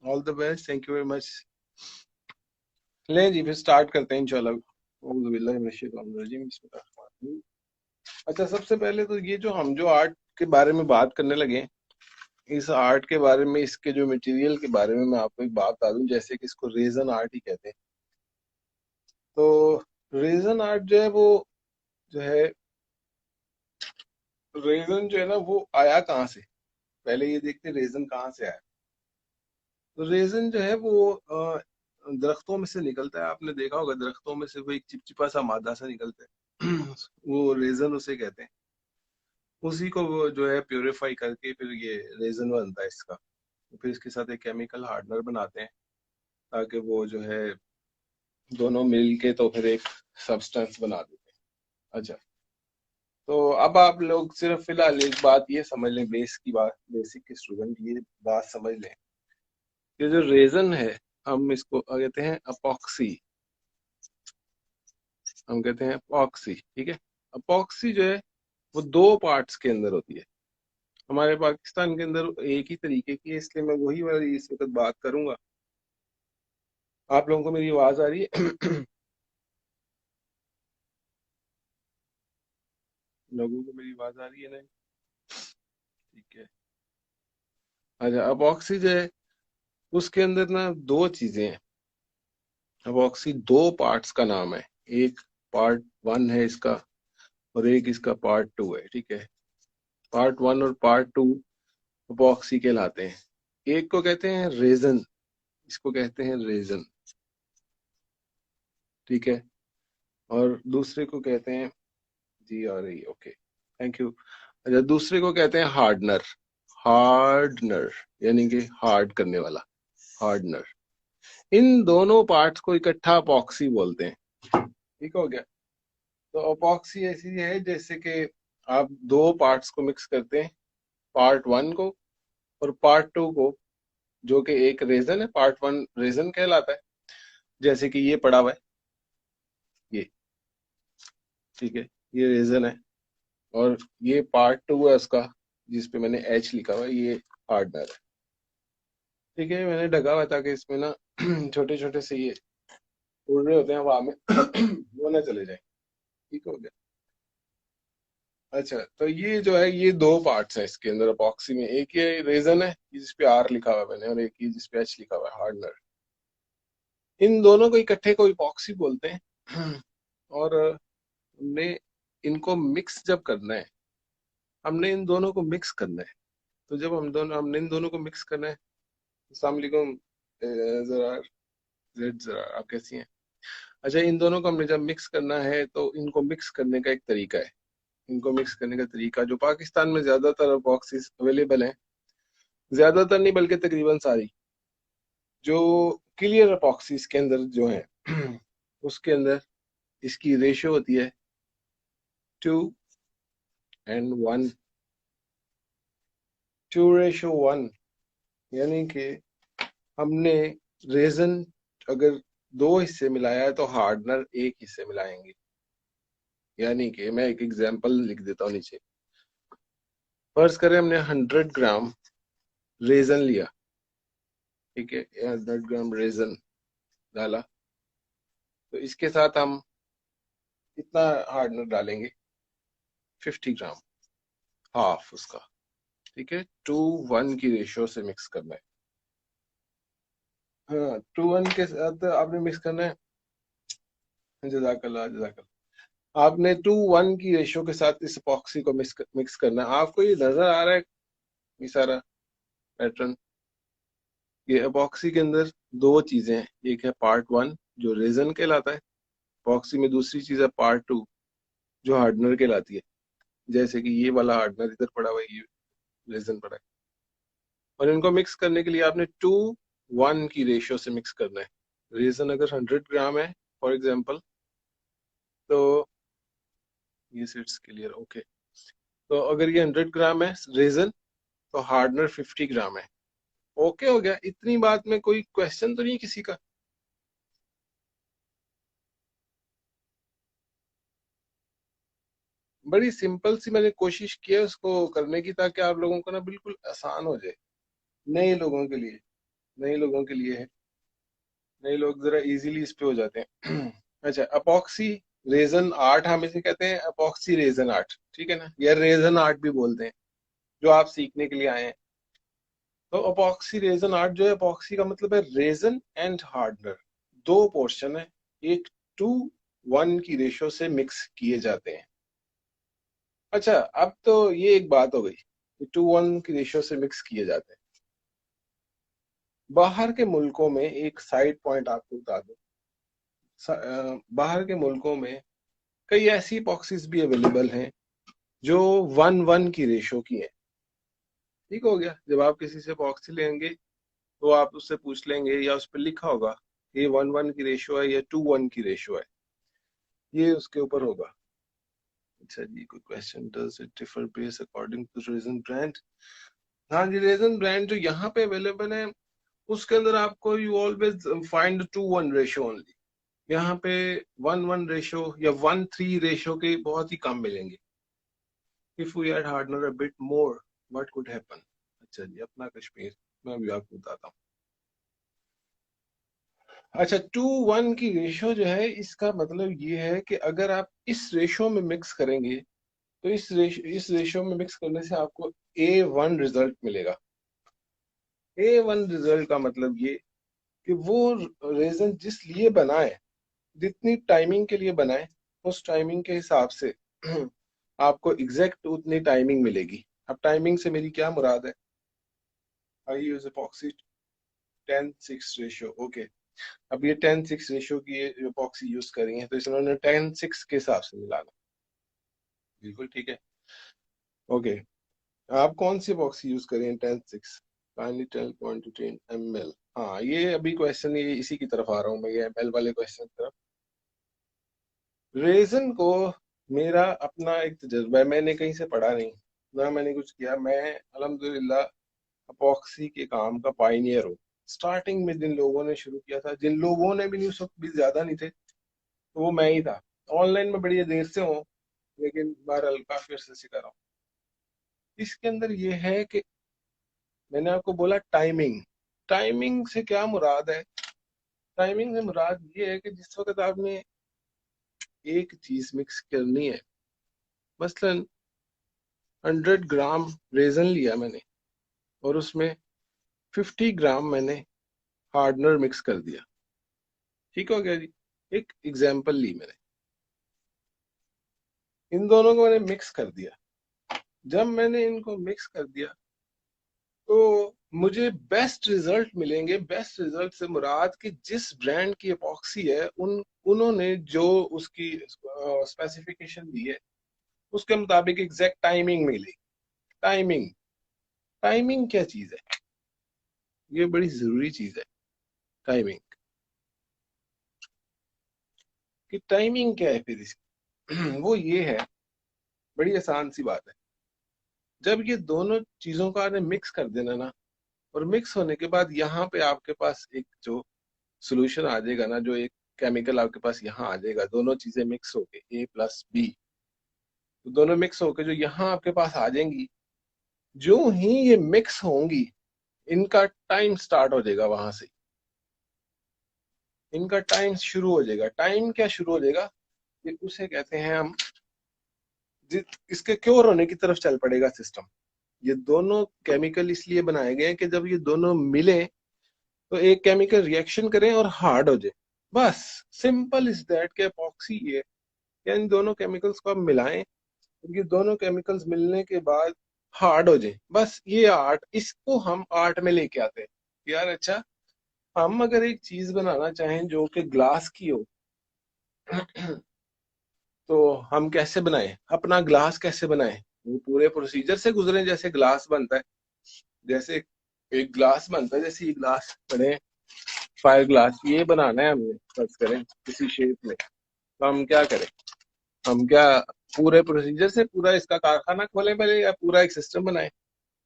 All the best, thank you very much. ले जी, फिर start करते हैं इंशाल्लाह। अच्छा, सबसे पहले तो ये जो आर्ट के बारे में बात करने लगे, इस आर्ट के बारे में, इसके जो मटेरियल के बारे में मैं आपको एक बात बता दूं, जैसे कि इसको रेजन आर्ट ही कहते हैं। तो रेजन आर्ट जो है वो जो है रेजन जो है ना वो आया कहाँ से, पहले ये देखते हैं रेजन कहाँ से आया। तो रेजन जो है वो दरख्तों में से निकलता है। आपने देखा होगा दरख्तों में से वो एक चिपचिपा सा मादा सा निकलता है वो रेजन उसे कहते हैं। उसी को वो जो है प्योरीफाई करके फिर ये रेजन बनता है इसका। तो फिर इसके साथ एक केमिकल हार्डनर बनाते हैं ताकि वो जो है दोनों मिल के तो फिर एक सब्सटेंस बना देते हैं। अच्छा, तो अब आप लोग सिर्फ फिलहाल एक बात ये समझ लें, बेसिक के स्टूडेंट ये बात समझ लें, ये जो रेजन है हम इसको कहते हैं अपॉक्सी। हम कहते हैं अपॉक्सी, ठीक है। अपॉक्सी जो है वो दो पार्ट्स के अंदर होती है। हमारे पाकिस्तान के अंदर एक ही तरीके की है, इसलिए मैं वही वाली इस वक्त बात करूंगा। आप लोगों को मेरी आवाज आ रही है? लोगों को मेरी आवाज आ रही है ना? ठीक है। अच्छा, अपॉक्सी जो है उसके अंदर ना दो चीजें हैं। अपॉक्सी दो पार्ट्स का नाम है। एक पार्ट वन है इसका और एक इसका पार्ट टू है, ठीक है। पार्ट वन और पार्ट टू अपॉक्सी कहलाते हैं। एक को कहते हैं रेजन, इसको कहते हैं रेजन, ठीक है। और दूसरे को कहते हैं, जी आ रही, ओके, थैंक यू। अच्छा, दूसरे को कहते हैं हार्डनर। हार्डनर यानी कि हार्ड करने वाला, हार्डनर। इन दोनों पार्ट्स को इकट्ठा अपॉक्सी बोलते हैं, ठीक हो गया। तो अपॉक्सी ऐसी है जैसे कि आप दो पार्ट्स को मिक्स करते हैं, पार्ट वन को और पार्ट टू को, जो कि एक रेजन है। पार्ट वन रेजन कहलाता है, जैसे कि ये पड़ा हुआ है, ये, ठीक है, ये रेजन है। और ये पार्ट टू है उसका, जिसपे मैंने एच लिखा हुआ है, ये हार्डनर है, ठीक है। मैंने ढका हुआ है ताकि इसमें ना छोटे छोटे से ये उड़ रहे होते हैं हवा में वो ना चले जाए, ठीक हो गया। अच्छा, तो ये जो है ये दो पार्ट्स हैं इसके अंदर अपॉक्सी में। एक ये रेजन है जिसपे आर लिखा हुआ है मैंने, और एक ही जिसपे एच लिखा हुआ है, हार्डनर। इन दोनों को इकट्ठे को इपॉक्सी बोलते हैं और हमने इनको मिक्स जब करना है, हमने इन दोनों को मिक्स करना है। तो जब हमने इन दोनों को मिक्स करना है, अस्सलाम वालेकुम, जरा जरा आप कैसी हैं? अच्छा, इन दोनों को हमने जब मिक्स करना है तो इनको मिक्स करने का एक तरीका है। इनको मिक्स करने का तरीका जो पाकिस्तान में ज्यादातर अपॉक्सीज अवेलेबल है, ज्यादातर नहीं बल्कि तकरीबन सारी जो क्लियर अपॉक्सीज के अंदर जो है उसके अंदर इसकी रेशियो होती है 2:1। 2:1 यानी कि हमने रेजन अगर दो हिस्से मिलाया है तो हार्डनर एक हिस्से मिलाएंगे। यानी कि मैं एक एग्जांपल लिख देता हूँ नीचे। फर्ज करें हमने 100 ग्राम रेजन लिया, ठीक है, 100 ग्राम रेजन डाला, तो इसके साथ हम कितना हार्डनर डालेंगे? 50 ग्राम, हाफ उसका, ठीक है। 2:1 की रेशियो से मिक्स करना है। हाँ, 2:1 के साथ आपने मिक्स करना है। जजाकल्ला जजाकल्ला। आपने 2:1 की रेशियो के साथ इस एपॉक्सी को मिक्स करना है। आपको ये नजर आ रहा है ये सारा पैटर्न? ये एपॉक्सी के अंदर दो चीजें हैं, एक है पार्ट वन जो रेजन कहलाता है एपॉक्सी में, दूसरी चीज है पार्ट टू जो हार्डनर कहलाती है। जैसे कि ये वाला हार्डनर इधर पड़ा हुआ है, ये रेजन पड़ा है। और इनको मिक्स करने के लिए आपने 2:1 की रेशियो से मिक्स करना है। रेजन अगर 100 ग्राम है फॉर एग्जाम्पल, तो ये सिट्स क्लियर, ओके। तो अगर ये 100 ग्राम है रेजन, तो हार्डनर 50 ग्राम है। ओके हो गया। इतनी बात में कोई क्वेश्चन तो नहीं है किसी का? बड़ी सिंपल सी मैंने कोशिश की है उसको करने की, ताकि आप लोगों को ना बिल्कुल आसान हो जाए, नए लोगों के लिए। नए लोगों के लिए है, नए लोग जरा इजीली इस पे हो जाते हैं। अच्छा, अपॉक्सी रेजन आर्ट हम इसे कहते हैं, अपॉक्सी रेजन आर्ट, ठीक है ना, या रेजन आर्ट भी बोलते हैं, जो आप सीखने के लिए आए हैं। तो अपॉक्सी रेजन आर्ट जो है, अपॉक्सी का मतलब है रेजन एंड हार्डनर, दो पोर्शन है, एक 2:1 की रेशो से मिक्स किए जाते हैं। अच्छा, अब तो ये एक बात हो गई कि 2:1 की रेशो से मिक्स किए जाते हैं। बाहर के मुल्कों में एक साइड पॉइंट आपको बता दूं, बाहर के मुल्कों में कई ऐसी इपॉक्सीज भी अवेलेबल हैं जो 1:1 की रेशो की है। ठीक हो गया, जब आप किसी से इपॉक्सी लेंगे तो आप उससे पूछ लेंगे या उस पर लिखा होगा ये 1:1 की रेशो है या 2:1 की रेशो है, ये उसके ऊपर होगा। अच्छा जी, कोई question, does it differ base according to resin brand? हाँ जी, रेजन ब्रांड जो यहाँ पे अवेलेबल है उसके अंदर आपको you always find 2:1 ratio only. यहाँ पे 1:1 रेशो या 1:3 रेशो के बहुत ही कम मिलेंगे। If we add hardener a bit more what could happen? अच्छा जी, अपना कश्मीर, मैं भी आपको बताता हूँ। अच्छा, 2:1 की रेशो जो है, इसका मतलब ये है कि अगर आप इस रेशो में मिक्स करेंगे तो इस रेशो में मिक्स करने से आपको A1 रिजल्ट मिलेगा। A1 रिजल्ट का मतलब ये कि वो रेजन जिस लिए बना है, जितनी टाइमिंग के लिए बना है, उस टाइमिंग के हिसाब से आपको एग्जैक्ट उतनी टाइमिंग मिलेगी। अब टाइमिंग से मेरी क्या मुराद है? आई यूज एपॉक्सी 10:6 रेशियो, ओके। अब ये 10:6 रेशियो की एपॉक्सी यूज करी है तो इन्होंने 10:6 के हिसाब से मिलाना, बिल्कुल ठीक है। ओके, आप कौन सी एपॉक्सी यूज करें? 10:6, kindly tell quantity in ml। हाँ, ये अभी क्वेश्चन, ये इसी की तरफ आ रहा हूँ मैं, ये ml वाले क्वेश्चन की तरफ। रेजन को मेरा अपना एक तजर्बा है, मैंने कहीं से पढ़ा नहीं ना, मैंने कुछ किया, मैं अल्हम्दुलिल्लाह अपॉक्सी के काम का पाइनियर हूँ। स्टार्टिंग में जिन लोगों ने शुरू किया था, जिन लोगों ने भी नहीं, उस वक्त भी ज्यादा नहीं थे, तो वो मैं ही था। ऑनलाइन में बड़ी देर से हूँ, लेकिन बहरहाल काफी अरसे से कर रहा हूँ। इसके अंदर ये है कि मैंने आपको बोला टाइमिंग, टाइमिंग से क्या मुराद है? टाइमिंग से मुराद ये है कि जिस वक्त आपने एक चीज मिक्स करनी है, मसलन 100 ग्राम रेजन लिया मैंने और उसमें 50 ग्राम मैंने हार्डनर मिक्स कर दिया, ठीक हो गया जी। एक एग्जाम्पल ली मैंने, इन दोनों को मैंने मिक्स कर दिया। जब मैंने इनको मिक्स कर दिया तो मुझे बेस्ट रिजल्ट मिलेंगे। बेस्ट रिजल्ट से मुराद कि जिस ब्रांड की एपॉक्सी है, उन्होंने जो उसकी स्पेसिफिकेशन दी है उसके मुताबिक एग्जैक्ट टाइमिंग मिलेगी। टाइमिंग, टाइमिंग क्या चीज है? ये बड़ी जरूरी चीज है, टाइमिंग। कि टाइमिंग क्या है फिर इसकी? वो ये है, बड़ी आसान सी बात है। जब ये दोनों चीजों का आपने मिक्स कर देना ना, और मिक्स होने के बाद यहाँ पे आपके पास एक जो सोल्यूशन आ जाएगा ना, जो एक केमिकल आपके पास यहाँ आ जाएगा, दोनों चीजें मिक्स होके A+B, तो दोनों मिक्स होके जो यहाँ आपके पास आ जाएंगी, जो ही ये मिक्स होंगी, इनका टाइम स्टार्ट हो जाएगा वहां से। इनका टाइम शुरू हो जाएगा। टाइम क्या शुरू हो जाएगा? ये उसे कहते हैं हम, इसके क्योर होने की तरफ चल पड़ेगा सिस्टम। ये दोनों केमिकल इसलिए बनाए गए हैं कि जब ये दोनों मिले तो एक केमिकल रिएक्शन करें और हार्ड हो जाए। बस, सिंपल इज दैट के एपॉक्सी ये, या इन दोनों केमिकल्स को आप मिलाएं, ये दोनों केमिकल्स मिलने के बाद हार्ड हो जाए। बस ये आर्ट, इसको हम आर्ट में लेके आते हैं। यार अच्छा, हम अगर एक चीज बनाना चाहें जो कि ग्लास की हो, तो हम कैसे बनाएं? अपना ग्लास कैसे बनाएं? वो पूरे प्रोसीजर से गुजरे जैसे ग्लास बनता है। जैसे एक ग्लास बनता है, जैसे ये ग्लास बने, फायर ग्लास, ये बनाना है हमने, फर्ज करें किसी शेप में, तो हम क्या करें? हम क्या पूरे प्रोसीजर से पूरा इसका कारखाना खोलें पहले, या पूरा एक सिस्टम बनाएं?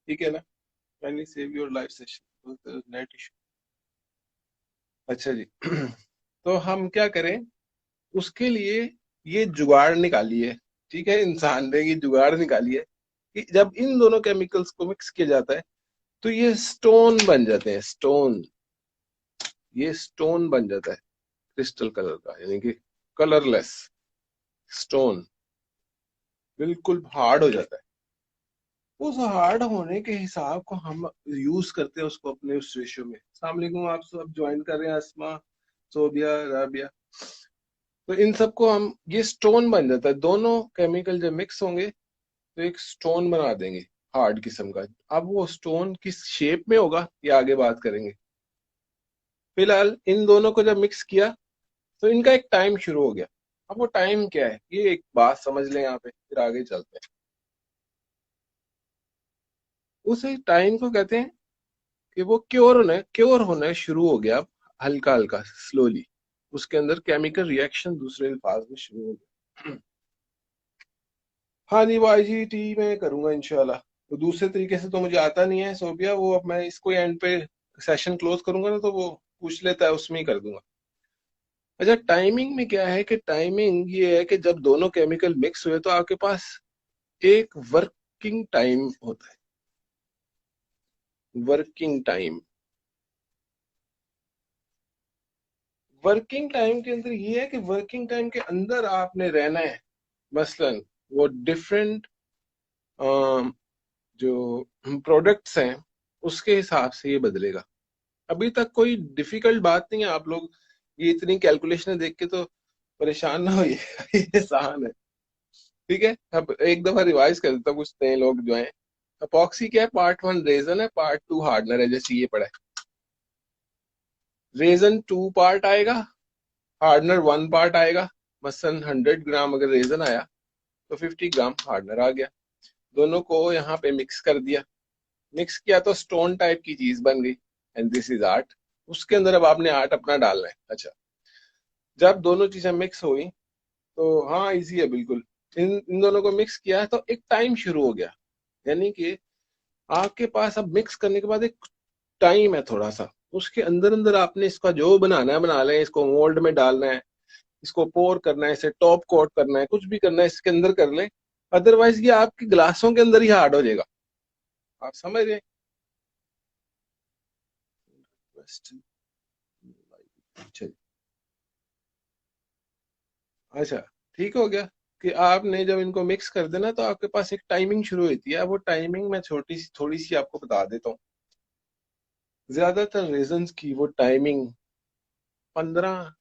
ठीक है ना? Kindly save your life session, net issue. अच्छा जी। तो हम क्या करें उसके लिए? ये जुगाड़ निकालिए, ठीक है, इंसान ने ये जुगाड़ निकाली है कि जब इन दोनों केमिकल्स को मिक्स किया जाता है तो ये स्टोन बन जाते हैं, स्टोन। ये स्टोन बन जाता है क्रिस्टल कलर का, यानी कि कलरलेस स्टोन, बिल्कुल हार्ड हो जाता है। उस हार्ड होने के हिसाब को हम यूज करते हैं उसको अपने उस रेशियो में। अस्सलाम वालेकुम, आप सब ज्वाइन कर रहे हैं, अस्मा, सोबिया, राबिया। तो इन सबको हम, ये स्टोन बन जाता है, दोनों केमिकल जब मिक्स होंगे तो एक स्टोन बना देंगे हार्ड किस्म का। अब वो स्टोन किस शेप में होगा ये आगे बात करेंगे। फिलहाल इन दोनों को जब मिक्स किया तो इनका एक टाइम शुरू हो गया। अब वो टाइम क्या है ये एक बात समझ लें यहाँ पे, फिर आगे चलते हैं। उस टाइम को कहते हैं कि वो क्योर होना शुरू हो गया। अब हल्का हल्का स्लोली उसके अंदर केमिकल रिएक्शन दूसरे अल्फाज में शुरू हो गया। हाँ जी, वो आईजीटी में करूंगा इंशाल्लाह। तो दूसरे तरीके से तो मुझे आता नहीं है सोबिया, वो अब मैं इसको एंड पे सेशन क्लोज करूंगा ना तो वो पूछ लेता है, उसमें ही कर दूंगा। अच्छा, टाइमिंग में क्या है कि टाइमिंग ये है कि जब दोनों केमिकल मिक्स हुए तो आपके पास एक वर्किंग टाइम होता है। वर्किंग टाइम, वर्किंग टाइम के अंदर ये है कि वर्किंग टाइम के अंदर आपने रहना है। मसलन वो डिफरेंट जो प्रोडक्ट्स हैं उसके हिसाब से ये बदलेगा। अभी तक कोई डिफिकल्ट बात नहीं है, आप लोग ये इतनी कैलकुलेशन देख के तो परेशान ना होइए। ये आसान है, ठीक है। अब एक दफा रिवाइज कर देता हूँ, कुछ नए लोग जो हैं। अपॉक्सी क्या है, पार्ट 1 रेजन है, पार्ट 2 हार्डनर है, जैसे ये पढ़ा है। रेजन 2 पार्ट आएगा, हार्डनर 1 पार्ट आएगा। मसलन 100 ग्राम अगर रेजन आया तो 50 ग्राम हार्डनर आ गया। दोनों को यहाँ पे मिक्स कर दिया, मिक्स किया तो स्टोन टाइप की चीज बन गई, एंड दिस इज आर्ट। उसके अंदर अब आपने आर्ट अपना डालना है। अच्छा, जब दोनों चीजें मिक्स हुई तो हाँ इजी है बिल्कुल। इन दोनों को मिक्स किया तो एक टाइम शुरू हो गया, यानी कि आपके पास अब मिक्स करने के बाद एक टाइम है थोड़ा सा। उसके अंदर अंदर आपने इसका जो बनाना है बना लें, इसको मोल्ड में डालना है, इसको पोर करना है, इसे टॉप कोट करना है, कुछ भी करना है इसके अंदर कर लें। अदरवाइज ये आपके ग्लासों के अंदर ही हार्ड हो जाएगा। आप समझ रहे हैं? अच्छा, अच्छा, ठीक हो गया कि आपने जब इनको मिक्स कर देना तो आपके पास एक टाइमिंग शुरू होती है। वो टाइमिंग मैं थोड़ी सी आपको बता देता हूँ। ज्यादातर रीजंस की वो टाइमिंग 15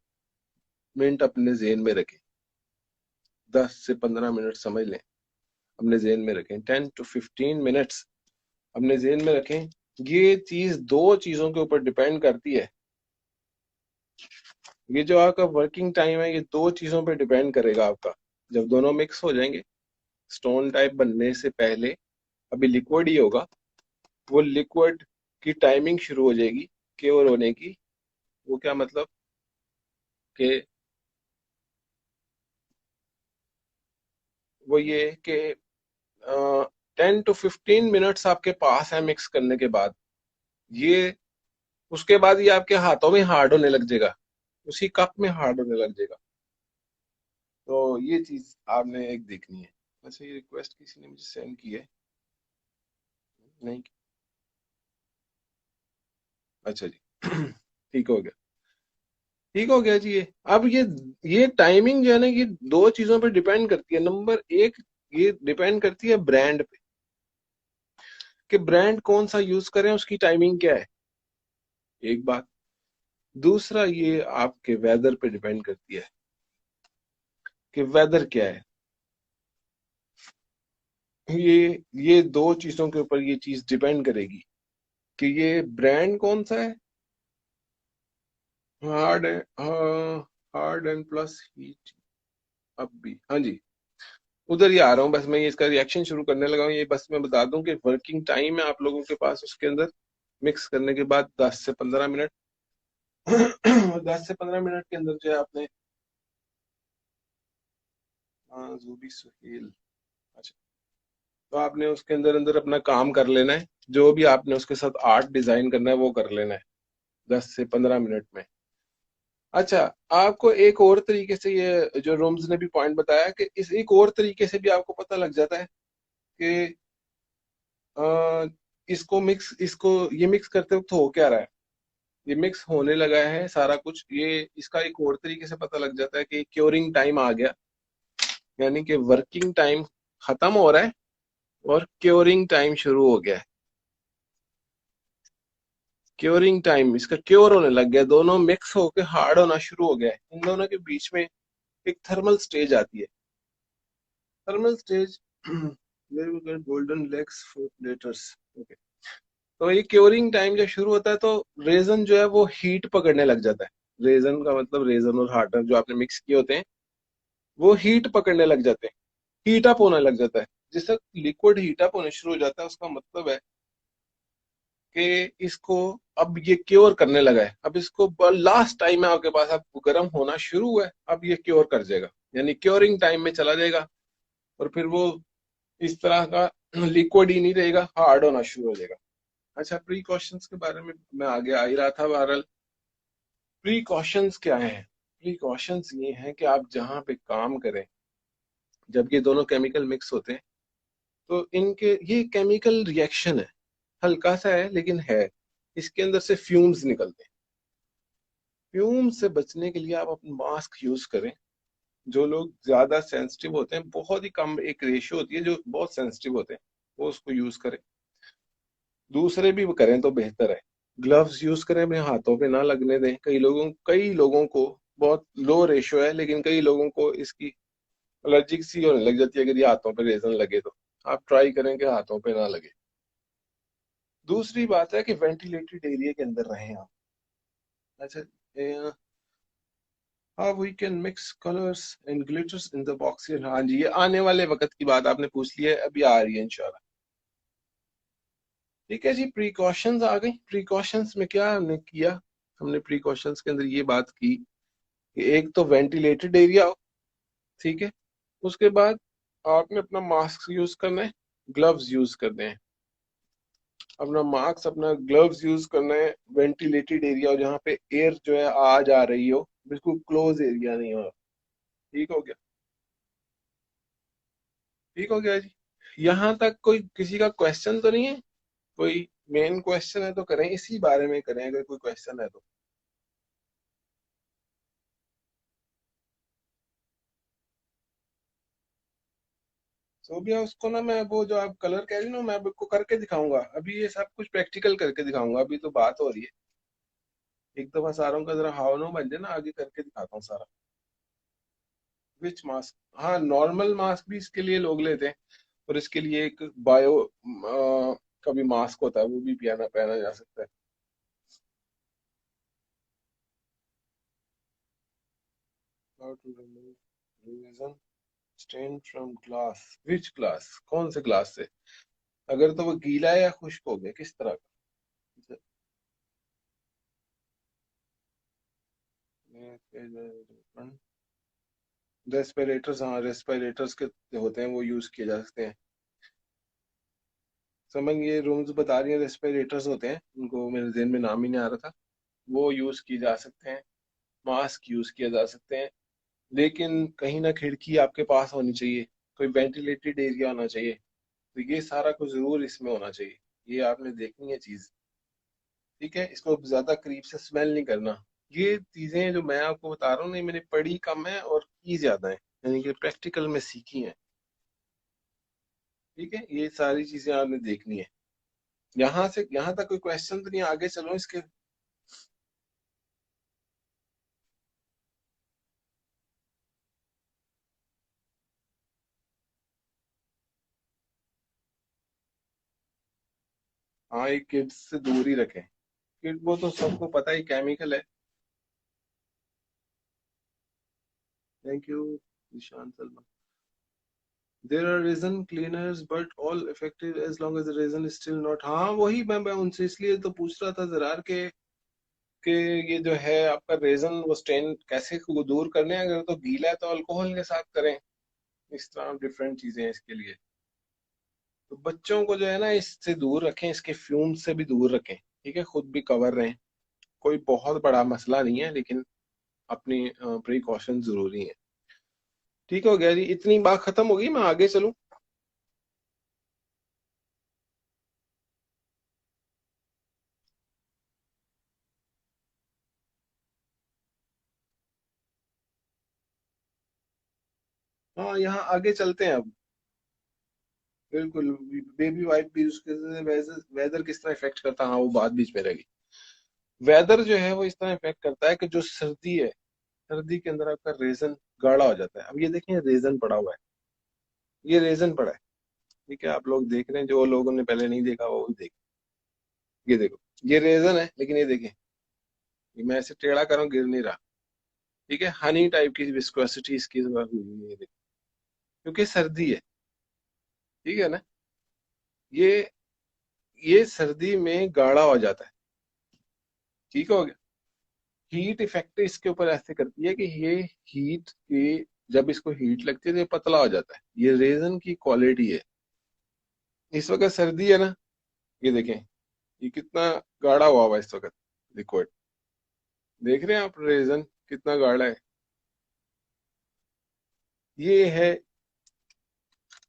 मिनट अपने जेन में रखें। 10 से 15 मिनट समझ लें, अपने जेन में रखें। 10 to 15 मिनट्स अपने जेन में रखें। ये चीज दो चीजों के ऊपर डिपेंड करती है। ये जो आपका वर्किंग टाइम है ये दो चीजों पर डिपेंड करेगा आपका। जब दोनों मिक्स हो जाएंगे, स्टोन टाइप बनने से पहले अभी लिक्विड ही होगा, वो लिक्विड की टाइमिंग शुरू हो जाएगी क्योर होने की। वो क्या मतलब कि वो ये कि 10 to 15 मिनट्स आपके पास है मिक्स करने के बाद, ये उसके बाद ये आपके हाथों में हार्ड होने लग जाएगा, उसी कप में हार्ड होने लग जाएगा। तो ये चीज आपने एक देखनी है। वैसे ये रिक्वेस्ट किसी ने मुझे सेंड की है, नहीं? अच्छा जी। ठीक हो गया, ठीक हो गया जी। ये अब ये टाइमिंग जो है ना, ये दो चीजों पे डिपेंड करती है। नंबर एक, ये डिपेंड करती है ब्रांड पे, कि ब्रांड कौन सा यूज करें, उसकी टाइमिंग क्या है, एक बात। दूसरा, ये आपके वेदर पे डिपेंड करती है कि वेदर क्या है। ये दो चीजों के ऊपर ये चीज डिपेंड करेगी कि ये ब्रांड कौन सा है। हार्ड है, हार्ड एंड प्लस हीट। अब भी हाँ जी, उधर ही आ रहा हूँ। बस मैं ये इसका रिएक्शन शुरू करने लगा हूँ। ये बस मैं बता दूं कि वर्किंग टाइम है आप लोगों के पास उसके अंदर मिक्स करने के बाद 10 से 15 मिनट। 10 से 15 मिनट के अंदर जो है आपने, हाँ जूबी सुहेल, अच्छा, तो आपने उसके अंदर अंदर अपना काम कर लेना है। जो भी आपने उसके साथ आर्ट डिजाइन करना है वो कर लेना है 10 से 15 मिनट में। अच्छा, आपको एक और तरीके से, ये जो रोम्स ने भी पॉइंट बताया कि इस एक और तरीके से भी आपको पता लग जाता है कि इसको ये मिक्स करते वक्त हो क्या रहा है। ये मिक्स होने लगा है सारा कुछ। ये इसका एक और तरीके से पता लग जाता है कि क्योरिंग टाइम आ गया, यानी कि वर्किंग टाइम खत्म हो रहा है और क्योरिंग टाइम शुरू हो गया है। क्योरिंग टाइम, इसका क्योर होने लग गया, दोनों मिक्स होकर हार्ड होना शुरू हो गया है। इन दोनों के बीच में एक थर्मल स्टेज आती है। Thermal stage golden legs for letters. Okay, तो ये क्योरिंग टाइम जब शुरू होता है तो रेजन जो है वो हीट पकड़ने लग जाता है। रेजन का मतलब रेजन और हार्डनर जो आपने मिक्स किए होते हैं वो हीट पकड़ने लग जाते हैं, हीट अप होने लग जाता है। जिस तक लिक्विड हीट अप होने शुरू हो जाता है उसका मतलब है कि इसको अब ये क्योर करने लगा है। अब इसको लास्ट टाइम है आपके पास, अब गर्म होना शुरू हुआ है, अब ये क्योर कर जाएगा, यानी क्योरिंग टाइम में चला जाएगा। और फिर वो इस तरह का लिक्विड ही नहीं रहेगा, हार्ड होना शुरू हो जाएगा। अच्छा, प्रीकॉशंस के बारे में मैं आगे आ ही रहा था। बहरहाल प्रीकॉशंस क्या है? प्रीकॉशंस ये है कि आप जहां पे काम करें, जब ये दोनों केमिकल मिक्स होते हैं तो इनके ये केमिकल रिएक्शन है, हल्का सा है लेकिन है। इसके अंदर से फ्यूम्स निकलते हैं। फ्यूम से बचने के लिए आप अपना मास्क यूज करें। जो लोग ज्यादा सेंसिटिव होते हैं, बहुत ही कम एक रेशियो होती है जो बहुत सेंसिटिव होते हैं, वो उसको यूज करें। दूसरे भी करें तो बेहतर है। ग्लव्स यूज करें, अपने हाथों पे ना लगने दें। कई लोगों को बहुत लो रेशियो है, लेकिन कई लोगों को इसकी एलर्जिक सी होने लग जाती है अगर ये हाथों पे रेजन लगे तो। आप ट्राई करें कि हाथों पे ना लगे। दूसरी बात है कि वेंटिलेटेड एरिया के अंदर रहें आप। अच्छा, हाँ, we can mix colours and glitters in the box. हाँ जी, ये आने वाले वक्त की बात आपने पूछ ली है, अभी आ रही है इंशाल्लाह। ठीक है जी, प्रिकॉशंस आ गई। प्रिकॉशंस में क्या हमने किया? हमने प्रिकॉशंस के अंदर ये बात की कि एक तो वेंटिलेटेड एरिया हो, ठीक है। उसके बाद आपने अपना मास्क यूज करना है, ग्लव्स यूज करने हैं। अपना मास्क, अपना ग्लव्स यूज करना है। वेंटिलेटेड एरिया हो जहाँ पे एयर जो है आ जा रही हो, बिल्कुल क्लोज एरिया नहीं हो। ठीक हो गया? ठीक हो गया जी। यहाँ तक कोई किसी का क्वेश्चन तो नहीं है? कोई मेन क्वेश्चन है तो करें, इसी बारे में करें अगर कोई क्वेश्चन है तो। सोबिया, उसको ना मैं वो जो आप कलर कह रही हो ना, मैं आपको करके दिखाऊंगा। अभी ये सब कुछ प्रैक्टिकल करके दिखाऊंगा, अभी तो बात हो रही है। एक दफा सारों का जरा हाव न बन जाए ना, आगे करके दिखाता हूँ सारा। विच मास्क? हाँ, नॉर्मल मास्क भी इसके लिए लोग लेते हैं, और इसके लिए एक बायो का भी मास्क होता है, वो भी पहना पहना जा सकता है। How to remove resin stain from glass? Which glass? कौन से ग्लास से? अगर तो वो गीला है या खुश्क हो गया, किस तरह का? रेस्पिरेटर्स, हाँ रेस्पिरेटर्स के होते हैं, वो यूज किए जा सकते हैं। समझ, ये रूम्स बता रही है रेस्पिरेटर्स होते हैं, उनको मेरे जहन में नाम ही नहीं आ रहा था। वो यूज किए जा सकते हैं, मास्क यूज किए जा सकते हैं। लेकिन कहीं ना खिड़की आपके पास होनी चाहिए, कोई वेंटिलेटेड एरिया होना चाहिए। तो ये सारा कुछ जरूर इसमें होना चाहिए। ये आपने देखनी है चीज, ठीक है। इसको ज्यादा करीब से स्मेल नहीं करना। ये चीजें जो मैं आपको बता रहा हूँ ना, मैंने पढ़ी कम है और की ज्यादा है, यानी कि प्रैक्टिकल में सीखी है। ठीक है, ये सारी चीजें आपने देखनी है। यहाँ से यहाँ तक कोई क्वेश्चन तो नहीं, आगे चलो इसके। हाँ, ये किड्स से दूर ही रखें। किड, वो तो सबको पता ही केमिकल है। Thank you Nishan Salman. There are resin cleaners but all effective as long as resin still not. हाँ, वही मैं उनसे इसलिए तो पूछ रहा था जरार के ये जो है आपका रेजन, वो स्टेन कैसे को दूर करने हैं? अगर तो गीला है तो अल्कोहल के साथ करें। इस तरह डिफरेंट चीजें हैं इसके लिए। तो बच्चों को जो है ना इससे दूर रखें, इसके फ्यूम से भी दूर रखें। ठीक है, खुद भी कवर रहें। कोई बहुत बड़ा मसला नहीं है, लेकिन अपनी प्रिकॉशन जरूरी है। ठीक हो गया जी, इतनी बात खत्म होगी, मैं आगे चलूं। हाँ, यहाँ आगे चलते हैं अब। बिल्कुल। बेबी वाइप भी उसके वेदर किस तरह इफेक्ट करता है, हाँ वो बात बीच में रहेगी। वेदर जो है वो इस तरह इफेक्ट करता है कि जो सर्दी है, सर्दी के अंदर आपका रेजन गाढ़ा हो जाता है। अब ये देखें, रेजन पड़ा हुआ है, ये रेजन पड़ा है। ठीक है, आप लोग देख रहे हैं, जो लोगों ने पहले नहीं देखा वो भी देख। ये देखो, ये रेजन है, लेकिन ये देखें, ये मैं ऐसे टेढ़ा कर रहा हूँ, गिर नहीं रहा। ठीक है, हनी टाइप की विस्कोसिटी इसकी हुई है, ये देखो, क्योंकि सर्दी है। ठीक है ना, ये ये सर्दी में गाढ़ा हो जाता है। ठीक हो गया। हीट इफेक्ट इसके ऊपर ऐसे करती है कि ये हीट की, जब इसको हीट लगती है तो ये पतला हो जाता है। ये रेजन की क्वालिटी है। इस वक्त सर्दी है ना, ये देखें, ये कितना गाढ़ा हुआ हुआ है इस वक्त, लिक्विड। देख रहे हैं आप रेजन कितना गाढ़ा है, ये है।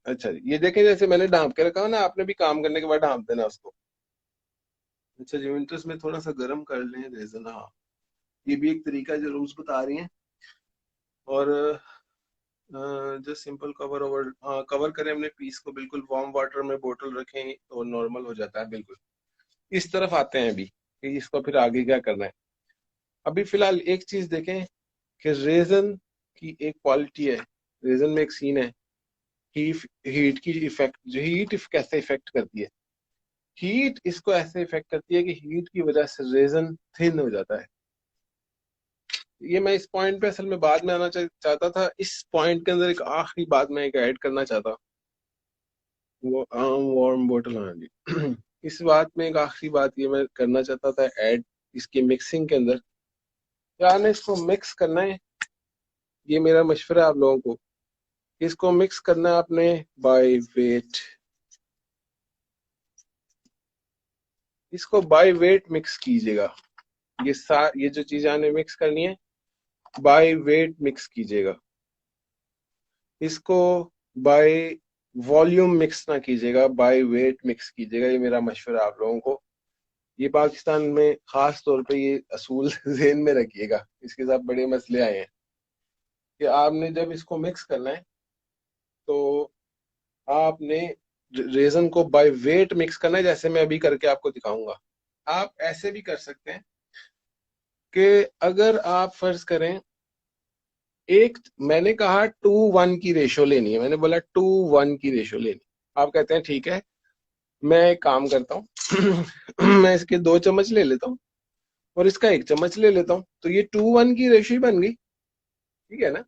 अच्छा जी, ये देखें, जैसे मैंने ढांप के रखा है ना, आपने भी काम करने के बाद ढांप देना उसको। अच्छा जी, विंटर्स में थोड़ा सा गर्म कर लें रेजन, हाँ। ये भी एक तरीका जो रूल्स बता रही हैं। और जो सिंपल कवर ओवर, कवर करें अपने पीस को, बिल्कुल वार्म वाटर में बोतल रखें तो नॉर्मल हो जाता है बिल्कुल। इस तरफ आते हैं अभी कि इसको फिर आगे क्या करना है। अभी फिलहाल एक चीज देखें कि रेजन की एक क्वालिटी है, रेजन में एक सीन है। हीट हीट की इफेक्ट, जो हीट कैसे इफेक्ट करती है, हीट इसको ऐसे इफेक्ट करती है कि हीट की वजह से रेजन थिन हो जाता है। ये मैं इस पॉइंट पे असल में बाद में आना चाहता था। इस पॉइंट के अंदर एक आखिरी बात मैं एक ऐड करना चाहता, वो आम वार्म बोतल, हाँ जी। इस बात में एक आखिरी बात ये मैं करना चाहता था ऐड, इसकी मिक्सिंग के अंदर। यार ने इसको मिक्स करना है, ये मेरा मशवरा है आप लोगों को। इसको मिक्स करना है आपने बाय वेट, इसको बाय वेट मिक्स कीजिएगा। ये जो चीज आपने मिक्स करनी है, बाय वेट मिक्स कीजिएगा इसको। बाय वॉल्यूम मिक्स ना कीजिएगा, बाय वेट मिक्स कीजिएगा, ये मेरा मशवरा है आप लोगों को। ये पाकिस्तान में खास तौर पे ये असूल ज़हन में रखिएगा, इसके साथ बड़े मसले आए हैं कि आपने जब इसको मिक्स करना है तो आपने रेजन को बाय वेट मिक्स करना है, जैसे मैं अभी करके आपको दिखाऊंगा। आप ऐसे भी कर सकते हैं कि अगर आप फर्ज करें, एक मैंने कहा 2:1 की रेशो लेनी है, मैंने बोला 2:1 की रेशो लेनी। आप कहते हैं ठीक है, मैं एक काम करता हूँ मैं इसके 2 चम्मच ले लेता हूँ और इसका 1 चम्मच ले लेता हूँ, तो ये 2:1 की रेशो ही बन गई। ठीक है ना,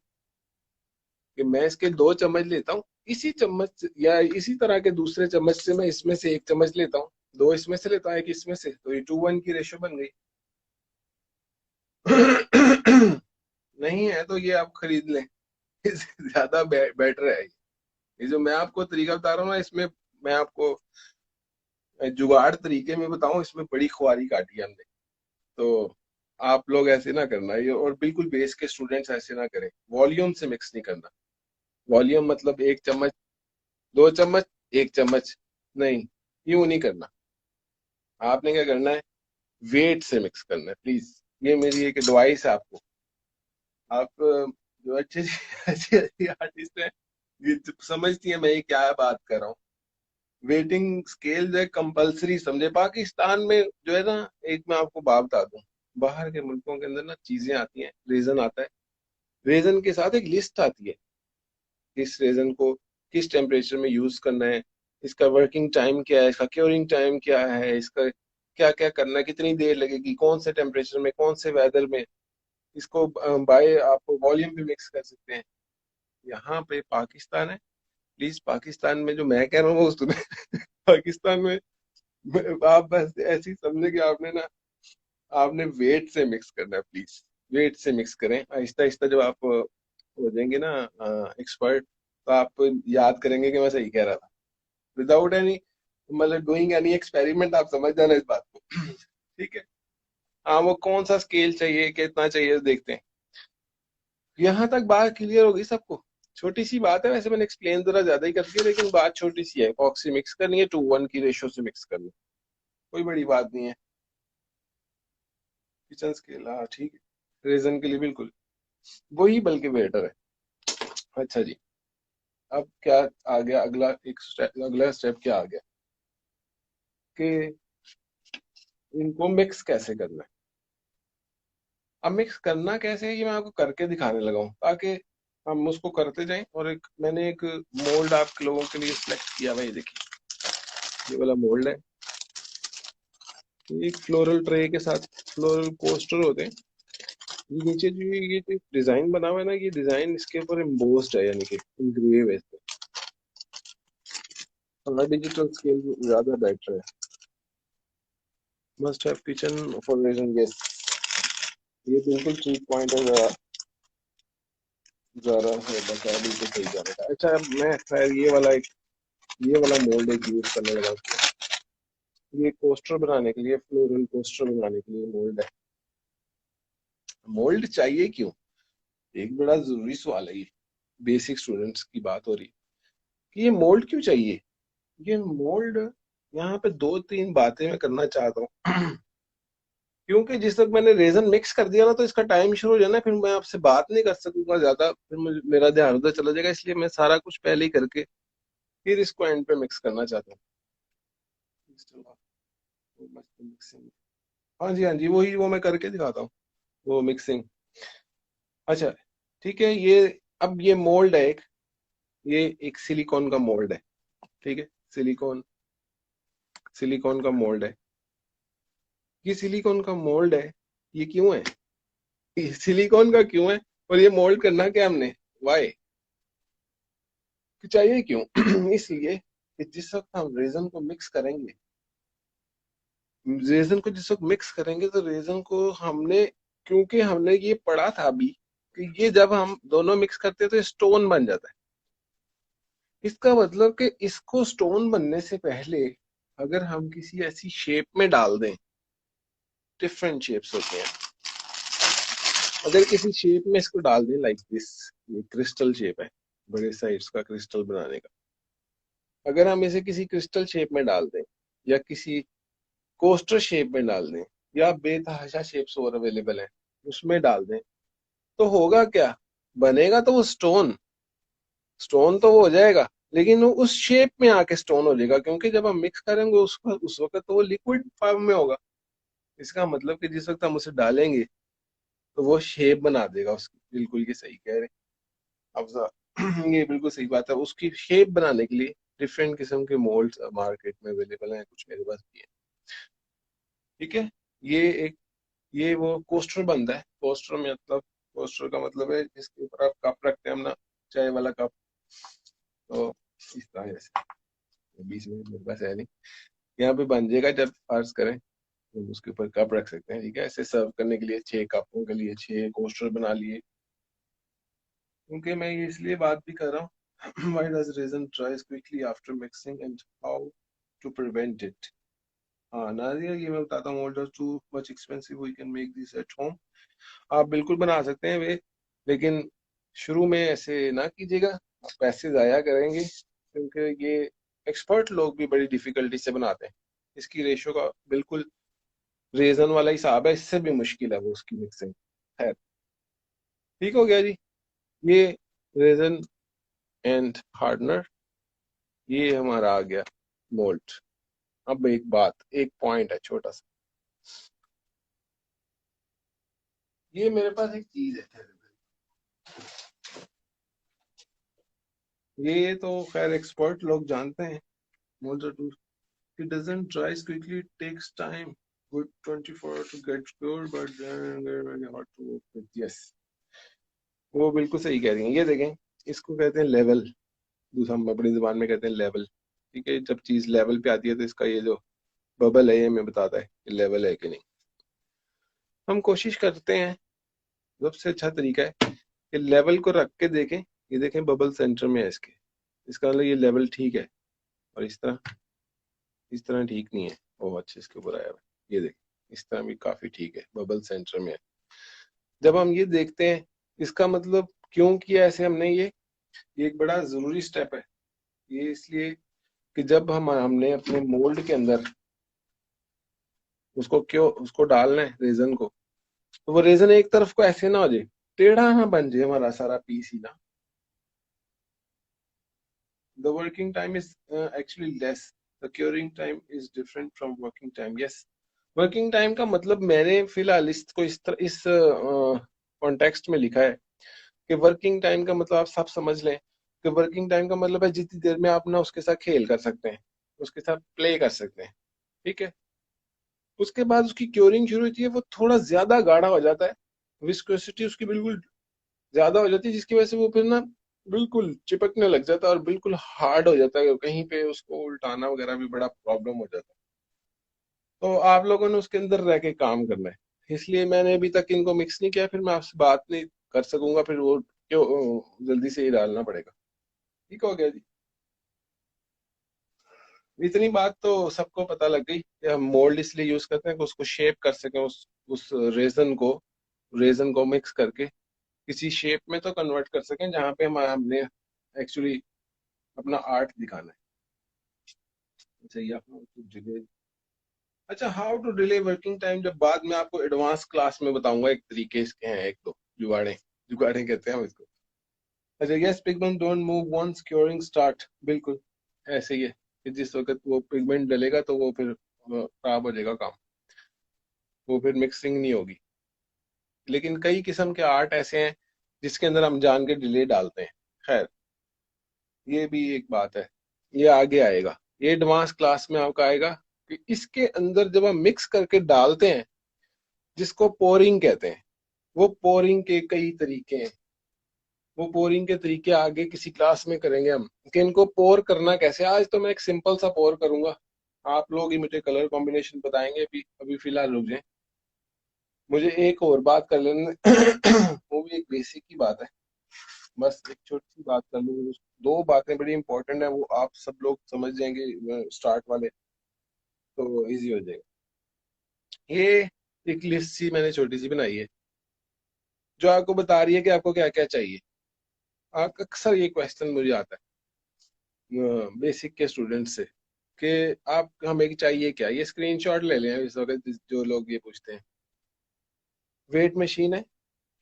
कि मैं इसके 2 चम्मच लेता हूँ, इसी चम्मच या इसी तरह के दूसरे चम्मच से मैं इसमें से 1 चम्मच लेता हूँ, दो इसमें से लेता हूँ, एक इसमें से, तो ये 2:1 की रेशो बन गई। नहीं है तो ये आप खरीद लें, इससे ज्यादा बेटर है। ये जो मैं आपको तरीका बता रहा हूँ ना, इसमें मैं आपको जुगाड़ तरीके में बताऊं, इसमें बड़ी खुआरी काटी है हमने। तो आप लोग ऐसे ना करना ये, और बिल्कुल बेस के स्टूडेंट्स ऐसे ना करें। वॉल्यूम से मिक्स नहीं करना। वॉल्यूम मतलब 1 चम्मच, 2 चम्मच, 1 चम्मच, नहीं, यूं नहीं करना। आपने क्या करना है, वेट से मिक्स करना है प्लीज। ये मेरी एक एडवाइस है आपको। आप जो अच्छे अच्छे अच्छे आर्टिस्ट हैं, ये समझती है मैं ये क्या बात कर रहा हूँ। वेटिंग स्केल जो है कंपलसरी समझे। पाकिस्तान में जो है ना, एक मैं आपको बात बता दूं, बाहर के मुल्कों के अंदर ना चीजें आती हैं, रेजन आता है, रेजन के साथ एक लिस्ट आती है, इस रेजन को किस टेम्परेचर में यूज करना है, इसका वर्किंग टाइम क्या है, इसका क्योरिंग टाइम क्या है, इसका क्या क्या करना है, कितनी देर लगेगी, कौन से टेम्परेचर में, कौन से वेदर में। इसको बाय आप वॉल्यूम भी मिक्स कर सकते हैं। यहाँ पे पाकिस्तान है, प्लीज पाकिस्तान में जो मैं कह रहा हूँ वो सुने। पाकिस्तान में आप बस ऐसी समझे कि आपने ना, आपने वेट से मिक्स करना है प्लीज। वेट से मिक्स करें आहिस्ता आहिस्ता। जब आप हो जाएंगे ना एक्सपर्ट, तो आप याद करेंगे कि मैं सही कह रहा था, विदाउट एनी मतलब डूइंग एनी एक्सपेरिमेंट। आप समझ जाना इस बात को। ठीक है। हाँ, वो कौन सा स्केल चाहिए, कितना चाहिए, देखते हैं। यहाँ तक बात क्लियर होगी सबको। छोटी सी बात है, वैसे मैंने एक्सप्लेन जरा ज्यादा ही कर दिया, लेकिन बात छोटी सी है। ऑक्सी मिक्स करनी है, 2:1 की रेशो से मिक्स करनी है, कोई बड़ी बात नहीं है। किचन स्केल, हाँ ठीक है, रेजन के लिए बिल्कुल वही बल्कि बेटर है। अच्छा जी, अब क्या आ गया, अगला स्टेप क्या आ गया कि इनको मिक्स कैसे करना है। अब मिक्स करना कैसे है ये मैं आपको करके दिखाने लगा हूँ, ताकि हम उसको करते जाएं। और मैंने एक मोल्ड आप लोगों के लिए सिलेक्ट किया भाई, देखिए ये वाला मोल्ड है। एक फ्लोरल ट्रे के साथ फ्लोरल कोस्टर होते हैं। ये नीचे जो ये जो डिजाइन बना हुआ है ना, ये डिजाइन इसके ऊपर एम्बोस्ड है, यानी कि इंग्रेव है। हमारा डिजिटल स्केल ज्यादा बेटर है। Must have kitchen for resin, yes ये बिल्कुल ठीक पॉइंट है। जरा जरा है बता, बिल्कुल सही जा रहा है। अच्छा अब मैं खैर ये वाला मोल्ड एक यूज करने लगा। ये कोस्टर बनाने के लिए, फ्लोरल कोस्टर बनाने के लिए मोल्ड है। मोल्ड चाहिए क्यों, एक बड़ा जरूरी सवाल है ये। बेसिक स्टूडेंट्स की बात हो रही है कि ये मोल्ड क्यों चाहिए। ये मोल्ड, यहाँ पे दो तीन बातें मैं करना चाहता हूँ। क्योंकि जिस तक मैंने रेजन मिक्स कर दिया ना, तो इसका टाइम शुरू हो जाना, फिर मैं आपसे बात नहीं कर सकूंगा ज्यादा, फिर मेरा ध्यान उधर चला जाएगा। इसलिए मैं सारा कुछ पहले ही करके फिर इसको एंड पे मिक्स करना चाहता हूँ। हाँ जी, हाँ जी, वही वो मैं करके दिखाता हूँ, वो मिक्सिंग। अच्छा ठीक है, ये अब ये मोल्ड है एक, ये एक सिलिकॉन का मोल्ड है। ठीक है, सिलिकॉन सिलिकॉन का मोल्ड है। ये सिलिकॉन का मोल्ड है, ये क्यों है, ये सिलिकॉन का क्यों है, और ये मोल्ड करना क्या हमने, वाई चाहिए क्यों। इसलिए कि जिस वक्त हम रेजन को मिक्स करेंगे, रेजन को जिस वक्त मिक्स करेंगे, तो रेजन को हमने, क्योंकि हमने ये पढ़ा था अभी कि ये जब हम दोनों मिक्स करते हैं तो स्टोन बन जाता है। इसका मतलब कि इसको स्टोन बनने से पहले अगर हम किसी ऐसी शेप में डाल दें, डिफरेंट शेप्स होते हैं, अगर किसी शेप में इसको डाल दें लाइक दिस, ये क्रिस्टल शेप है, बड़े साइज का क्रिस्टल बनाने का, अगर हम इसे किसी क्रिस्टल शेप में डाल दें या किसी कोस्टर शेप में डाल दें या बेतहाशा शेप्स और अवेलेबल है उसमें डाल दें, तो होगा क्या, बनेगा तो वो स्टोन, स्टोन तो वो हो जाएगा, लेकिन वो उस शेप में आके स्टोन हो जाएगा, क्योंकि जब हम मिक्स करेंगे उस वक्त तो वो लिक्विड फॉर्म में होगा। इसका मतलब कि जिस वक्त हम उसे डालेंगे तो वो शेप बना देगा उसकी, बिल्कुल ये सही कह रहे हैं अफजा। ये बिल्कुल सही बात है, उसकी शेप बनाने के लिए डिफरेंट किस्म के मोल्ड्स मार्केट में अवेलेबल हैं, कुछ मेरे पास भी है। ठीक है, ये एक, ये वो कोस्टर बनता है। कोस्टर में मतलब, कोस्टर का मतलब है जिसके ऊपर आप कप रखते हैं हम ना, चाय वाला कप। तो इस तरह से, बीच में मेरे पास है नहीं, यहाँ पे बन जाएगा जब फर्ज करें तो उसके ऊपर कप रख सकते हैं। ठीक है, ऐसे सर्व करने के लिए 6 कपों के लिए 6 कोस्टर बना लिए। क्योंकि मैं ये इसलिए बात भी कर रहा हूँ, why does resin dries quickly after mixing and how to prevent it. हाँ नादिया, ये मैं बताता हूँ, although too much expensive we can make this at home. आप बिल्कुल बना सकते हैं वे, लेकिन शुरू में ऐसे ना कीजिएगा, आप पैसे जाया करेंगे, क्योंकि ये एक्सपर्ट लोग भी बड़ी डिफिकल्टी से बनाते हैं। इसकी रेशो का बिल्कुल रेजन वाला हिसाब है, इससे भी मुश्किल है वो उसकी मिक्सिंग। खैर, ठीक हो गया जी। ये रेजन एंड हार्डनर, ये हमारा आ गया मोल्ड। अब एक बात, एक पॉइंट है छोटा सा, ये मेरे पास एक चीज है, ये तो खैर एक्सपर्ट लोग जानते हैं। Mould to, it doesn't rise quickly, it takes time, good 24 to get pure, but then they're very hard to work with, yes वो बिल्कुल सही कह रही हैं। ये देखें, इसको कहते हैं लेवल, दूसरा हम अपनी जुबान में कहते हैं लेवल। ठीक है, जब चीज लेवल पे आती है तो इसका ये जो बबल है ये हमें बताता है कि लेवल है कि नहीं। हम कोशिश करते हैं, सबसे अच्छा तरीका है कि लेवल को रख के देखें। ये देखें बबल सेंटर में है इसके, इसका मतलब ये लेवल ठीक है। और इस तरह ठीक नहीं है, वो अच्छे इसके ऊपर आया हुआ है, ये देखें इस तरह भी काफी ठीक है, बबल सेंटर में है। जब हम ये देखते हैं, इसका मतलब क्यों किया ऐसे हमने, ये एक बड़ा जरूरी स्टेप है। ये इसलिए कि जब हमने अपने मोल्ड के अंदर उसको डालना है रेजन को, तो वो रेजन एक तरफ को ऐसे ना हो जाए, टेढ़ा ना बन जाए हमारा सारा पीस ही ना। The working time is actually less. The curing time is different from working time. Yes, working time का मतलब मैंने फिलहाल इसको इस कॉन्टेक्स्ट में लिखा है कि वर्किंग टाइम का मतलब आप सब समझ लें कि वर्किंग टाइम का मतलब है जितनी देर में आप ना उसके साथ खेल कर सकते हैं, उसके साथ प्ले कर सकते हैं, ठीक है। उसके बाद उसकी क्योरिंग शुरू होती है, वो थोड़ा ज्यादा गाढ़ा हो जाता है, विस्कोसिटी उसकी बिल्कुल ज्यादा हो जाती है, जिसकी वजह से वो फिर ना बिल्कुल चिपकने लग जाता है और बिल्कुल हार्ड हो जाता है, कहीं पे उसको उल्टाना वगैरह भी बड़ा प्रॉब्लम हो जाता है। तो आप लोगों ने उसके अंदर रह के काम करना है, इसलिए मैंने अभी तक इनको मिक्स नहीं किया, फिर मैं आपसे बात नहीं कर सकूंगा, फिर वो क्यों जल्दी से ही डालना पड़ेगा। ठीक हो गया जी। इतनी बात तो सबको पता लग गई कि हम मोल्ड इसलिए यूज करते हैं कि उसको शेप कर सकें, उस रेजन को मिक्स करके किसी शेप में तो कन्वर्ट कर सकें जहाँ पे हमने एक्चुअली अपना आर्ट दिखाना है। अच्छा ये आपने डिले, अच्छा how to delay working time जब बाद में आपको एडवांस क्लास में बताऊंगा, एक तरीके इसके हैं, एक दो जुगाड़े, जुगाड़े कहते हैं हम इसको। अच्छा yes, pigment don't move once curing start, बिल्कुल ऐसे ही है कि जिस वक्त वो पिगमेंट डलेगा तो वो फिर खराब हो जाएगा काम, वो फिर मिक्सिंग नहीं होगी। लेकिन कई किस्म के आर्ट ऐसे हैं जिसके अंदर हम जान के डिले डालते हैं। खैर ये भी एक बात है, ये आगे आएगा, ये एडवांस क्लास में आपका आएगा कि इसके अंदर जब हम मिक्स करके डालते हैं, जिसको पोरिंग कहते हैं, वो पोरिंग के कई तरीके हैं, वो पोरिंग के तरीके आगे किसी क्लास में करेंगे हम कि इनको पोर करना कैसे। आज तो मैं एक सिंपल सा पोर करूंगा, आप लोग ही मुझे कलर कॉम्बिनेशन बताएंगे, अभी अभी फिलहाल रुक जाए, मुझे एक और बात कर लेने वो भी एक बेसिक की बात है, बस एक छोटी सी बात कर लूंगी, दो बातें बड़ी इंपॉर्टेंट है, वो आप सब लोग समझ जाएंगे स्टार्ट वाले, तो इजी हो जाएगा। ये एक लिस्ट सी मैंने छोटी सी बनाई है जो आपको बता रही है कि आपको क्या क्या चाहिए। आप अक्सर ये क्वेश्चन मुझे आता है बेसिक के स्टूडेंट से कि आप हमें चाहिए क्या, ये स्क्रीनशॉट ले लें इस वक्त जो लोग ये पूछते हैं। वेट मशीन है,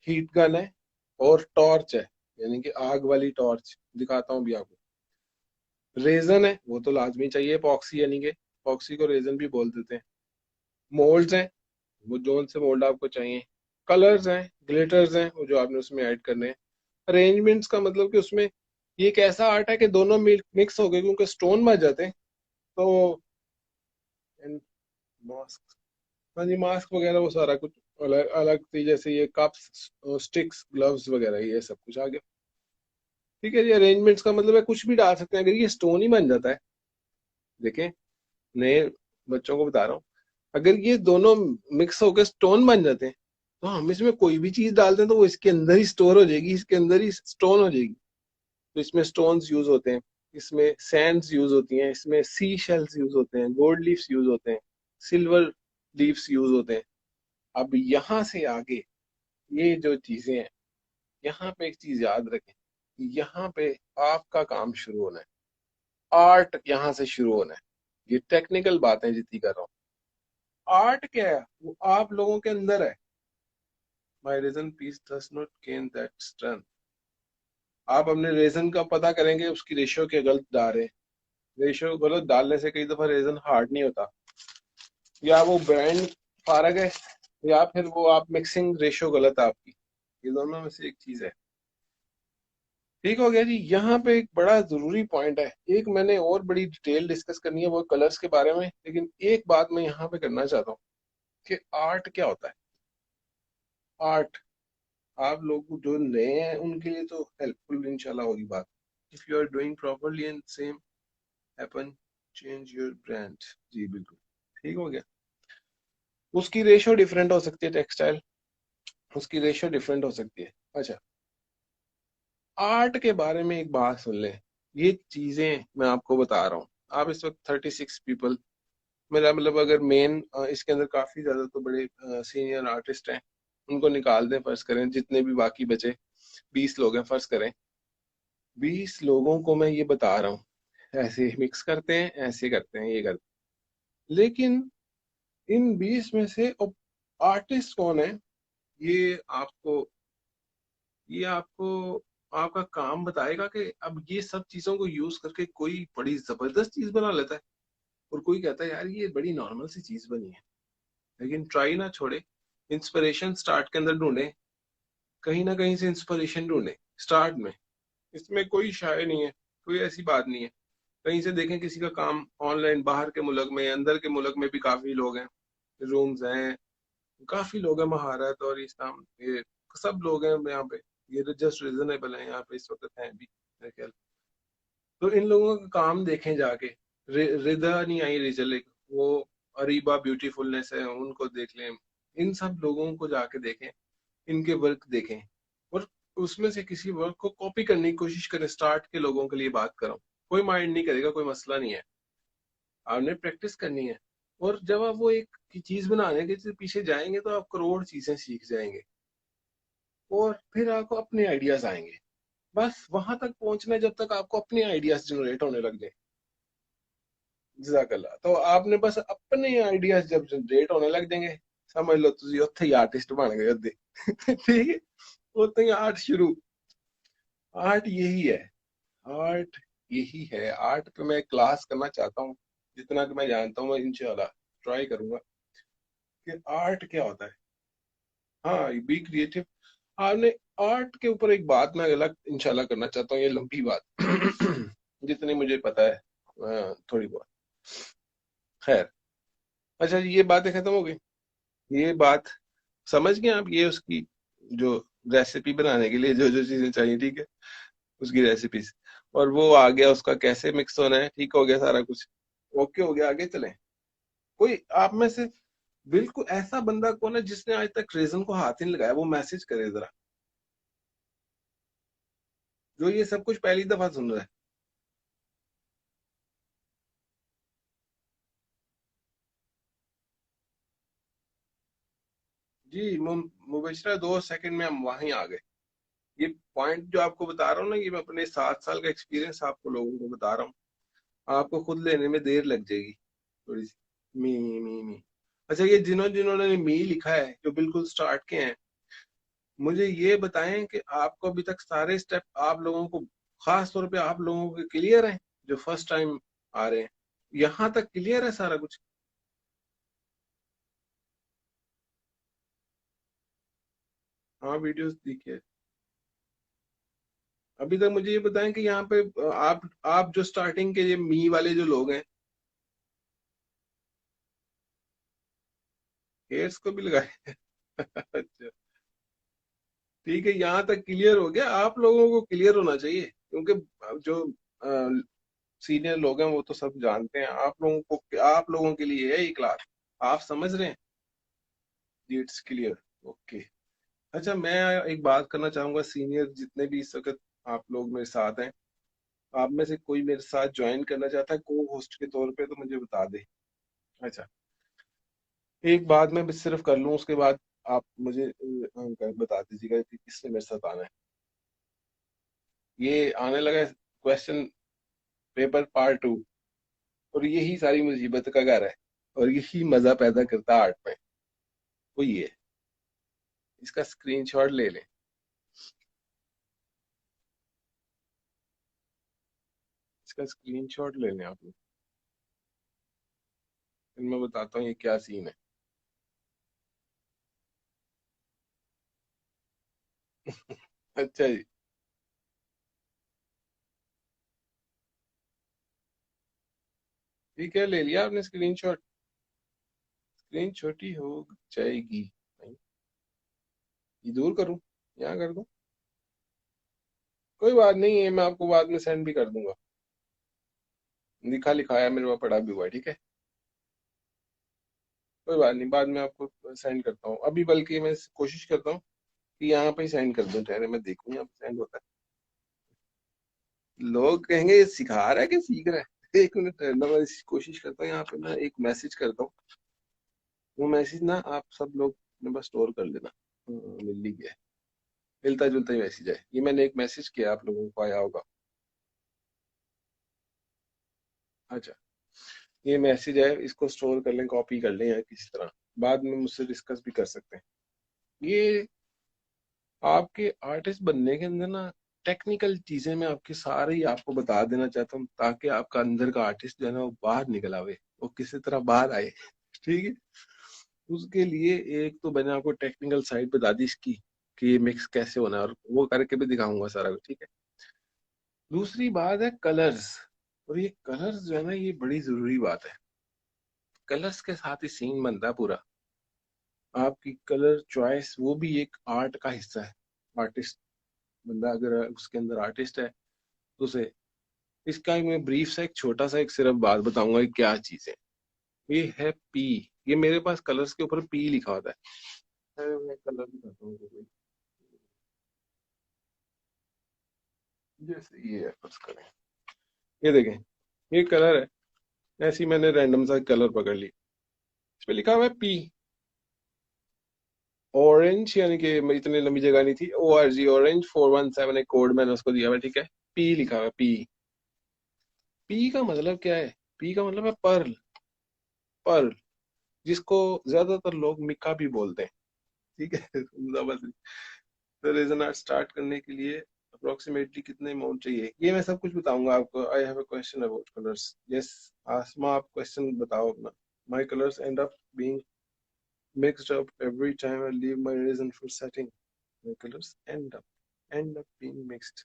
हीट गन है, और टॉर्च है, यानी कि आग वाली टॉर्च, दिखाता हूँ भी आपको। रेजन है, वो तो लाजमी चाहिए, पॉक्सी यानी कि पॉक्सी को रेजन भी बोल देते हैं। मोल्ड्स हैं, वो जोन से मोल्ड आपको चाहिए। कलर्स हैं, ग्लिटर्स हैं, वो जो आपने उसमें ऐड करने हैं। अरेंजमेंट्स का मतलब कि उसमें ये एक ऐसा आर्ट है कि दोनों मिक्स हो गए, क्योंकि स्टोन बच जाते हैं तो। मास्क, हाँ जी मास्क वगैरह वो सारा कुछ अलग अलग थी, जैसे ये कप्स, स्टिक्स, ग्लव्स वगैरह, ये सब कुछ आ गया। ठीक है जी, अरेंजमेंट्स का मतलब है कुछ भी डाल सकते हैं, अगर ये स्टोन ही बन जाता है, देखें नए बच्चों को बता रहा हूँ, अगर ये दोनों मिक्स होकर स्टोन बन जाते हैं तो हम इसमें कोई भी चीज डालते हैं तो वो इसके अंदर ही स्टोर हो जाएगी, इसके अंदर ही स्टोन हो जाएगी। तो इसमें स्टोन्स यूज होते हैं, इसमें सैंड्स यूज होती हैं, इसमें सी शेल्स यूज होते हैं, गोल्ड लीव्स यूज होते हैं, सिल्वर लीव्स यूज होते हैं। अब यहाँ से आगे ये जो चीजें हैं, यहाँ पे एक चीज याद रखें, यहाँ पे आपका काम शुरू होना है, आर्ट यहाँ से शुरू होना है। ये टेक्निकल बातें जितनी कर रहा हूँ, आर्ट क्या है वो आप लोगों के अंदर है। My resin piece does not gain that strength, आप अपने रेजन का पता करेंगे उसकी रेशियो के गलत डाल रहे हैं। रेशियो गलत डालने से कई दफा रेजन हार्ड नहीं होता, या वो ब्रांड फारग है, या फिर वो आप मिक्सिंग रेशियो गलत है आपकी, ये दोनों में से एक चीज है। ठीक हो गया जी। यहाँ पे एक बड़ा जरूरी पॉइंट है, एक मैंने और बड़ी डिटेल डिस्कस करनी है वो कलर्स के बारे में, लेकिन एक बात मैं यहाँ पे करना चाहता हूँ कि आर्ट क्या होता है। आर्ट आप लोग जो नए हैं उनके लिए तो हेल्पफुल इंशाल्लाह होगी बात। If you are doing properly and same happen, change your brand, जी बिल्कुल ठीक हो गया। उसकी रेशियो डिफरेंट हो सकती है, टेक्सटाइल उसकी रेशियो डिफरेंट हो सकती है। अच्छा, आर्ट के बारे में एक बात सुन ले, ये चीजें मैं आपको बता रहा हूँ, आप इस वक्त 36 पीपल, मेरा मतलब अगर मेन इसके अंदर काफी ज्यादा तो बड़े सीनियर आर्टिस्ट हैं, उनको निकाल दें, फर्ज करें जितने भी बाकी बचे 20 लोग हैं फर्ज करें, 20 लोगों को मैं ये बता रहा हूँ ऐसे मिक्स करते हैं, ऐसे करते हैं, ये करते हैं, लेकिन इन 20 में से आर्टिस्ट कौन है, ये आपको ये आपको आपका काम बताएगा कि अब ये सब चीजों को यूज करके कोई बड़ी जबरदस्त चीज बना लेता है, और कोई कहता है यार ये बड़ी नॉर्मल सी चीज बनी है। लेकिन ट्राई ना छोड़े, इंस्पिरेशन स्टार्ट के अंदर ढूंढे, कहीं ना कहीं से इंस्पिरेशन ढूंढे स्टार्ट में। इसमें कोई शाय नहीं है, कोई ऐसी बात नहीं है। कहीं से देखें किसी का काम ऑनलाइन, बाहर के मुल्क में, अंदर के मुल्क में भी काफी लोग हैं, रूम्स हैं, काफी लोग हैं, महारत और इस्लाम, ये सब लोग हैं यहाँ पे। ये जस्ट रीजनेबल है यहाँ पे इस वक्त हैं भी मेरे ख्याल। तो इन लोगों का काम देखें जाके, रिदा नहीं आई रिजल्ट, वो अरीबा ब्यूटीफुलनेस है, उनको देख लें। इन सब लोगों को जाके देखें, इनके वर्क देखें, और उसमें से किसी वर्क को कॉपी करने की कोशिश करें। स्टार्ट के लोगों के लिए बात करो, कोई माइंड नहीं करेगा, कोई मसला नहीं है, आपने प्रैक्टिस करनी है। और जब आप वो एक की चीज बनाने के पीछे जाएंगे तो आप करोड़ चीजें सीख जाएंगे, और फिर आपको अपने आइडियाज आएंगे। बस वहां तक पहुंचना है जब तक आपको अपने आइडियाज जनरेट होने लग जाए। जजाकल्ला। तो आपने बस अपने आइडियाज जब जनरेट होने लग जाएंगे, समझ लो तुम उत्थे ही आर्टिस्ट बन गए अद्धे। ठीक है, उत्थे ही आर्ट शुरू। आर्ट यही है, आर्ट यही है। आर्ट पे मैं क्लास करना चाहता हूँ, जितना कि मैं जानता हूँ मैं इंशाल्लाह ट्राई करूंगा कि आर्ट क्या होता है। हाँ, बी क्रिएटिव। आपने आर्ट के ऊपर एक बात मैं अलग इंशाल्लाह करना चाहता हूँ, ये लंबी बात। जितनी मुझे पता है थोड़ी बहुत। खैर, अच्छा ये बातें खत्म हो गई। ये बात समझ गए आप, ये उसकी जो रेसिपी बनाने के लिए जो जो चीजें चाहिए, ठीक है, उसकी रेसिपीज। और वो आ गया, उसका कैसे मिक्स होना है, ठीक हो गया सारा कुछ, ओके हो गया, आगे चलें। कोई आप में से बिल्कुल ऐसा बंदा कौन है जिसने आज तक रेजन को हाथ ही नहीं लगाया, वो मैसेज करे जरा, जो ये सब कुछ पहली दफा सुन रहा है। जी मुबशरा, 2 सेकंड में हम वहीं आ गए। ये पॉइंट जो आपको बता रहा हूँ ना, ये मैं अपने 7 साल का एक्सपीरियंस आपको लोगों को बता रहा हूँ। आपको खुद लेने में देर लग जाएगी थोड़ी सी। मी। अच्छा, ये जिन्होंने मी लिखा है, जो बिल्कुल स्टार्ट के हैं, मुझे ये बताएं कि आपको अभी तक सारे स्टेप आप लोगों को, खास तौर पे आप लोगों के क्लियर हैं जो फर्स्ट टाइम आ रहे हैं, यहाँ तक क्लियर है सारा कुछ? हाँ, वीडियोस देखिए। अभी तक मुझे ये बताएं कि यहाँ पे आप जो स्टार्टिंग के ये मी वाले जो लोग हैं, हेयर्स को भी लगाए। अच्छा, ठीक है, यहाँ तक क्लियर हो गया। आप लोगों को क्लियर होना चाहिए, क्योंकि जो सीनियर लोग हैं वो तो सब जानते हैं। आप लोगों के लिए है ये क्लास, आप समझ रहे हैं। It's clear, okay. अच्छा, मैं एक बात करना चाहूंगा, सीनियर जितने भी इस वक्त आप लोग मेरे साथ हैं, आप में से कोई मेरे साथ ज्वाइन करना चाहता है को होस्ट के तौर पे तो मुझे बता दे। अच्छा, एक बात मैं बस सिर्फ कर लूँ, उसके बाद आप मुझे बता दीजिएगा कि किसने मेरे साथ आना है। ये आने लगा क्वेश्चन पेपर पार्ट 2, और यही सारी मुसीबत का घर है, और यही मजा पैदा करता है आर्ट में। वो ये है, इसका स्क्रीनशॉट ले लें। इसका स्क्रीनशॉट ले लें आप लोग, फिर मैं बताता हूँ ये क्या सीन है। अच्छा जी, ठीक है, ले लिया आपने स्क्रीनशॉट? स्क्रीन छोटी हो जाएगी नहीं, ये दूर करूँ, यहाँ कर दूँ? कोई बात नहीं है, मैं आपको बाद में सेंड भी कर दूंगा। लिखा लिखाया मेरे पास पड़ा भी हुआ है, ठीक है। कोई बात नहीं, बाद में आपको सेंड करता हूँ। अभी बल्कि मैं कोशिश करता हूँ कि यहाँ पे ही सेंड कर दूँ, ठहरे मैं देखूँ यहाँ पे सेंड होता है। लोग कहेंगे ये सिखा रहा है कि सीख रहा है। 1 मिनट ठहरना, मैं कोशिश करता हूँ, यहाँ पे मैं एक मैसेज करता हूँ। वो मैसेज ना आप सब लोग अपने पास स्टोर कर लेना। मिल ही गया है। मिलता जुलता ही मैसेज है ये, मैंने एक मैसेज किया, आप लोगों को आया होगा। अच्छा, ये मैसेज है, इसको स्टोर कर लें, कॉपी कर लें, या किसी तरह बाद में मुझसे डिस्कस भी कर सकते हैं। ये आपके आर्टिस्ट बनने के अंदर ना टेक्निकल चीजें मैं आपकी सारी आपको बता देना चाहता हूँ, ताकि आपका अंदर का आर्टिस्ट जो है ना वो बाहर निकल आवे, वो किसी तरह बाहर आए। ठीक है, उसके लिए एक तो मैंने आपको टेक्निकल साइड बता दी इसकी कि ये मिक्स कैसे होना है, और वो करके भी दिखाऊंगा सारा कुछ। ठीक है, दूसरी बात है कलर्स। और ये कलर्स जो है ना, ये बड़ी जरूरी बात है। कलर्स के साथ ही सीन बनता है पूरा। आपकी कलर चॉइस वो भी एक आर्ट का हिस्सा है। आर्टिस्ट बंदा अगर उसके अंदर आर्टिस्ट है तो उसे, इसका मैं ब्रीफ सा एक छोटा सा एक सिर्फ बात बताऊंगा कि क्या चीज है। ये है पी। ये मेरे पास कलर्स के ऊपर पी लिखा होता है। मैं कलर दिखाता हूँ कोई, जैसे ये है, फर्स्ट करें, ये देखें, ये कलर है। ऐसे ही मैंने रैंडम सा कलर पकड़ ली, इस पे लिखा हुआ है पी। ऑरेंज, यानी कि इतनी लंबी जगह नहीं थी, ORG ऑरेंज 417 एक कोड मैंने उसको दिया हुआ है। ठीक है, पी लिखा हुआ है, पी। पी का मतलब क्या है? पी का मतलब है पर्ल। पर्ल, जिसको ज्यादातर लोग मिका भी बोलते हैं। ठीक है समझा? तो रीजन आर्ट स्टार्ट करने के लिए अप्रोक्सीमेटली कितने अमाउंट चाहिए, ये मैं सब कुछ बताऊंगा आपको। I have a question about colours. Yes Asma, आप क्वेश्चन बताओ अपना। My colours end up being mixed up every time I leave my resin for setting. My colors end up being mixed.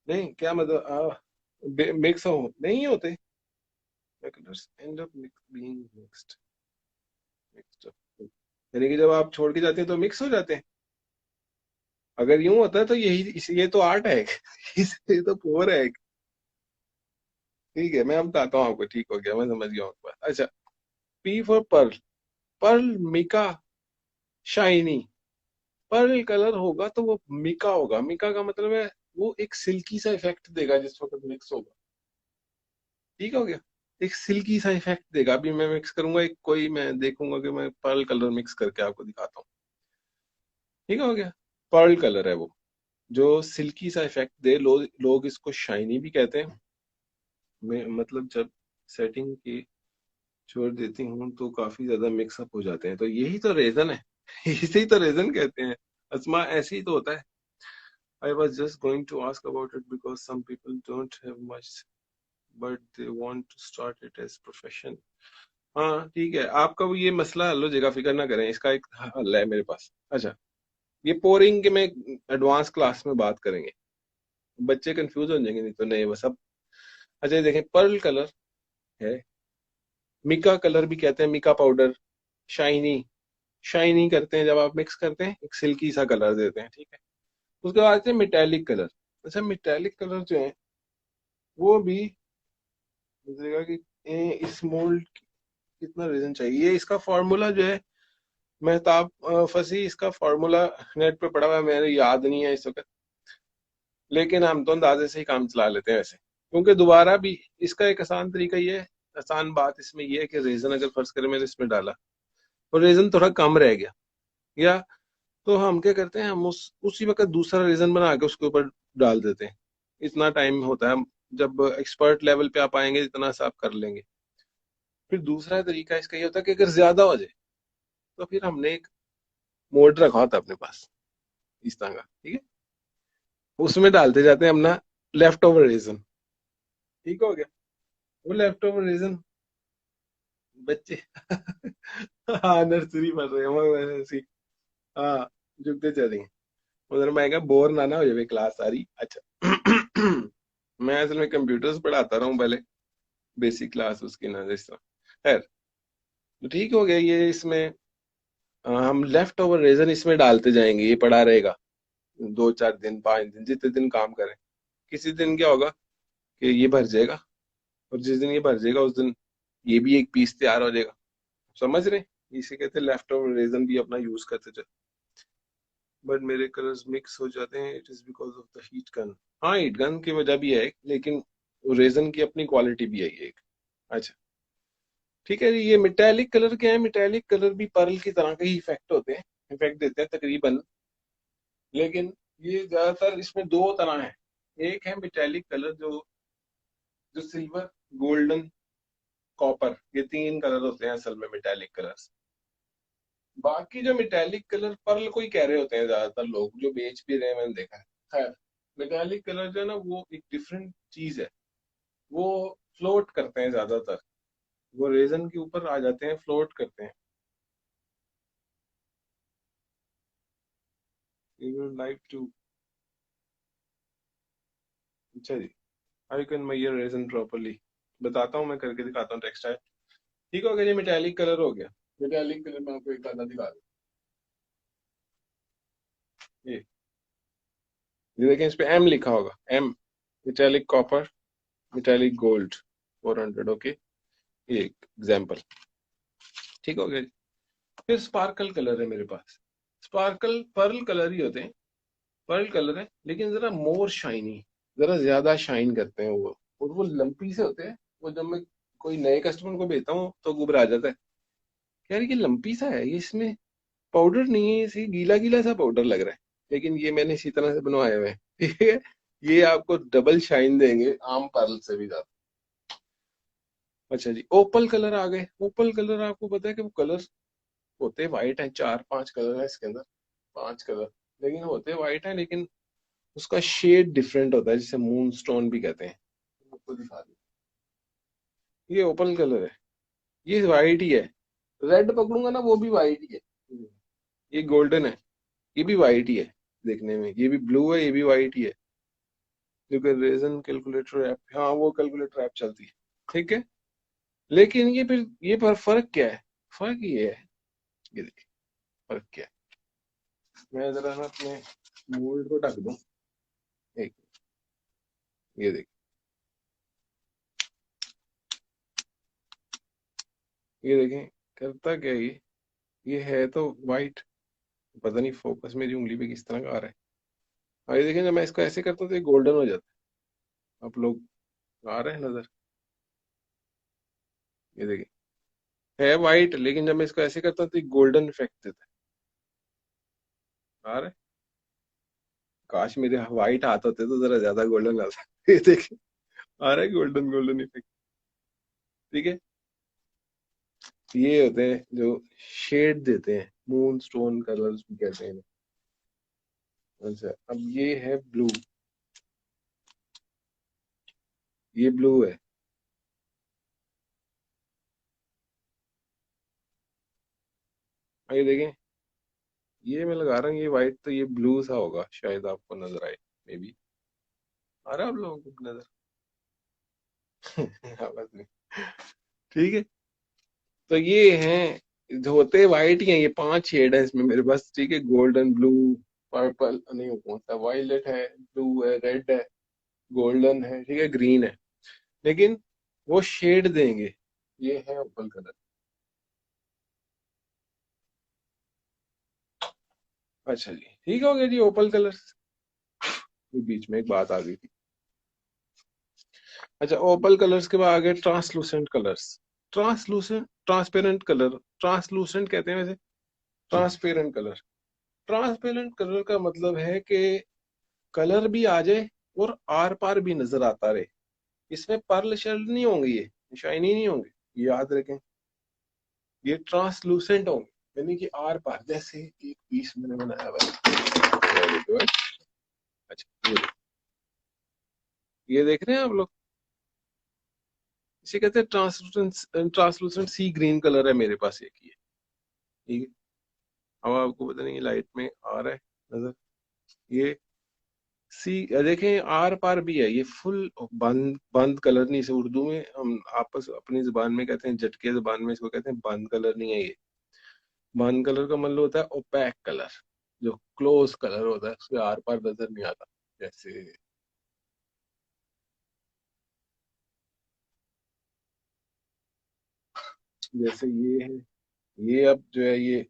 नहीं, क्या मतलब मिक्स हो नहीं होते? My colors end up being mixed up, यानी कि जब आप छोड़ के जाते हैं तो मिक्स हो जाते हैं। अगर यूं होता है तो ये तो आर्ट है एक। ये तो पोर है एक। ठीक है, मैं अब बताता हूँ आपको। ठीक हो गया, मैं समझ गया आपकी बात। अच्छा, P for pearl. Pearl, mica, shiny. Pearl colour होगा तो वो मिका होगा। मिका का मतलब है वो एक सिल्की सा इफेक्ट देगा जिस वक्त मिक्स होगा। ठीक हो गया, एक सिल्की सा इफेक्ट देगा। अभी मैं मिक्स करूंगा एक कोई, मैं देखूंगा कि मैं पर्ल कलर मिक्स करके आपको दिखाता हूँ। ठीक हो गया, पर्ल कलर है वो जो सिल्की सा इफेक्ट दे। लोग इसको शाइनी भी कहते हैं। मैं मतलब जब सेटिंग की छोड़ देती हूँ तो काफी ज्यादा मिक्सअप हो जाते हैं, तो यही तो रीजन है। इसे ही तो रीजन कहते हैं। असमा, ऐसे ही तो होता है। I was just going to ask about it because some people don't have much but they want to start it as profession. हाँ ठीक है, आपका वो ये मसला हल हो जाएगा, फिक्र ना करें, इसका एक हल है मेरे पास। अच्छा, ये पोरिंग के में एडवांस क्लास में बात करेंगे, बच्चे कंफ्यूज हो जाएंगे नहीं तो। नहीं बस अब, अच्छा ये देखें, पर्ल कलर है, मिका कलर भी कहते हैं, मिका पाउडर, शाइनी। शाइनी करते हैं जब आप मिक्स करते हैं, एक सिल्की सा कलर देते हैं। ठीक है, उसके बाद आते हैं मेटेलिक कलर। अच्छा, मेटेलिक कलर जो है वो भी मुझेगा कि इस मोल्ड कितना रीजन चाहिए। ये इसका फॉर्मूला जो है, मेहताब फसी, इसका फॉर्मूला नेट पे पड़ा हुआ है, मेरे याद नहीं है इस वक्त, लेकिन हम तो अंदाजे से ही काम चला लेते हैं वैसे। क्योंकि दोबारा भी इसका एक आसान तरीका ये है, आसान बात इसमें ये है कि रेजन अगर फर्ज करें मैंने इसमें डाला और रेजन थोड़ा कम रह गया, या तो हम क्या करते हैं, हम उसी वक्त दूसरा रीजन बना के उसके ऊपर डाल देते हैं। इतना टाइम होता है, जब एक्सपर्ट लेवल पे आप आएंगे इतना सा आप कर लेंगे। फिर दूसरा तरीका इसका ये होता है कि अगर ज्यादा हो जाए तो फिर हमने एक मोड रखा होता है अपने पास इस तरह का। ठीक है, उसमें डालते जाते हैं अपना लेफ्ट ओवर रीजन। ठीक हो गया, वो लेफ्ट ओवर रीजन बच्चे हाँ नर्सरी पढ़ रहे हैं मैं ऐसी। हाँ, जुगते चलेंगे उधर। मैं क्या बोर ना हो जाए क्लास सारी। अच्छा मैं असल में कंप्यूटर्स पढ़ाता रहा हूँ पहले, बेसिक क्लास उसकी ना जैसा। खैर, तो ठीक हो गया ये। इसमें हम लेफ्ट ओवर रीजन इसमें डालते जाएंगे, ये पड़ा रहेगा 2 4 दिन 5 दिन जितने दिन काम करें। किसी दिन क्या होगा कि ये भर जाएगा, और जिस दिन ये भर जाएगा उस दिन ये भी एक पीस तैयार हो जाएगा। समझ रहे हैं? इसे कहते हैं लेफ्ट ओवर रीजन भी अपना यूज करते थे। बट मेरे कलर्स मिक्स हो जाते हैं, it is because of the heat gun. हाँ, हीट गन की वजह भी है, लेकिन रेजन की अपनी क्वालिटी भी है ये एक। अच्छा ठीक है जी, ये मेटेलिक कलर क्या है? मेटेलिक कलर भी पर्ल की तरह के ही इफेक्ट होते हैं, इफेक्ट देते हैं तकरीबन। लेकिन ये ज्यादातर इसमें दो तरह है। एक है मेटेलिक कलर जो जो सिल्वर, गोल्डन, कॉपर, ये 3 कलर होते हैं असल में मेटेलिक कलर्स। बाकी जो मेटेलिक कलर पर्ल को ही कह रहे होते हैं ज्यादातर लोग जो बेच भी रहे हैं, मैंने देखा है। खैर, मेटालिक कलर जो है ना वो एक डिफरेंट चीज है, वो फ्लोट करते हैं ज्यादातर, वो रेजन के ऊपर आ जाते हैं, फ्लोट करते हैं। यू वुड लाइक टू, अच्छा जी, how you can measure resin properly, बताता हूँ, मैं करके दिखाता हूँ टेक्सटाइल। ठीक हो गया जी, मेटालिक कलर हो गया। मेटालिक कलर मैं आपको एक आधा दिखा दूँ। ये ये देखें, इस पे एम लिखा होगा, M, metallic copper, metallic gold 400, okay, ये एग्जाम्पल। ठीक हो गया जी। फिर स्पार्कल कलर है मेरे पास। स्पार्कल पर्ल कलर ही होते हैं, पर्ल कलर है, लेकिन जरा मोर शाइनी, जरा ज्यादा शाइन करते हैं वो, और वो लंपी से होते हैं। वो जब मैं कोई नए कस्टमर को भेजता हूँ तो घबरा जाता है, यार ये लंपी सा है, ये इसमें पाउडर नहीं है, इसे गीला गीला सा पाउडर लग रहा है, लेकिन ये मैंने इसी तरह से बनवाए हुए हैं। ठीक है, ये आपको डबल शाइन देंगे आम पर्ल से भी ज्यादा। अच्छा जी, ओपल कलर आ गए। ओपल कलर आपको पता है कि वो कलर होते वाइट है, चार पांच कलर है इसके अंदर, पांच कलर, लेकिन होते वाइट है, लेकिन उसका शेड डिफरेंट होता है, जिसे मून स्टोन भी कहते हैं। आपको दिखा दूं, ये ओपल कलर है, ये वाइट ही है, रेड पकड़ूंगा ना वो भी वाइट ही है। ये गोल्डन है, ये भी वाइट ही है देखने में, ये भी ब्लू है, ये भी वाइट ही है। क्योंकि रेजन कैलकुलेटर ऐप, हाँ वो कैलकुलेटर ऐप चलती है, ठीक है। लेकिन ये फिर ये पर फर्क क्या है, फर्क ये है, ये देखिए फर्क क्या है। मैं जरा ना अपने मोल्ड को ढक दूं, एक, ये देखिए, ये देखें करता क्या है ये है तो वाइट, पता नहीं फोकस मेरी उंगली पे किस तरह का आ रहा है। हाँ ये देखें, जब मैं इसको ऐसे करता हूँ तो ये गोल्डन हो जाता है, आप लोग आ रहे हैं नजर, ये देखिए है वाइट, लेकिन जब मैं इसको ऐसे करता हूँ तो ये गोल्डन इफेक्ट देता है, आ रहा है। काश मेरे व्हाइट हाथ होते तो जरा ज्यादा गोल्डन आता। ये देखिए, आ रहा है गोल्डन गोल्डन इफेक्ट, ठीक है। ये होते हैं जो शेड देते हैं, मून स्टोन कलर्स भी कहते हैं इन्हें। अच्छा, अब ये है ब्लू, ये ब्लू है, ये देखें, ये मैं लगा रहा हूँ ये व्हाइट, तो ये ब्लू सा होगा शायद, आपको नजर आए, मे बी आ रहा है आप लोगों को नजर। आवाज नहीं, ठीक है। तो ये हैं जो होते व्हाइट ही हैं, ये पांच शेड है इसमें मेरे पास, ठीक है, गोल्डन, ब्लू, पर्पल नहीं, वो कौन सा, वायलेट है, ब्लू है, रेड है, गोल्डन है, ठीक है, ग्रीन है, लेकिन वो शेड देंगे। ये है ओपल कलर। अच्छा जी, ठीक हो गया जी, ओपल कलर। बीच में एक बात आ गई थी। अच्छा, ओपल कलर्स के बाद आ गए translucent colours. Translucent, transparent colour, translucent कहते हैं वैसे, ट्रांसपेरेंट कलर। ट्रांसपेरेंट कलर का मतलब है कि कलर भी आ जाए और आर पार भी नजर आता रहे, इसमें पर्ल शर्ल नहीं होंगे, ये शाइनी नहीं होंगे, ये याद रखें, ये ट्रांसलूसेंट होंगे, यानी कि आर पार, जैसे एक पीस मैंने बनाया हुआ है। Very good। अच्छा, ये देख रहे हैं आप लोग, इसे कहते हैं ट्रांसलूसेंट, ट्रांसलूसेंट सी ग्रीन कलर है मेरे पास एक ये, ठीक है। अब आपको पता नहीं लाइट में आ रहा है नजर, ये सी, देखें आर पार भी है, ये फुल बंद बंद कलर नहीं, इसे उर्दू में हम आपस अपनी जुबान में कहते हैं, जटके जुबान में इसको कहते हैं बंद कलर नहीं है ये। बंद कलर का मतलब होता है ओपैक कलर, जो क्लोज कलर होता है, उसके आर पार नजर नहीं आता। जैसे, जैसे ये है, ये अब जो है ये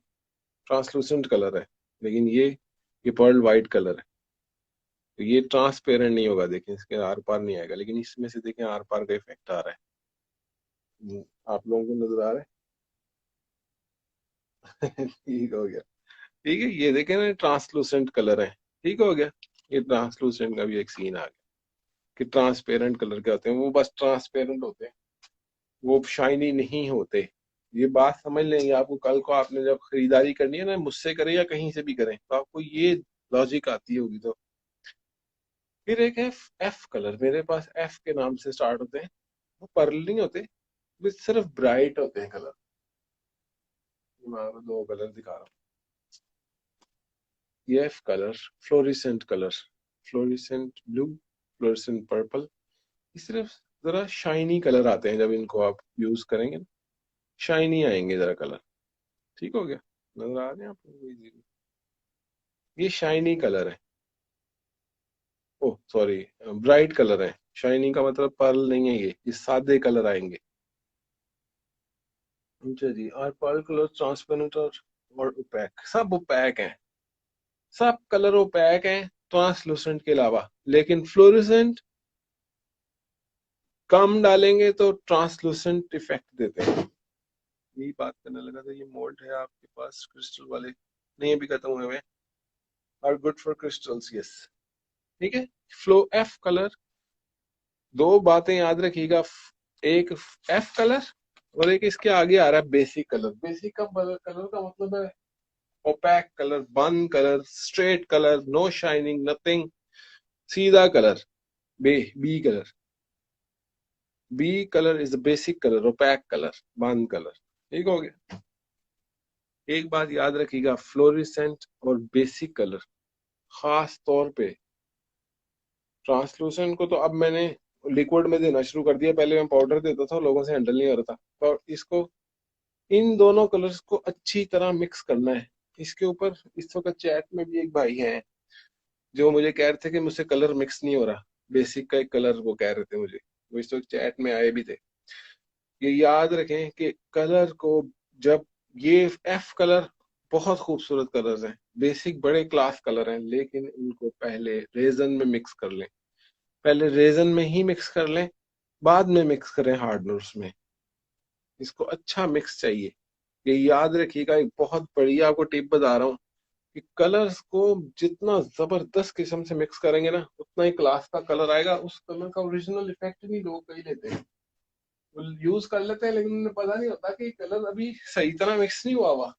ट्रांसलूसेंट कलर है, लेकिन ये पर्ल वाइट कलर है, तो ये ट्रांसपेरेंट नहीं होगा, देखें इसके आर पार नहीं आएगा, लेकिन इसमें से देखें आर पार का इफेक्ट आ रहा है। आप लोगों को नजर आ रहा है। ठीक हो गया, ठीक है, ये देखें ना ट्रांसलूसेंट कलर है, ठीक हो गया। ये ट्रांसलूसेंट का भी एक सीन आ गया, कि ट्रांसपेरेंट कलर क्या होते हैं, वो बस ट्रांसपेरेंट होते हैं, वो शाइनी नहीं होते। ये बात समझ लेंगे, आपको कल को आपने जब खरीदारी करनी है ना, मुझसे करें या कहीं से भी करें, तो आपको ये लॉजिक आती होगी, तो फिर एक है एफ कलर, मेरे पास एफ के नाम से स्टार्ट होते हैं। वो पर्ल नहीं होते, वो सिर्फ ब्राइट होते हैं कलर। मैं आपको दो कलर दिखा रहा हूँ। ये F colour, fluorescent colour, fluorescent blue, fluorescent purple. ये सिर्फ जरा शाइनी कलर आते हैं, जब इनको आप यूज करेंगे ना शाइनी आएंगे जरा कलर। ठीक हो गया, नजर आ रहे हैं आपको? ये शाइनी कलर है। ओह सॉरी, ब्राइट कलर है। शाइनिंग का मतलब पर्ल नहीं है, ये सादे कलर आएंगे। अच्छा जी, और पर्ल कलर ट्रांसपेरेंट और ओपैक, सब ओपैक हैं। सब कलर ओपैक हैं ट्रांसलूसेंट के अलावा, लेकिन फ्लोरेसेंट कम डालेंगे तो ट्रांसलूसेंट इफेक्ट देते हैं। यही बात करने लगा था। ये मोल्ड है आपके पास क्रिस्टल वाले? नहीं, अभी खत्म हुए हैं। Are good for crystals, yes. ठीक है। फ्लो एफ कलर, दो बातें याद रखिएगा। एक एफ कलर और एक इसके आगे आ रहा है बेसिक कलर। बेसिक का कलर का मतलब है ओपैक कलर, बंद colour, straight colour, no shining, nothing, सीधा colour. B colour, B colour is the basic colour, opaque colour, बंद कलर। ठीक हो गया। एक बात याद रखिएगा, फ्लोरिसेंट और बेसिक कलर, खास तौर पे ट्रांसलूसेंट को तो अब मैंने लिक्विड में देना शुरू कर दिया। पहले मैं पाउडर देता था, लोगों से हैंडल नहीं हो रहा था। तो इसको, इन दोनों कलर्स को अच्छी तरह मिक्स करना है। इसके ऊपर इस वक्त चैट में भी एक भाई हैं जो मुझे कह रहे थे कि मुझसे कलर मिक्स नहीं हो रहा। बेसिक का एक कलर वो कह रहे थे मुझे, वो इस वक्त चैट में आए भी थे। ये याद रखें कि कलर को, जब ये एफ कलर बहुत खूबसूरत कलर्स हैं, बेसिक बड़े क्लास कलर हैं, लेकिन इनको पहले रेजन में मिक्स कर लें। पहले रेजन में ही मिक्स कर लें, बाद में मिक्स करें हार्डनर्स में। इसको अच्छा मिक्स चाहिए। ये याद रखिएगा, एक बहुत बढ़िया आपको टिप बता रहा हूँ कि कलर्स को जितना जबरदस्त किस्म से मिक्स करेंगे ना, उतना ही क्लास का कलर आएगा। उस कलर का ओरिजिनल इफेक्ट भी लोग कई लेते हैं, वो यूज कर लेते हैं, लेकिन उन्हें पता नहीं होता कि कलर अभी सही तरह मिक्स नहीं हुआ हुआ।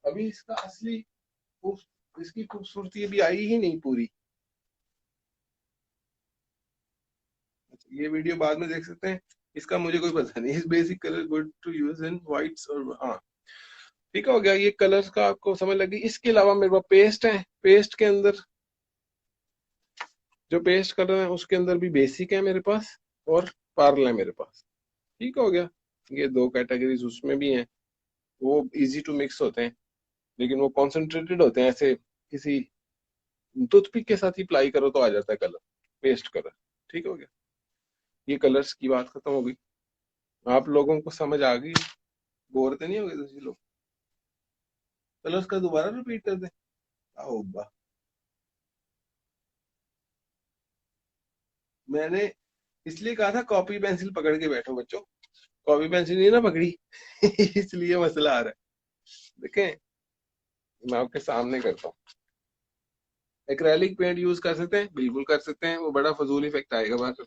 अभी इसका असली इसकी खूबसूरती अभी आई ही नहीं पूरी। ये वीडियो बाद में देख सकते हैं, इसका मुझे कोई पता नहीं। Is basic colour good to use in whites और हाँ। ठीक हो गया, ये कलर्स का आपको समझ लगी। इसके अलावा मेरे पास पेस्ट है। पेस्ट के अंदर जो पेस्ट कर रहे हैं उसके अंदर भी बेसिक है मेरे पास, और पार्ल है मेरे पास। ठीक हो गया। ये दो कैटेगरीज उसमें भी हैं। वो इजी टू मिक्स होते हैं, लेकिन वो कॉन्सेंट्रेटेड होते हैं। ऐसे किसी टूथपिक के साथ ही अप्लाई करो तो आ जाता है कलर, पेस्ट कलर। ठीक हो गया। ये कलर्स की बात खत्म हो गई। आप लोगों को समझ आ गई? बोर तो नहीं हो गए दूसरे लोग? कलर्स का दोबारा रिपीट कर दें? आओ बा, मैंने इसलिए कहा था कॉपी पेंसिल पकड़ के बैठो बच्चों। कॉपी पेंसिल नहीं ना पकड़ी इसलिए मसला आ रहा है। देखें, मैं आपके सामने करता हूँ। एक्रेलिक पेंट यूज कर सकते हैं, बिल्कुल कर सकते हैं, वो बड़ा फजूल इफेक्ट आएगा बाहर।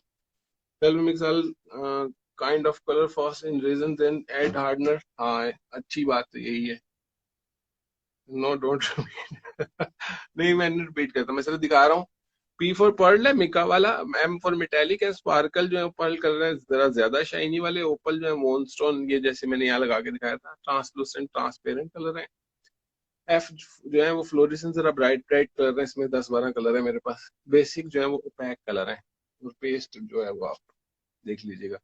Help mix all kind of colour first in resin then add hardener. हाँ, अच्छी बात तो यही है। नो डोंट नहीं, मैंने रिपीट करता, मैं सिर्फ दिखा रहा हूँ। पी फॉर पर्ल है मिका वाला, एम फॉर मेटेलिक है, स्पार्कल जो है पर्ल कर रहे हैं जरा ज्यादा शाइनी वाले, ओपल जो है मोनस्टोन, ये जैसे मैंने यहाँ लगा के दिखाया था, ट्रांसलूसेंट ट्रांसपेरेंट कलर है। एफ जो है वो फ्लोरिसेंट, जरा ब्राइट ब्राइट कलर है, इसमें 10-12 कलर है मेरे पास। बेसिक जो है वो ओपैक कलर है। और पेस्ट जो है वो आप देख लीजिएगा,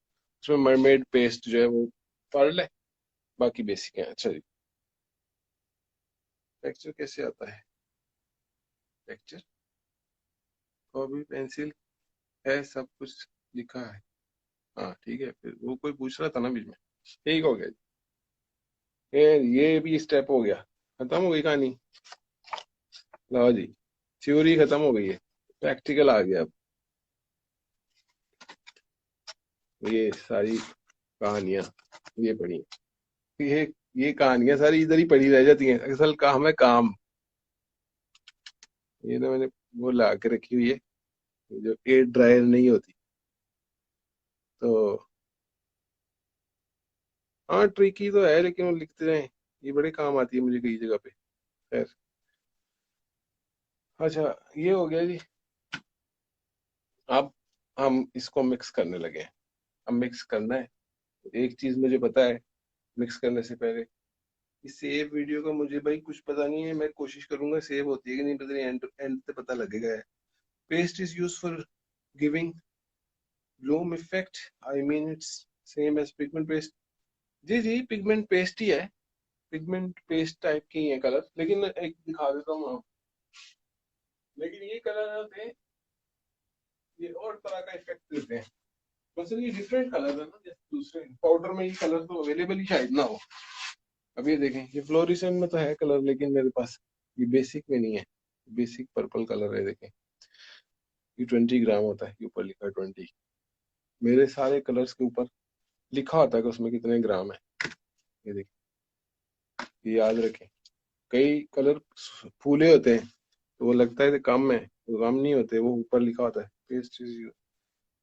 उसमें मरमेड पेस्ट जो है वो पर्ल है, बाकी बेसिक है। अच्छा जी, टेक्सचर कैसे आता है? टेक्सचर कॉपी पेंसिल है, सब कुछ लिखा है। हाँ ठीक है, फिर वो कोई पूछ रहा था ना बीच में। ठीक हो गया जी। ये भी स्टेप हो गया, खत्म हो गई कहानी। लो जी, थ्योरी खत्म हो गई है, प्रैक्टिकल आ गया अब। ये सारी कहानियां ये पढ़ी, ये ये कहानियां सारी इधर ही पड़ी रह जाती हैं। असल काम है काम। ये तो मैंने वो ला के रखी हुई है, जो एयर ड्रायर नहीं होती। तो हाँ, ट्रिकी तो है, लेकिन वो लिखते रहे, ये बड़े काम आती है मुझे कई जगह पे। खैर, अच्छा, ये हो गया जी। अब हम इसको मिक्स करने लगे हैं। अब मिक्स करना है। एक चीज मुझे पता है मिक्स करने से पहले, इस सेव वीडियो का मुझे भाई कुछ पता नहीं है, मैं कोशिश करूंगा सेव होती है कि नहीं पता नहीं, एंड एंड पे पता लगेगा। Paste is use for giving bloom effect, I mean it's same as pigment paste. जी जी, पिगमेंट पेस्ट ही है, पिगमेंट पेस्ट टाइप की है कलर, लेकिन एक दिखा देता हूँ। लेकिन ये कलर होते हैं, ये और तरह का इफेक्ट देते हैं। बस ये डिफरेंट कलर है ना, जैसे दूसरे पाउडर में ये कलर तो अवेलेबल ही शायद ना हो। अब ये देखें, ये फ्लोरिसेंट में तो है कलर, लेकिन मेरे पास ये बेसिक में नहीं है। बेसिक पर्पल कलर है, देखें। ये 20 ग्राम होता है, ये ऊपर लिखा है 20। मेरे सारे कलर्स के ऊपर लिखा होता है कि उसमें कितने ग्राम है। ये देखिए, ये याद रखें। कई कलर फूले होते हैं तो वो लगता है कि कम है, वो कम नहीं होते, वो ऊपर लिखा होता है paste is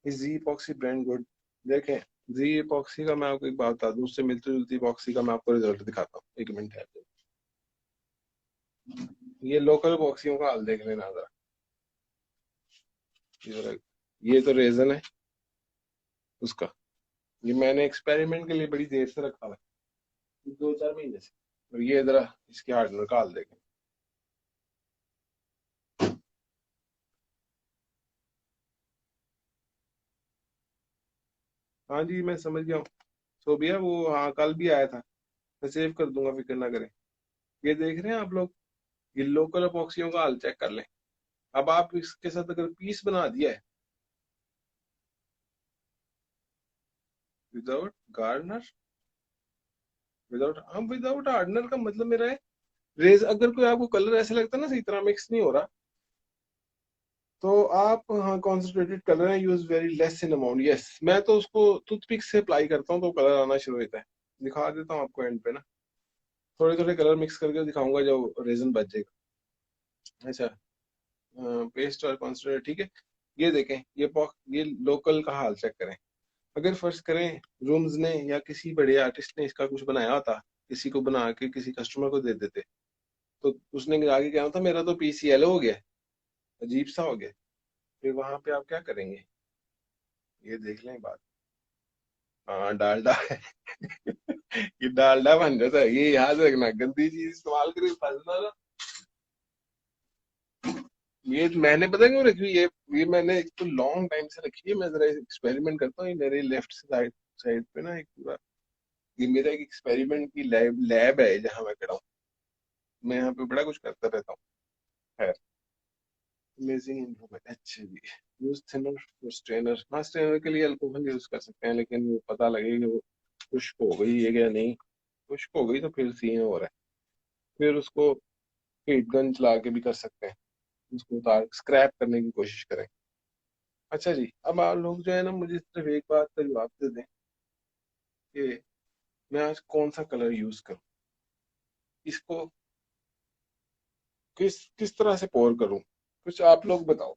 G epoxy brand good. देखें, जी इपॉक्सी का मैं आपको एक बात बता दूं, उससे मिलती जुलती इपॉक्सी का मैं आपको रिजल्ट दिखाता हूँ, एक मिनट है। ये लोकल इपॉक्सियों का हाल देख लेना जरा। ये तो रेजन है उसका, ये मैंने एक्सपेरिमेंट के लिए बड़ी देर से रखा हुआ है, 2-4 महीने से। और ये जरा इसके हार्डनर का हाल देखें। हाँ जी, मैं समझ गया हूँ। सो भैया वो, हाँ कल भी आया था, मैं सेव कर दूंगा, फिक्र ना करें। ये देख रहे हैं आप लोग, ये लोकल अपॉक्सियों का हाल चेक कर लें। अब आप इसके साथ अगर पीस बना दिया है विदाउट गार्डनर, विदाउट, हाँ विदाउट हार्डनर का मतलब मेरा है रेज, अगर कोई आपको कलर ऐसा लगता है ना सही तरह मिक्स नहीं हो रहा, तो आप, हाँ कॉन्सेंट्रेटेड कलर है, use very less in amount. Yes, मैं तो उसको टूथपिक से अप्लाई करता हूँ तो कलर आना शुरू होता है। दिखा देता हूँ आपको एंड पे ना, थोड़े थोड़े कलर मिक्स करके दिखाऊंगा जो रेजन बच जाएगा। अच्छा, पेस्ट और कॉन्सेंट्रेट ठीक है। ये देखें, ये लोकल का हाल चेक करें। अगर फर्ज करें रूम्स ने या किसी बड़े आर्टिस्ट ने इसका कुछ बनाया होता, किसी को बना के किसी कस्टमर को दे देते, तो उसने आगे क्या होता, मेरा तो पीसी येलो हो गया, अजीब सा हो गया। फिर वहां पे आप क्या करेंगे, ये देख लें बात। हाँ डालडा है। ये डालडा बन जाता है, ये याद रखना, गंदी चीज इस्तेमाल करके फंसना ना। ये मैंने पता क्यों रखी हुई है, ये मैंने एक तो लॉन्ग टाइम से रखी है, मैं जरा एक्सपेरिमेंट करता हूँ। ये मेरे लेफ्ट साइड साइड पे ना एक पूरा, ये मेरा एक एक्सपेरिमेंट की लैब लैब है जहाँ मैं खड़ा हूँ। मैं यहाँ पे बड़ा कुछ करता रहता हूँ। खैर, अमेजिंग इम्प्रूवमेंट, अच्छा जी। यूज थिनर स्ट्रेनर, हाँ स्ट्रेनर के लिए अल्कोहल यूज कर सकते हैं, लेकिन वो पता लगे कि वो खुश्क हो गई है या नहीं। खुश्क हो गई तो फिर सीन हो रहा है, फिर उसको हीट गन चला के भी कर सकते हैं, उसको उतार स्क्रैप करने की कोशिश करें। अच्छा जी, अब आप लोग जो है ना, मुझे सिर्फ एक बात का जवाब दे दें कि मैं आज कौन सा कलर यूज करूं, इसको किस किस तरह से पोर करूं, कुछ आप लोग बताओ।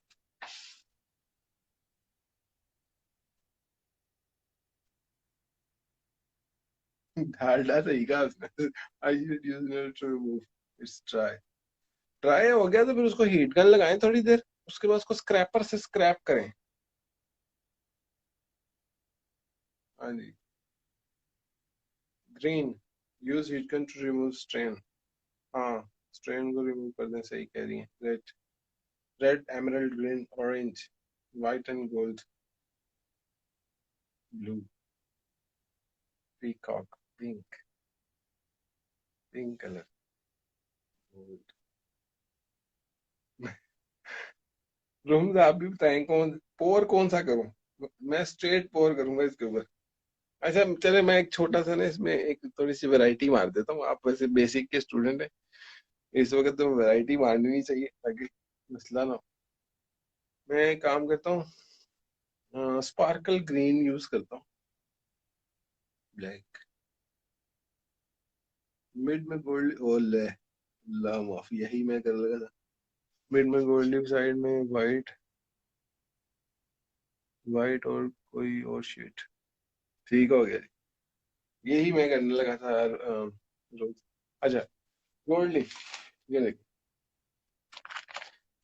डालडा सही कहा उसने। I should use mirror to remove, it's dry. Dry हो गया तो फिर उसको हीट गन लगाएं थोड़ी देर, उसके बाद उसको स्क्रैपर से स्क्रैप करें। हाँ जी, green, use heat gun to remove strain. हाँ, स्ट्रेन को रिमूव कर दें, सही कह रही है। Red, red emerald green orange white and gold blue peacock pink, pink colour gold. Rooms आप भी बताएं कौन पोर कौन सा करूं, मैं स्ट्रेट पोर करूंगा इसके ऊपर। अच्छा चले, मैं एक छोटा सा ना इसमें एक थोड़ी सी वैरायटी मार देता हूँ, आप वैसे बेसिक के स्टूडेंट है, इस वक्त तो वैरायटी मारनी नहीं चाहिए ताकि मसला ना हो। मैं एक काम करता हूँ, स्पार्कल ग्रीन यूज करता हूँ, ब्लैक, मिड में गोल्ड, ओ ले, ला माफ, यही मैं कर लगा था। मिड में गोल्ड, साइड में वाइट, वाइट और कोई और शेड, ठीक हो गया। यही मैं करने लगा था यार, रोज। अच्छा, गोल्ड लिफ, ये देख,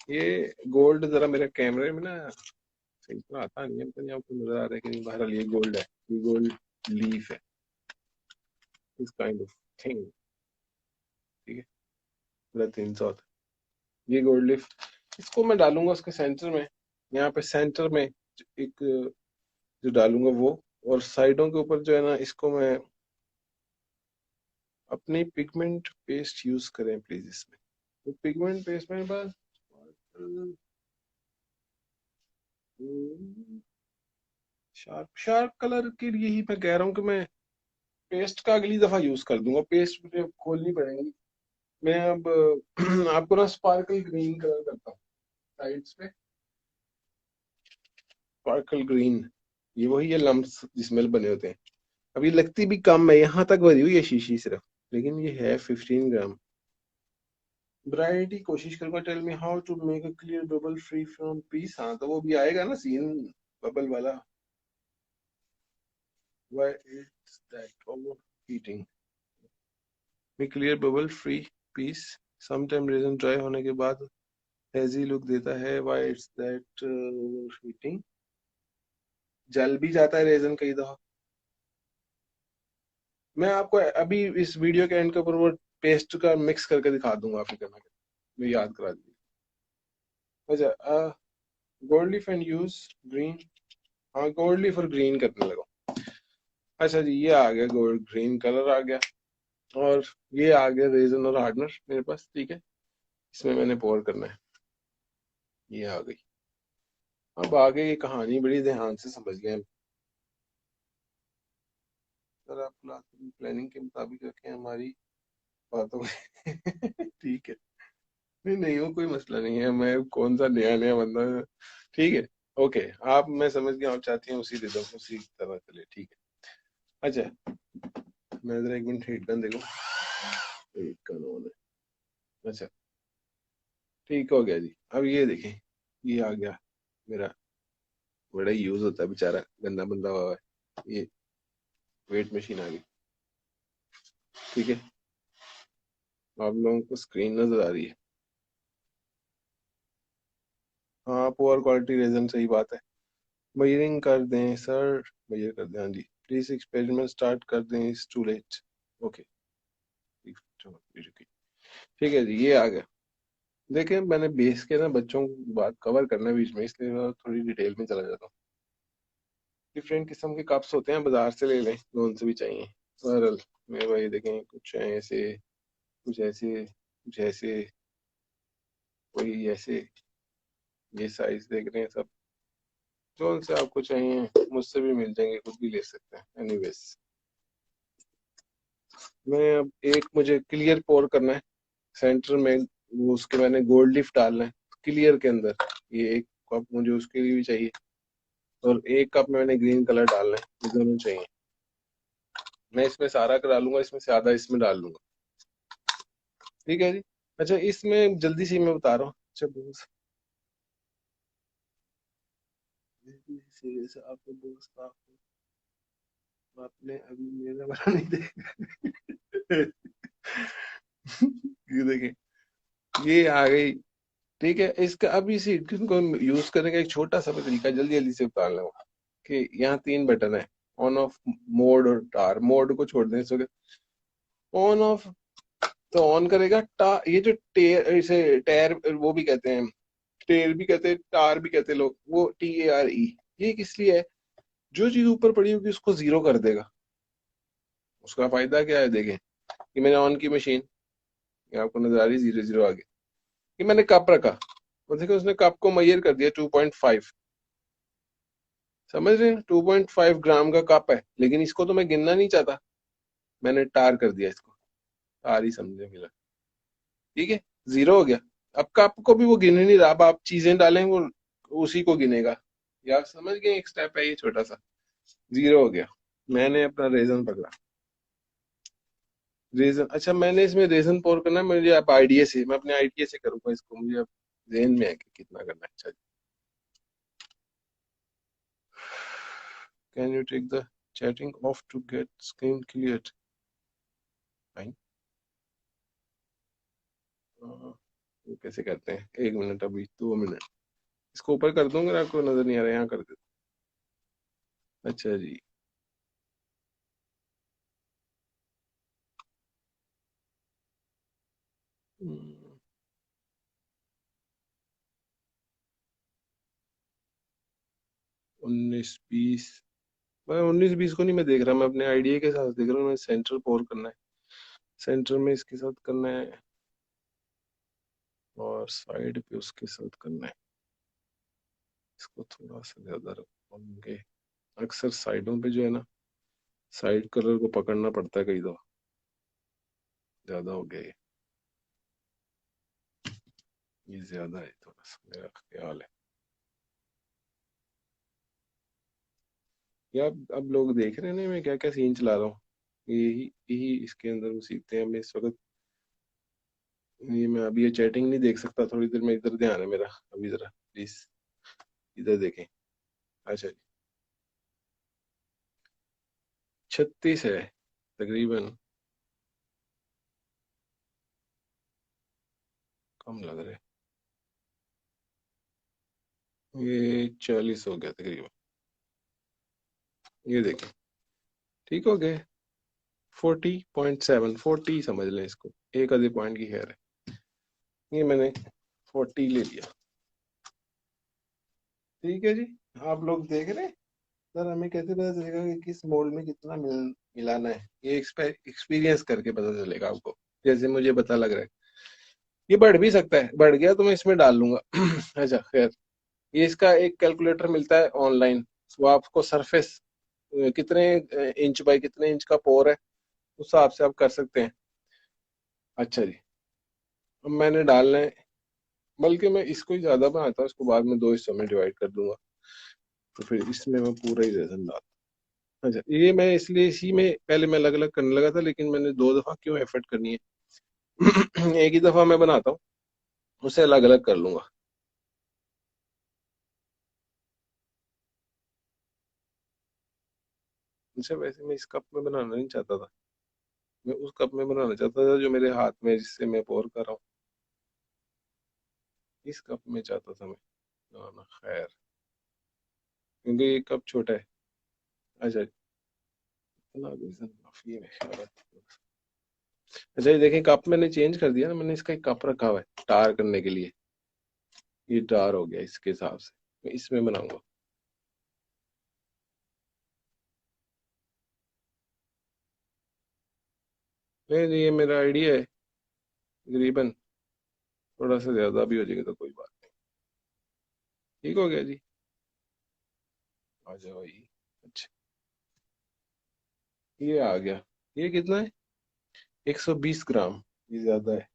ये गोल्ड जरा मेरे कैमरे में ना इतना आता नहीं है, पता नहीं आपको नजर आ रहा है कि नहीं। बहरहाल ये गोल्ड है, ये गोल्ड लीफ है, इस काइंड ऑफ थिंग। ठीक है, पूरा 300 होता है ये गोल्ड लीफ। इसको मैं डालूंगा उसके सेंटर में, यहाँ पे सेंटर में एक जो डालूंगा वो, और साइडों के ऊपर जो है ना, इसको मैं अपनी पिगमेंट पेस्ट यूज करें प्लीज इसमें। तो पिगमेंट पेस्ट मेरे पास शार्प शार्प कलर के लिए ही मैं कह रहा हूँ कि मैं पेस्ट का अगली दफा यूज कर दूंगा। पेस्ट मुझे अब खोलनी पड़ेगी। मैं अब आपको ना स्पार्कल ग्रीन कलर करता हूँ साइड्स पे। स्पार्कल ग्रीन, ये वही है लम्प्स जिसमें बने होते हैं। अब ये लगती भी कम है, यहाँ तक भरी हुई है शीशी सिर्फ, लेकिन ये है 15 ग्राम। ब्राइट ही कोशिश करूंगा। Tell me how to make a clear bubble free from piece. हाँ तो वो भी आएगा ना सीन, बबल वाला। Why is that overheating, make clear bubble free piece. Sometime resin dry होने के बाद हेजी लुक देता है। व्हाई इट्स दैट ओवरहीटिंग, जल भी जाता है रेजन कई दफा। मैं आपको अभी इस वीडियो के एंड के ऊपर वो पेस्ट का मिक्स करके दिखा दूंगा, आपको करना है मैं याद करा दी। अच्छा, gold leaf and use green. हाँ गोल्ड लीफ और ग्रीन करने लगा। अच्छा जी, ये आ गया गोल्ड ग्रीन कलर आ गया, और ये आ गया रेजन और हार्डनर मेरे पास। ठीक है, इसमें मैंने पोर करना है। ये आ गई। अब आगे की कहानी बड़ी ध्यान से समझ गए हम। सर आप प्लानिंग के मुताबिक रखें हमारी बातों को। ठीक है, नहीं नहीं वो कोई मसला नहीं है, मैं कौन सा नया नया बंदा। ठीक है, ओके। आप, मैं समझ गया आप चाहती हैं उसी रिदम उसी तरह चले। ठीक है। अच्छा, मैं जरा एक मिनट हीट गन देखो, हीट गन ऑन है। अच्छा, ठीक हो गया जी। अब ये देखें, ये आ गया मेरा, बड़ा यूज होता है बेचारा, गंदा बंदा हुआ है। ये वेट मशीन आ गई। ठीक है, आप लोगों को स्क्रीन नजर आ रही है। हाँ पुअर क्वालिटी रेजन, सही बात है। मेजरिंग कर दें सर, मेजर कर दें। हाँ जी, प्लीज एक्सपेरिमेंट स्टार्ट कर दें, इट्स टू लेट। ओके, ठीक है जी, ये आ गया। देखिए मैंने बेस के ना बच्चों को बात कवर करना है बीच में, इसलिए मैं थोड़ी डिटेल में चला जाता हूँ। डिफरेंट किस्म के कप्स होते हैं, बाजार से ले लें, कौन से भी चाहिए। सरल मेरे भाई देखें, कुछ ऐसे, कुछ ऐसे, कुछ ऐसे, कोई ऐसे। ये साइज देख रहे हैं सब, जो से आपको चाहिए मुझसे भी मिल जाएंगे, खुद भी ले सकते हैं। एनीवेज, मैं अब एक, मुझे क्लियर पोर करना है सेंटर में, वो उसके मैंने गोल्ड लिफ डालना है क्लियर के अंदर। ये एक कप मुझे उसके लिए भी चाहिए, और एक कप में मैंने ग्रीन कलर डालना है, ये दोनों चाहिए। मैं इसमें सारा का डालूंगा, इसमें से आधा इसमें डाल लूंगा। ठीक है जी। अच्छा, इसमें जल्दी से मैं बता रहा हूँ। अच्छा बॉस, सीरियस आपको बॉस, आपने अभी मेरा वाला नहीं देखा। ये देखें, ये आ गई। ठीक है, इसका अभी इसी को यूज करने का एक छोटा सा तरीका जल्दी जल्दी से बता रहा हूँ कि यहाँ 3 बटन है, ऑन ऑफ मोड और टार। मोड को छोड़ दें, इसको ऑन ऑफ, तो ऑन करेगा ये जो टेर, इसे टायर वो भी कहते हैं, टेर भी कहते हैं, टार भी कहते हैं लोग, वो TARE। ये किस लिए है? जो चीज ऊपर पड़ी होगी उसको जीरो कर देगा। उसका फायदा क्या है देखें, कि मैंने ऑन की मशीन, ये आपको नजर आ रही, 0 0 आगे। कि मैंने कप रखा, और देखो उसने कप को मेजर कर दिया 2.5। समझ रहे हैं, 2.5 ग्राम का कप है, लेकिन इसको तो मैं गिनना नहीं चाहता, मैंने टार कर दिया इसको। टार ही समझे मिला। ठीक है, 0 हो गया। अब कप को भी वो गिन ही नहीं रहा, अब आप चीजें डालें वो उसी को गिनेगा। यार समझ गए, एक स्टेप है ये छोटा सा। 0 हो गया। मैंने अपना रेजन पकड़ा, रेजन। अच्छा, मैंने इसमें रेजन पोर करना है मुझे, आप आइडिया से, मैं अपने आइडिया से करूंगा इसको, मुझे अब जेन में है कि कितना करना है। अच्छा, can you take the chatting off to get screen clear. Fine, वो कैसे करते हैं, 1 मिनट, अभी 2 मिनट। इसको ऊपर कर दूंगा, आपको नजर नहीं आ रहा, यहाँ कर दे। अच्छा जी। हम्म, 19 20। मैं 19 20 को नहीं मैं देख रहा, मैं अपने आइडिया के साथ देख रहा हूँ। मैं सेंटर पोर करना है, सेंटर में इसके साथ करना है, और साइड पे उसके साथ करना है। इसको थोड़ा सा ज्यादा रखेंगे। अक्सर साइडों पे जो है ना, साइड कलर को पकड़ना पड़ता है कई दफा। ज्यादा हो गया ये ज्यादा है थोड़ा सा, मेरा ख्याल है। या अब लोग देख रहे हैं ना मैं क्या क्या सीन चला रहा हूँ। यही यही इसके अंदर वो सीखते हैं। मैं इस वक्त, ये मैं अभी ये चैटिंग नहीं देख सकता, थोड़ी देर में इधर ध्यान है मेरा। अभी जरा प्लीज इधर देखें। अच्छा जी। 36 है तकरीबन। कम लग रहा है, ये 40 हो गया तकरीबन। ये देखें, ठीक हो गए। 40.7, 40 समझ लें इसको, एक आधे पॉइंट की खैर है। ये मैंने 40 ले लिया। ठीक है जी। आप लोग देख रहे हैं, सर हमें कैसे पता चलेगा कि किस मोल्ड में कितना मिलाना है? ये एक्सपीरियंस करके पता चलेगा आपको, जैसे मुझे पता लग रहा है। ये बढ़ भी सकता है, बढ़ गया तो मैं इसमें डाल लूंगा। अच्छा खैर, ये इसका एक कैलकुलेटर मिलता है ऑनलाइन। वो आपको सरफेस कितने इंच बाई कितने इंच का पोर है, उस हिसाब से आप कर सकते हैं। अच्छा जी। अब मैंने डालना है, बल्कि मैं इसको ही ज्यादा बनाता हूँ, इसको बाद में दो हिस्सों में डिवाइड कर दूंगा। तो फिर इसमें मैं पूरा ही रेजन डालता हूँ। अच्छा, ये मैं इसलिए इसी में पहले मैं अलग अलग करने लगा था, लेकिन मैंने दो दफा क्यों एफर्ट करनी है। एक ही दफा मैं बनाता हूँ, उसे अलग अलग कर लूंगा। अच्छा, वैसे मैं इस कप में बनाना नहीं चाहता था, मैं उस कप में बनाना चाहता था जो मेरे हाथ में है, जिससे मैं पोर कर रहा हूँ। इस कप में चाहता था मैं बनाना, खैर, क्योंकि ये कप छोटा है। अच्छा, इतना रीजन काफी है मेरे ख्याल में। अच्छा, ये देखें, कप मैंने चेंज कर दिया ना, मैंने इसका एक कप रखा हुआ है टार करने के लिए। ये टार हो गया इसके हिसाब से, मैं इसमें बनाऊंगा। नहीं नहीं, ये मेरा आइडिया है तकरीबन। थोड़ा सा ज्यादा भी हो जाएगा तो कोई बात नहीं। ठीक हो गया जी। आ जाओ भाई। अच्छा, ये आ गया। ये कितना है? 120 ग्राम। ये ज्यादा है।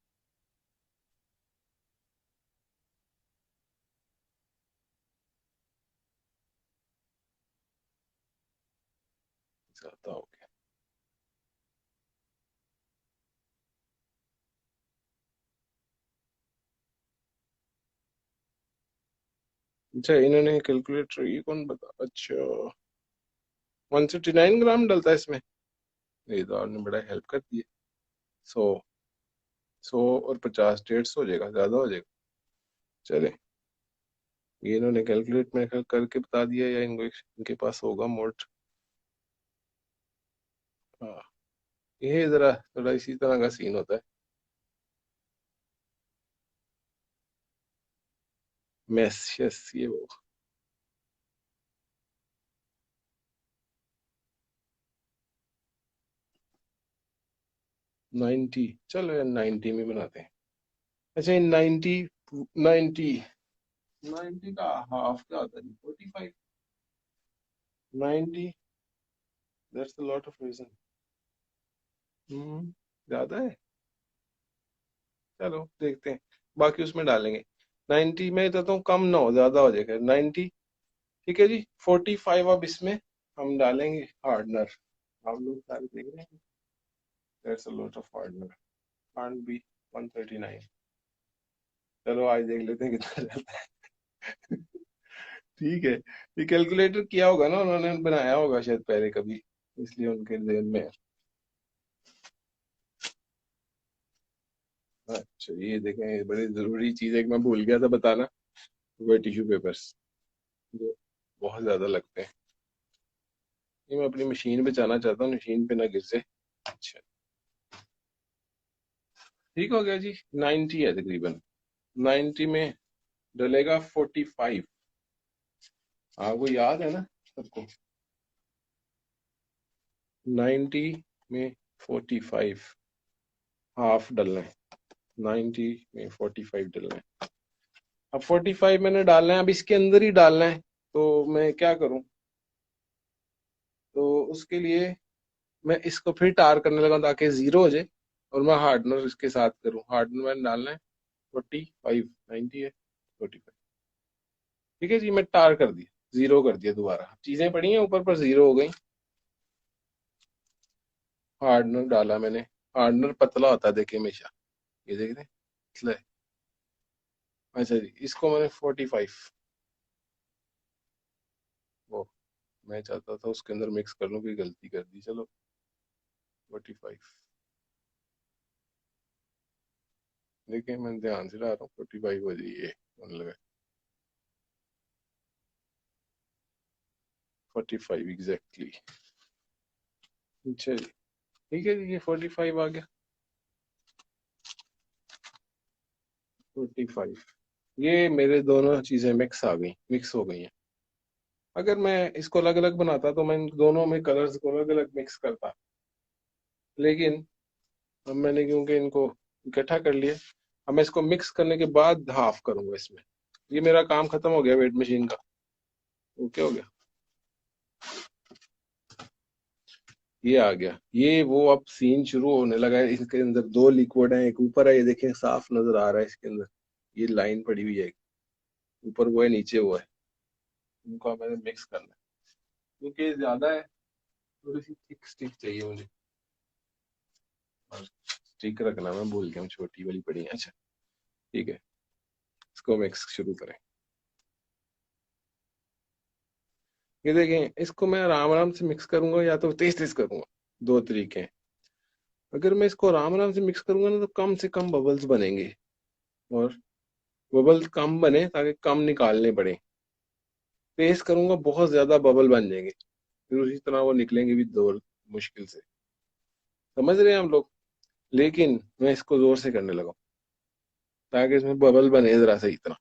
ज्यादा हो गया। अच्छा, इन्होंने कैलकुलेटर ये कौन बता, अच्छा, 169 ग्राम डलता है इसमें। ये तो आपने बड़ा हेल्प कर दी है। 100 100 और 50, 150 हो जाएगा, ज्यादा हो जाएगा। चले, ये इन्होंने कैलकुलेट में करके बता दिया, या इनको इनके पास होगा मोड। हाँ, ये जरा थोड़ा इसी तरह का सीन होता है। मैस, यस, ये वो। 90, चलो यार 90 में बनाते हैं। अच्छा, ये 90, 90, 90 का हाफ क्या होता है? 45, 90, that's a lot of resin. ज्यादा है। चलो देखते हैं, बाकी उसमें डालेंगे। 90 में चाहता हूँ कम ना हो, ज्यादा हो जाएगा 90। ठीक है जी। 45 अब इसमें हम डालेंगे हार्डनर। आप लोग सारे देख रहे हैं, that's a lot of hardener. Can't be 139। चलो आज देख लेते हैं कितना जाता है। ठीक है। ये कैलकुलेटर किया होगा ना उन्होंने, बनाया होगा शायद पहले कभी, इसलिए उनके जहन में है। अच्छा, ये देखें, ये बड़ी जरूरी चीज है, एक मैं भूल गया था बताना। वे टिश्यू पेपर्स जो बहुत ज्यादा लगते हैं। ये मैं अपनी मशीन पे जाना चाहता हूँ, मशीन पे ना गिर जाए। अच्छा, ठीक हो गया जी। 90 है तकरीबन। 90 में डलेगा 45। आपको याद है ना सबको? 90 में 45 हाफ डलना है। 90 में 45 डलना है। अब 45 मैंने डालना है, अब इसके अंदर ही डालना है, तो मैं क्या करूं? तो उसके लिए मैं इसको फिर टार करने लगा ताकि जीरो हो जाए, और मैं हार्डनर इसके साथ करूं। हार्डनर मैंने डालना है 45। 90 है 45। ठीक है जी, मैं टार कर दिया, जीरो कर दिया दोबारा। चीजें पड़ी हैं ऊपर पर जीरो हो गई। हार्डनर डाला मैंने। हार्डनर पतला होता है देखिए हमेशा, ये देख रहे हैं, पतला है। अच्छा जी, इसको मैंने 45, वो मैं चाहता था उसके अंदर मिक्स कर लूं, कोई गलती कर दी, चलो 45। देखिए मैं ध्यान से ला रहा हूँ, 45 हो जाइए मन लगा। 45 एग्जैक्टली। अच्छा जी, ठीक है जी, ये 45 आ गया। 45, ये मेरे दोनों चीजें मिक्स आ गई, मिक्स हो गई हैं। अगर मैं इसको अलग अलग बनाता तो मैं इन दोनों में कलर्स को अलग अलग मिक्स करता, लेकिन अब मैंने क्योंकि इनको इकट्ठा कर लिया, अब मैं इसको मिक्स करने के बाद हाफ करूंगा इसमें। ये मेरा काम खत्म हो गया वेट मशीन का। ओके हो गया, ये आ गया। ये वो अब सीन शुरू होने लगा है। इसके अंदर दो लिक्विड है, एक ऊपर है, ये देखें साफ नजर आ रहा है इसके अंदर। ये लाइन पड़ी हुई है, ऊपर वो है नीचे वो है। इनको मैंने मिक्स करना है क्योंकि ये ज्यादा है, थोड़ी सी थिक स्टिक चाहिए मुझे। और स्टिक रखना मैं भूल गया हूँ, छोटी वाली पड़ी है। अच्छा ठीक है, इसको मिक्स शुरू करें। ये देखें, इसको मैं आराम आराम से मिक्स करूंगा या तो तेज तेज करूंगा, दो तरीके हैं। अगर मैं इसको आराम आराम से मिक्स करूंगा ना तो कम से कम बबल्स बनेंगे, और बबल्स कम बने ताकि कम निकालने पड़े। तेज करूंगा बहुत ज्यादा बबल बन जाएंगे, फिर उसी तरह वो निकलेंगे भी दो मुश्किल से। समझ रहे हैं हम लोग? लेकिन मैं इसको जोर से करने लगा ताकि इसमें बबल बने जरा सही तरह,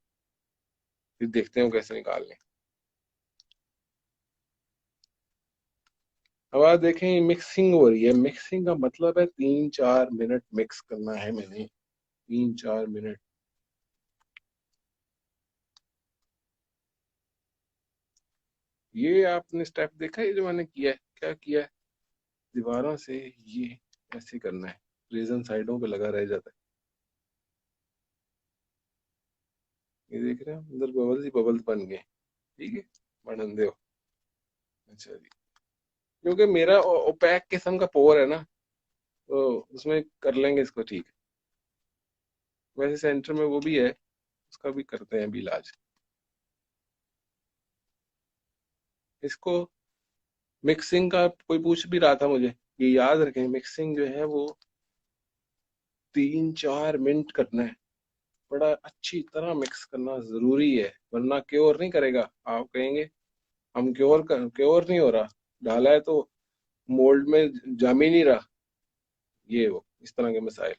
फिर देखते हैं वो कैसे निकालने। अब आप देखें मिक्सिंग हो रही है। मिक्सिंग का मतलब है 3-4 मिनट मिक्स करना है मैंने, 3-4 मिनट। ये आपने स्टेप देखा है, ये जो मैंने किया है, क्या किया है? दीवारों से ये ऐसे करना है, रीजन साइडों पे लगा रह जाता है। ये देख रहे हैं अंदर बबल्स ही बबल्स बन गए। ठीक है, बढ़न दो। अच्छा जी, क्योंकि मेरा ओपैक किस्म का पोर है ना, तो उसमें कर लेंगे इसको, ठीक है। वैसे सेंटर में वो भी है, उसका भी करते हैं अभी इलाज। इसको मिक्सिंग का कोई पूछ भी रहा था मुझे, ये याद रखें मिक्सिंग जो है वो 3-4 मिनट करना है। बड़ा अच्छी तरह मिक्स करना जरूरी है, वरना क्योर नहीं करेगा। आप कहेंगे हम क्योर नहीं हो रहा, डाला है तो मोल्ड में जम ही नहीं रहा। ये वो इस तरह के मसाइल,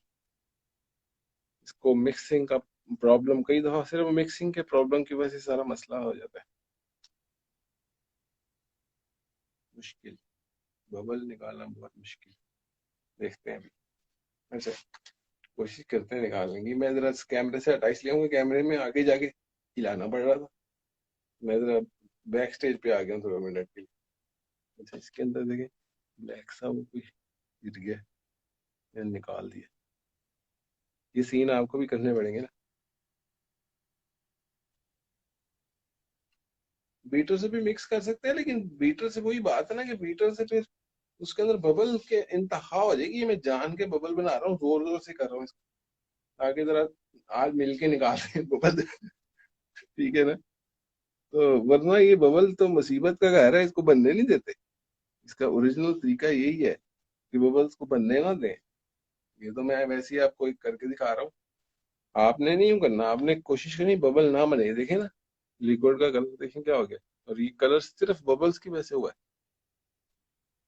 इसको मिक्सिंग का प्रॉब्लम, कई दफा सिर्फ मिक्सिंग के प्रॉब्लम की वजह से सारा मसला हो जाता है। मुश्किल, बबल निकालना बहुत मुश्किल। देखते हैं अभी। अच्छा, कोशिश करते हैं निकालने की। मैं जरा कैमरे से हटा इसलिए हूँ कि कैमरे में आगे जाके हिलाना पड़ रहा था। मैं जरा बैक स्टेज पे आ गया हूँ थोड़ा मिनट के लिए। अच्छा, इसके अंदर देखें ब्लैक सा वो कोई गिर गया, मैंने निकाल दिया। ये सीन आपको भी करने पड़ेंगे ना। बीटर से भी मिक्स कर सकते हैं, लेकिन बीटर से वही बात है ना कि बीटर से फिर उसके अंदर बबल के इंतहा हो जाएगी। ये मैं जान के बबल बना रहा हूँ, जोर जोर से कर रहा हूँ इसको, ताकि जरा आज मिलके निकाल बबल। ठीक है ना? तो वरना ये बबल तो मुसीबत का घर है, इसको बनने नहीं देते। इसका ओरिजिनल तरीका यही है कि बबल्स को बनने ना दें। ये तो मैं वैसे ही आपको एक करके दिखा रहा हूँ। आपने नहीं यूं करना, आपने कोशिश करनी बबल ना बने, देखे ना। लिक्विड का कलर देखिए क्या हो गया, और ये कलर सिर्फ बबल्स की वजह से हुआ है।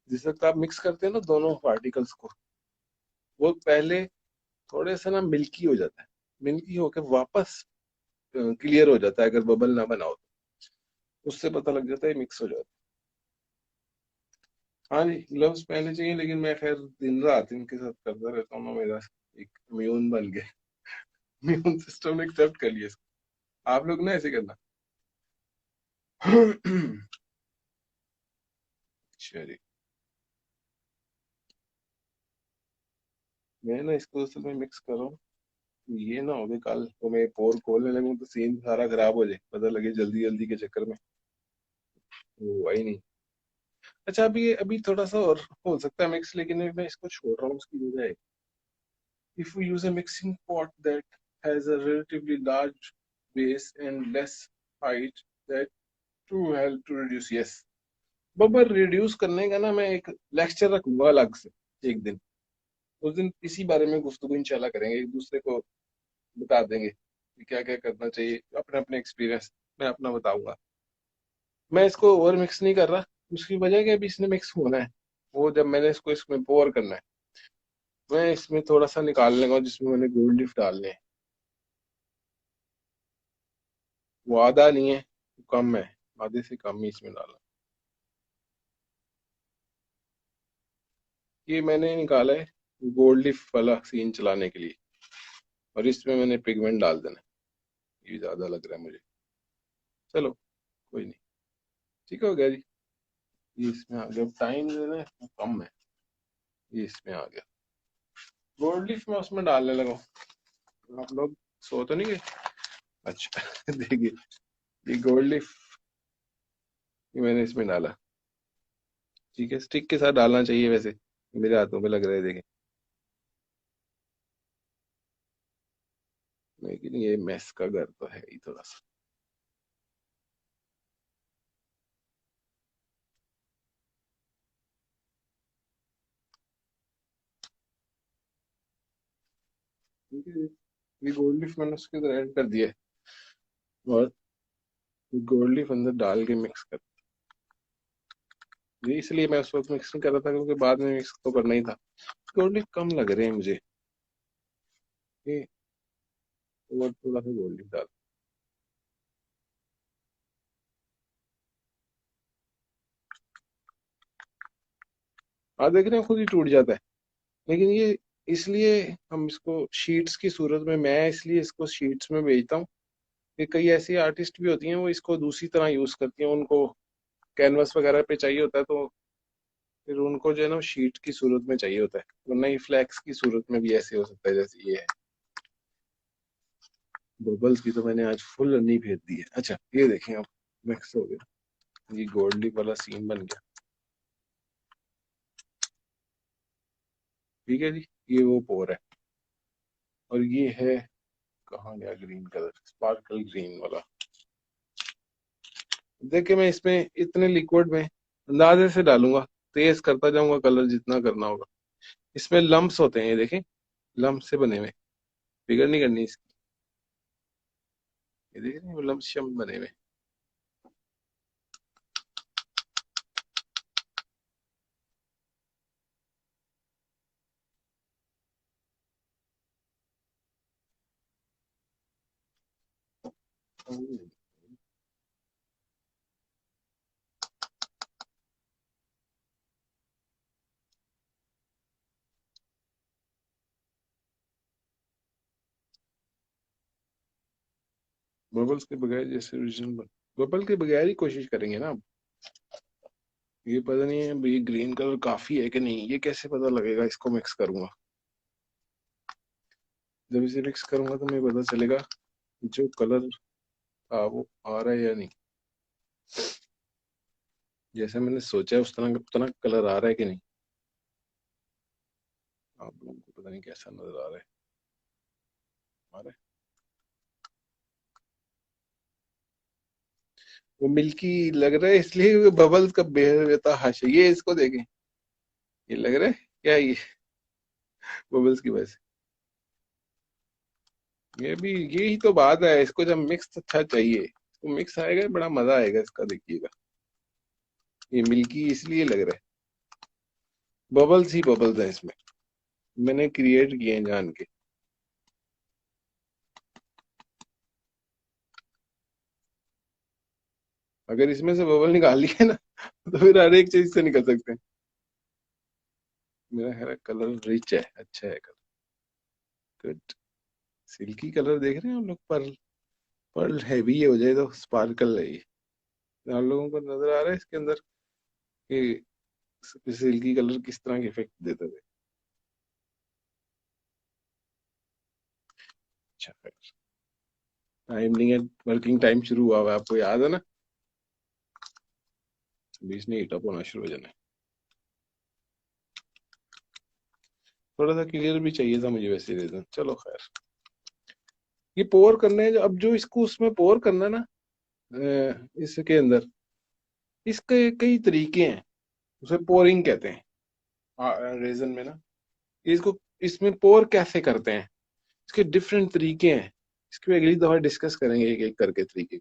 जिस वक्त आप मिक्स करते हैं ना दोनों पार्टिकल्स को, वो पहले थोड़े से ना मिल्की हो जाता है, मिल्की होकर वापस क्लियर हो जाता है अगर बबल ना बनाओ तो, उससे पता लग जाता है मिक्स हो जाता है। हाँ जी, ग्लव्स पहने चाहिए, लेकिन मैं खैर दिन रात इनके साथ करता रहता हूँ ना, मेरा एक इम्यून बन गया, इम्यून सिस्टम ने एक्सेप्ट कर लिया इसको। आप लोग ना ऐसे करना। अच्छा जी, मैं ना इसको असल में मिक्स कर रहा हूँ, ये ना हो गया कल को मैं पोर खोलने लगूँ तो सीन सारा खराब हो जाए, पता लगे जल्दी जल्दी के चक्कर में वो हुआ ही नहीं। अच्छा, अभी ये अभी थोड़ा सा और हो सकता है मिक्स, लेकिन मैं इसको छोड़ रहा हूँ, उसकी वजह है if we use a mixing pot that has a relatively large base and less height, that too help to reduce, yes। Bubble reduce करने का ना मैं एक लेक्चर रखूंगा अलग से एक दिन, उस दिन इसी बारे में गुफ्तगू इंशाल्लाह करेंगे, एक दूसरे को बता देंगे कि क्या क्या करना चाहिए, अपने अपने एक्सपीरियंस मैं अपना बताऊंगा। मैं इसको ओवर मिक्स नहीं कर रहा, उसकी वजह क्या, अभी इसने मिक्स होना है, वो जब मैंने इसको इसमें पोर करना है, मैं इसमें थोड़ा सा निकाल लेगा जिसमें मैंने गोल्ड लिफ्ट डालने हैं। वो आधा नहीं है, कम है, आधे से कम ही इसमें डाला। ये मैंने निकाला है गोल्ड लिफ्ट वाला सीन चलाने के लिए, और इसमें मैंने पिगमेंट डाल देना है, ये ज्यादा लग रहा है मुझे। चलो कोई नहीं, ठीक हो गया जी। ये इसमें आ गया, टाइम जो है ना इसमें कम है, ये इसमें आ गया। गोल्ड लिफ्ट मैं उसमें डालने लगा हूँ। आप लोग सो तो नहीं गए? अच्छा देखिए, ये गोल्ड लिफ्ट मैंने इसमें डाला, ठीक है, स्टिक के साथ डालना चाहिए वैसे, मेरे हाथों में लग रहा है देखें, लेकिन ये मेस का घर तो है ही थोड़ा सा। ठीक है, ये गोल्ड लिफ्ट मैंने उसके अंदर ऐड कर दिया है, और गोल्ड लिफ्ट अंदर डाल के मिक्स कर, ये इसलिए मैं उस वक्त मिक्स नहीं कर रहा था क्योंकि बाद में मिक्स तो करना ही था। गोल्ड लिफ्ट कम लग रहे हैं मुझे, ये और थोड़ा सा गोल्ड लिफ्ट डाल। हाँ देख रहे हैं, खुद ही टूट जाता है, लेकिन ये इसलिए हम इसको शीट्स की सूरत में, मैं इसलिए इसको शीट्स में भेजता हूँ कि कई ऐसी आर्टिस्ट भी होती हैं वो इसको दूसरी तरह यूज करती हैं, उनको कैनवस वगैरह पे चाहिए होता है, तो फिर उनको जो है ना शीट की सूरत में चाहिए होता है, वरना ही फ्लैक्स की सूरत में भी ऐसे हो सकता है जैसे ये है। बबल्स की तो मैंने आज फुल नहीं भेज दी है। अच्छा ये देखें अब मिक्स हो गया, ये गोल्डी वाला सीन बन गया, ठीक है जी। ये वो पोर है, और ये है, कहाँ गया ग्रीन कलर, स्पार्कल ग्रीन वाला। देखिए मैं इसमें इतने लिक्विड में अंदाजे से डालूंगा, तेज करता जाऊंगा कलर जितना करना होगा। इसमें लम्प्स होते हैं, ये देखें, लम्प से बने हुए, फिगर नहीं करनी इसकी, ये देख रहे हैं लम्प शम्प बने हुए। बबल्स के बगैर जैसे ओरिजिनल, बबल के बगैर ही कोशिश करेंगे ना अब। ये पता नहीं है ये ग्रीन कलर काफी है कि नहीं, ये कैसे पता लगेगा, इसको मिक्स करूंगा, जब इसे मिक्स करूंगा तो मुझे पता चलेगा जो कलर था वो आ रहा है या नहीं, जैसे मैंने सोचा है उतना कलर आ रहा है कि नहीं। आप लोगों को पता नहीं कैसा नजर आ रहा है, आ रहा है, वो मिल्की लग रहा है इसलिए बबल्स का बेहताश है, ये इसको देखें, ये लग रहा है क्या ये बबल्स की वजह से। ये भी यही तो बात है, इसको जब मिक्स अच्छा चाहिए, तो मिक्स आएगा, बड़ा मजा आएगा इसका, देखिएगा। ये मिल्की इसलिए लग रहा है, बबल्स ही बबल्स है इसमें, मैंने क्रिएट किए हैं जान के। अगर इसमें से बबल निकाल लिए ना तो फिर हर एक चीज से निकल सकते हैं। मेरा खैर कलर रिच है, अच्छा है कलर, गुड। सिल्की कलर देख रहे हैं हम लोग, पर्ल, पर्ल हैवी हो जाए तो स्पार्कल है ये। आप लोगों को नजर आ रहा है इसके अंदर कि सिल्की कलर किस तरह के इफेक्ट देते थे। अच्छा, टाइम नहीं है, वर्किंग टाइम शुरू हुआ हुआ है, आपको याद है ना, बीच में हीटअप होना शुरू हो जाना है। थोड़ा सा क्लियर भी चाहिए था मुझे वैसे रीजन, चलो खैर। ये पोर करने हैं अब जो इसको उसमें पोर करना है ना, इसके अंदर, इसके कई तरीके हैं, उसे पोरिंग कहते हैं रेजन में ना। इसको, इसमें पोर कैसे करते हैं, इसके डिफरेंट तरीके हैं, इसकी अगली दफा डिस्कस करेंगे एक एक करके तरीके।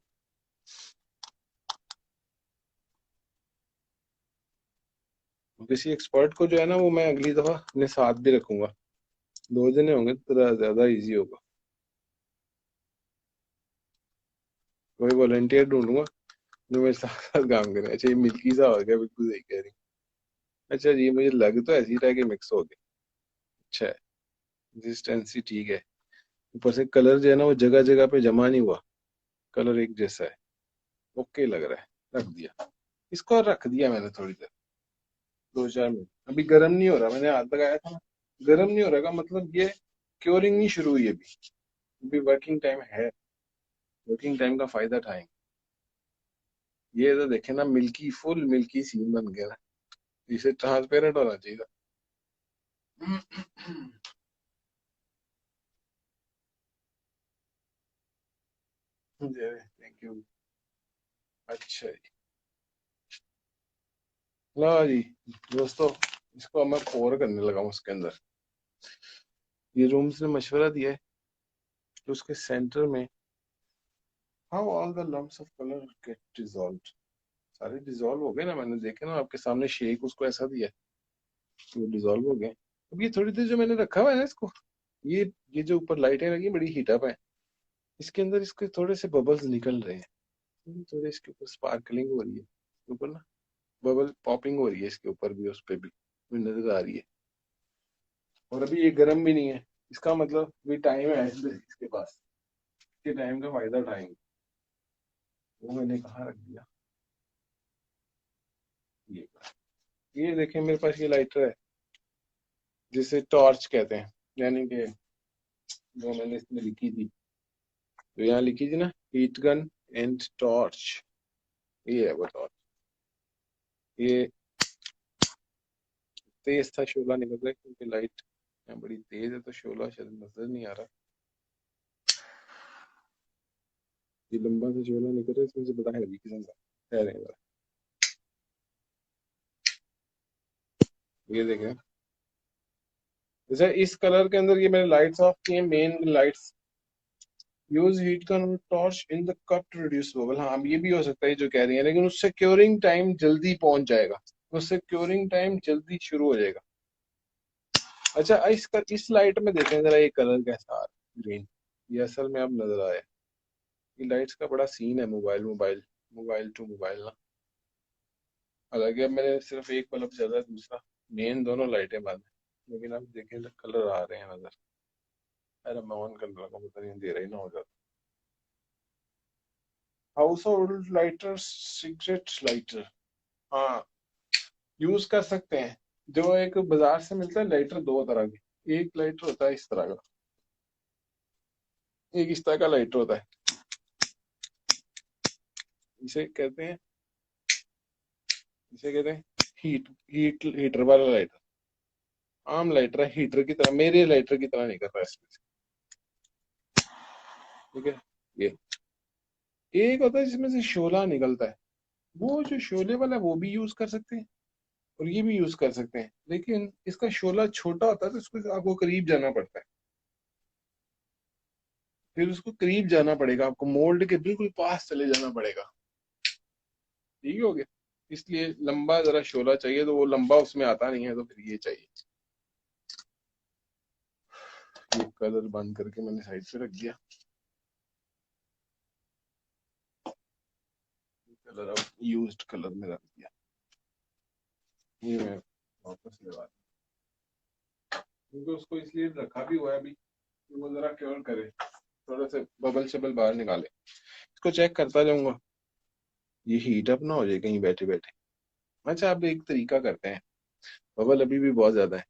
किसी एक्सपर्ट को जो है ना वो मैं अगली दफा अपने साथ भी रखूंगा, दो जने होंगे तो थोड़ा ज्यादा इजी होगा। कोई वॉलंटियर ढूंढूंगा जो मेरे साथ साथ काम करे। अच्छा, ये मिल्की सा हो गया, बिल्कुल सही कह रही। अच्छा जी, मुझे लग तो ऐसी रहा कि मिक्स हो गया। अच्छा है, कंसिस्टेंसी ठीक है। ऊपर से कलर जो है ना वो जगह जगह पे जमा नहीं हुआ, कलर एक जैसा है, ओके लग रहा है। रख दिया, इसको रख दिया मैंने थोड़ी देर, 2-4 मिनट। अभी गर्म नहीं हो रहा, मैंने हाथ लगाया था ना, गर्म नहीं हो रहा का मतलब ये क्योरिंग नहीं शुरू हुई अभी, अभी वर्किंग टाइम है, वर्किंग टाइम का फायदा उठाएंगे। ये तो देखे ना, मिल्की, फुल मिल्की सीन बन गया ना, इसे ट्रांसपेरेंट होना चाहिए था। Thank you. अच्छा जी, लो जी दोस्तों, इसको अब मैं पोर करने लगा हूँ उसके अंदर। ये रूम्स ने मशवरा दिया है कि उसके सेंटर में, how all the lumps of colour get dissolved, सारे डिसॉल्व हो गए ना, मैंने देखे ना आपके सामने शेक उसको ऐसा दिया कि वो डिसॉल्व हो गए। अब ये थोड़ी देर जो मैंने रखा हुआ है ना इसको, ये जो ऊपर लाइटें लगी बड़ी हीट अप है, इसके अंदर इसके थोड़े से बबल्स निकल रहे हैं, थोड़े इसके ऊपर स्पार्कलिंग हो रही है, इसके ऊपर ना बबल पॉपिंग हो रही है, इसके ऊपर भी उस पे भी मुझे नजर आ रही है। और अभी ये गर्म भी नहीं है, इसका मतलब भी टाइम है इसके पास, इसके टाइम का फायदा उठाएंगे। वो मैंने कहाँ रख दिया, ये ये देखें मेरे पास ये लाइटर है जिसे टॉर्च कहते हैं, यानी कि जो मैंने इसमें लिखी थी, तो यहाँ लिखी थी ना, हीट गन एंड टॉर्च, ये है वो टॉर्च। ये तेज था शोला निकल रहा है क्योंकि लाइट यहाँ बड़ी तेज है, तो शोला शायद नजर नहीं आ रहा। ये लंबा सा शोला निकल रहा है, इसमें से बड़ा हैवी किस्म का, ठहरें जरा, ये देखें। जैसे इस कलर के अंदर ये मैंने लाइट्स ऑफ की हैं, main lights. Use heat gun torch in the cup to reduce bubble, हाँ ये भी हो सकता है जो कह रही है, लेकिन उससे क्योरिंग टाइम जल्दी पहुंच जाएगा, उससे क्योरिंग टाइम जल्दी शुरू हो जाएगा। अच्छा, इस लाइट में देखें जरा, ये कलर कैसा आ रहा है, ग्रीन, ये असल में अब नजर आया। ये लाइट्स का बड़ा सीन है, mobile mobile mobile to mobile ना। हालांकि अब मैंने सिर्फ एक बल्ब जला है, दूसरा मेन दोनों लाइटें बंद है, लेकिन अब देखें तो कलर आ रहे हैं नजर। अरे मैं ऑन कर रहा हूँ, पता नहीं दे रहा ही ना हो जाता। House hold lighter, cigarette lighter, हाँ यूज कर सकते हैं। जो एक बाजार से मिलता है लाइटर, दो तरह के, एक लाइटर होता है इस तरह का, एक इस तरह का लाइटर होता है, इसे कहते हैं, इसे कहते हैं हीटर वाला लाइटर। आम लाइटर है, हीटर की तरह, मेरे लाइटर की तरह नहीं कर रहा है इसमें से, ठीक है। ये एक होता है जिसमें से शोला निकलता है, वो जो शोले वाला है वो भी यूज कर सकते हैं, और ये भी यूज कर सकते हैं, लेकिन इसका शोला छोटा होता है तो इसको आपको करीब जाना पड़ता है। फिर उसको करीब जाना पड़ेगा, आपको मोल्ड के बिल्कुल पास चले जाना पड़ेगा। ठीक हो गया। इसलिए लंबा जरा शोला चाहिए, तो वो लंबा उसमें आता नहीं है, तो फिर ये चाहिए। ये कलर बंद करके मैंने साइड पे रख दिया। कलर अब यूज्ड कलर में रख दिया। ये मैं वापस लगा दूं। क्योंकि उसको इसलिए रखा भी हुआ है अभी कि वो जरा क्योर करे, थोड़ा सा बबल शबल बाहर निकाले। इसको चेक करता जाऊंगा, ये हीट अप ना हो जाए कहीं बैठे बैठे। अच्छा, अब एक तरीका करते हैं, बबल अभी भी बहुत ज्यादा है।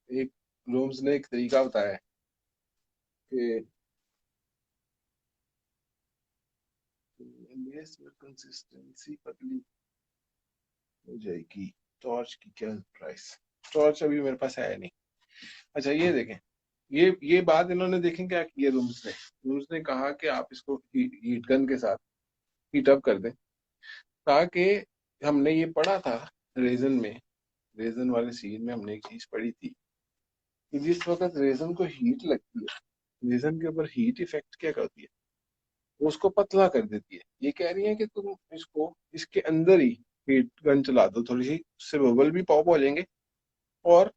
एक रूम्स ने एक तरीका बताया है कि लेस में कंसिस्टेंसी पतली हो जाएगी। टॉर्च की क्या प्राइस? टॉर्च अभी मेरे पास है नहीं। अच्छा, ये देखें, ये बात इन्होंने देखें क्या की है रूम्स ने कहा कि आप इसको हीट गन के साथ हीट अप कर दें, ताकि हमने ये पढ़ा था रेजन में, रेजन वाले सीन में हमने एक चीज पढ़ी थी कि जिस वक्त रेजन को हीट लगती है, रेजन के ऊपर हीट इफेक्ट क्या करती है, वो उसको पतला कर देती है। ये कह रही है कि तुम इसको इसके अंदर ही हीट गन चला दो थोड़ी सी, उससे बबल भी पॉप हो जाएंगे और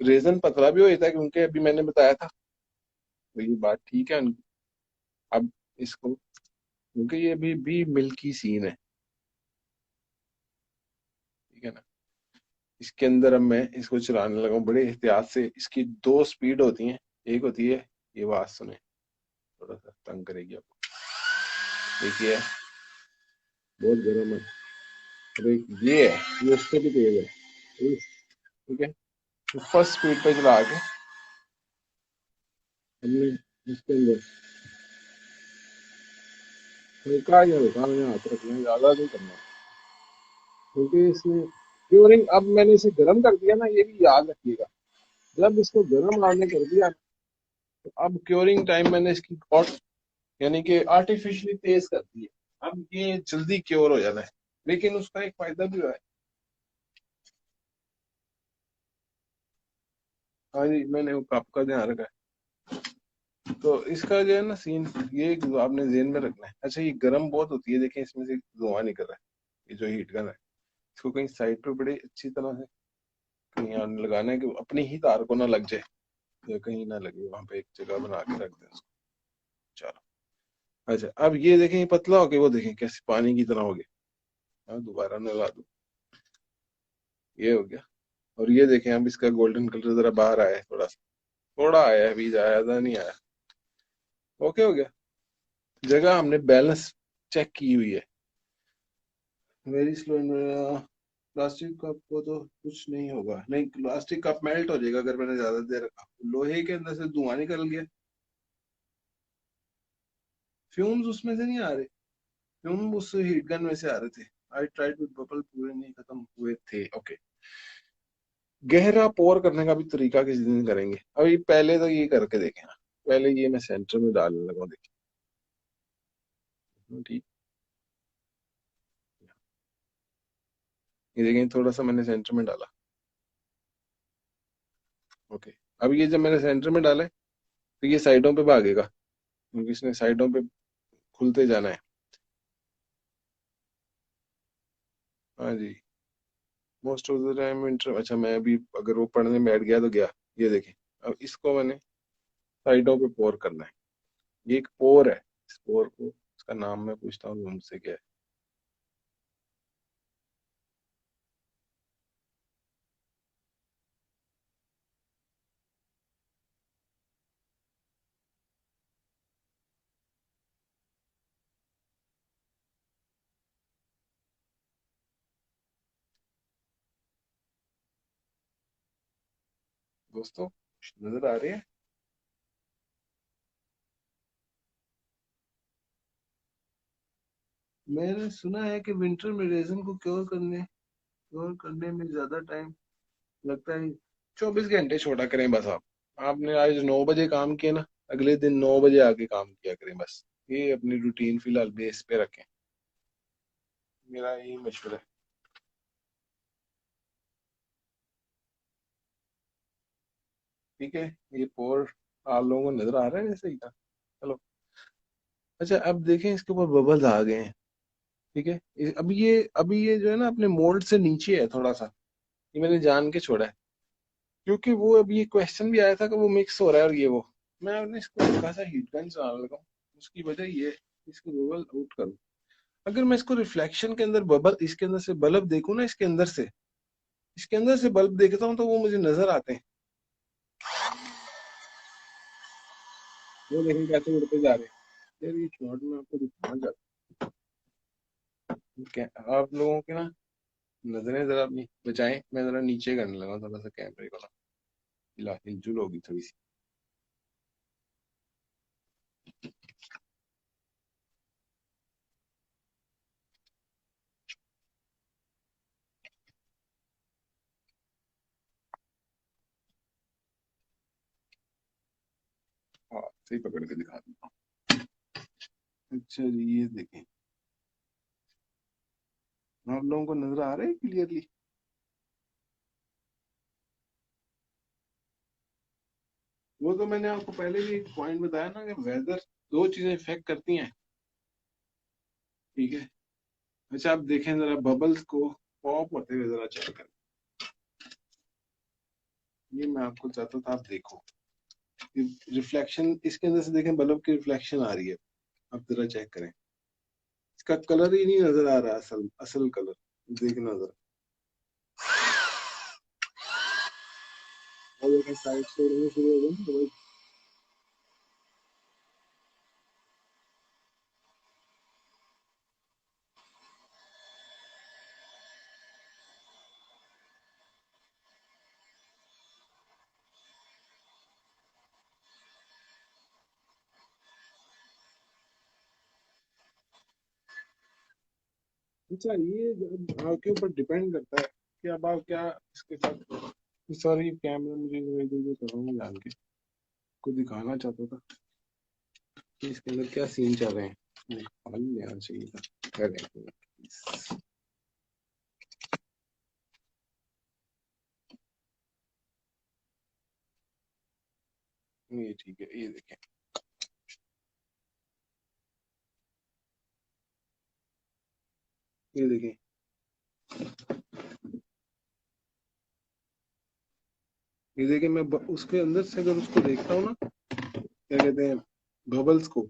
रेजन पतला भी हो जाता है, क्योंकि अभी मैंने बताया था। तो ये बात ठीक है उनकी। अब इसको, क्योंकि ये भी मिल्की सीन है, ठीक है ना। इसके अंदर अब मैं इसको चलाने लगा हूँ बड़े एहतियात से। इसकी दो स्पीड होती हैं। एक होती है, ये बात सुने, थोड़ा सा तंग करेगी आपको। देखिए, बहुत गर्म है। और एक ये है, ये उससे भी तेज है। ठीक है, तो फर्स्ट स्पीड पे चला के हमने इसके अंदर हल्का या हल्का मैंने हाथ रखना है, ज्यादा नहीं करना, क्योंकि इसमें क्योरिंग, अब मैंने इसे गर्म कर दिया ना, ये भी याद रखिएगा। जब इसको गर्म आपने कर दिया, तो अब क्योरिंग टाइम मैंने इसकी बहुत, यानी कि आर्टिफिशियली तेज कर दी है। अब ये जल्दी क्योर हो जाना है, लेकिन उसका एक फायदा भी हुआ है। हाँ जी, मैंने वो कप का ध्यान रखा है। तो इसका जो है ना सीन, ये आपने जेन में रखना है। अच्छा, ये गर्म बहुत होती है, देखें इसमें से धुआं निकल रहा है। ये जो हीट गन है, इसको कहीं साइड पे बड़े अच्छी तरह से कहीं आने लगाना है कि अपनी ही तार को ना लग जाए, या कहीं ना लगे, वहां पे एक जगह बना के रख दें उसको। चलो। अच्छा, अब ये देखें, ये पतला हो गया, वो देखें कैसे पानी की तरह हो गया। हाँ, दोबारा ना लगा दूं। ये हो गया। और ये देखें, अब इसका गोल्डन कलर जरा बाहर आया है, थोड़ा आया है, अभी ज्यादा नहीं आया। ओके हो गया। जगह हमने बैलेंस चेक की हुई है। Very slow. प्लास्टिक कप को तो कुछ नहीं होगा, नहीं, प्लास्टिक कप मेल्ट हो जाएगा अगर मैंने ज्यादा देर रखा। लोहे के अंदर से धुआं निकल गया। फ्यूम्स उसमें से नहीं आ रहे, फ्यूम उस हीट गन में से आ रहे थे। आई ट्राइड विद बबल, पूरे नहीं खत्म हुए थे। ओके। गहरा पोर करने का भी तरीका किसी दिन करेंगे, अभी पहले तो ये करके देखें ना। पहले ये मैं सेंटर में डालने लगा, देखिए। ठीक। ये देखें, थोड़ा सा मैंने सेंटर में डाला। ओके। अब ये जब मैंने सेंटर में डाला है, तो ये साइडों पे भागेगा, क्योंकि इसने साइडों पे खुलते जाना है। हाँ जी। Most of the time inter, अच्छा मैं अभी अगर वो पढ़ने में बैठ गया तो गया। ये देखें, अब इसको मैंने साइडों पे पोर करना है। ये एक पोर है। इस पोर को, इसका नाम मैं पूछता हूँ उनसे, क्या है? दोस्तों, नजर आ रही है? मैंने सुना है कि विंटर में रेजन को क्योर करने में ज्यादा टाइम लगता है। 24 घंटे छोटा करें बस आप। आपने आज 9 बजे काम किया ना, अगले दिन 9 बजे आके काम किया करें बस। ये अपनी रूटीन फिलहाल बेस पे रखें। मेरा यही मशवरा है। ठीक है। ये पोर आप लोगों को नजर आ रहा है, जैसे ही था। चलो। अच्छा अब देखें इसके ऊपर बबल्स आ गए हैं। ठीक है, अभी ये जो है ना अपने मोल्ड से नीचे है थोड़ा सा। ये मैंने जान के छोड़ा है, क्योंकि वो अभी ये क्वेश्चन भी आया था कि वो मिक्स हो रहा है और ये वो। मैं अपने इसको हल्का सा हीट गन चलाने लगा हूँ। उसकी वजह ये है, इसको बबल आउट करूँ। अगर मैं इसको रिफ्लेक्शन के अंदर बबल, इसके अंदर से बल्ब देखूं ना, इसके अंदर से बल्ब देखता हूँ तो वो मुझे नजर आते हैं। वो देखें कैसे उड़ते जा रहे हैं। यार ये शॉर्ट में आपको दिखाना चाहता हूँ। आप लोगों के ना नजरें जरा अपनी बचाएं। मैं जरा नीचे करने लगा थोड़ा सा कैमरे को ना, हिलजुल होगी थोड़ी सी। हाँ, सही पकड़ के दिखा दूंगा। अच्छा जी, ये देखें। आप लोगों को नजर आ रहा है क्लियरली? वो तो मैंने आपको पहले भी एक पॉइंट बताया ना कि वेदर दो चीजें इफेक्ट करती हैं। ठीक है। अच्छा आप देखें जरा बबल्स को पॉप होते हुए जरा चेक करें। ये मैं आपको चाहता था आप देखो। रिफ्लेक्शन इसके अंदर से देखें, बल्ब की रिफ्लेक्शन आ रही है। आप जरा चेक करें। इसका कलर ही नहीं नजर आ रहा, असल असल कलर देखना जरा। और देखें साइड से उड़ना शुरू हो गए तो। अच्छा ये जब आपके ऊपर डिपेंड करता है कि अब आप क्या इसके साथ। सॉरी कैमरा मुझे इधर उधर कर रहा हूँ जान के। को दिखाना चाहता था कि इसके अंदर क्या सीन चल रहे हैं। निकाल लेना चाहिए था। अरे ये ठीक है, ये देखें। ये देखें। ये देखें, मैं उसके अंदर से अगर उसको देखता हूँ ना, क्या कहते हैं, बबल्स को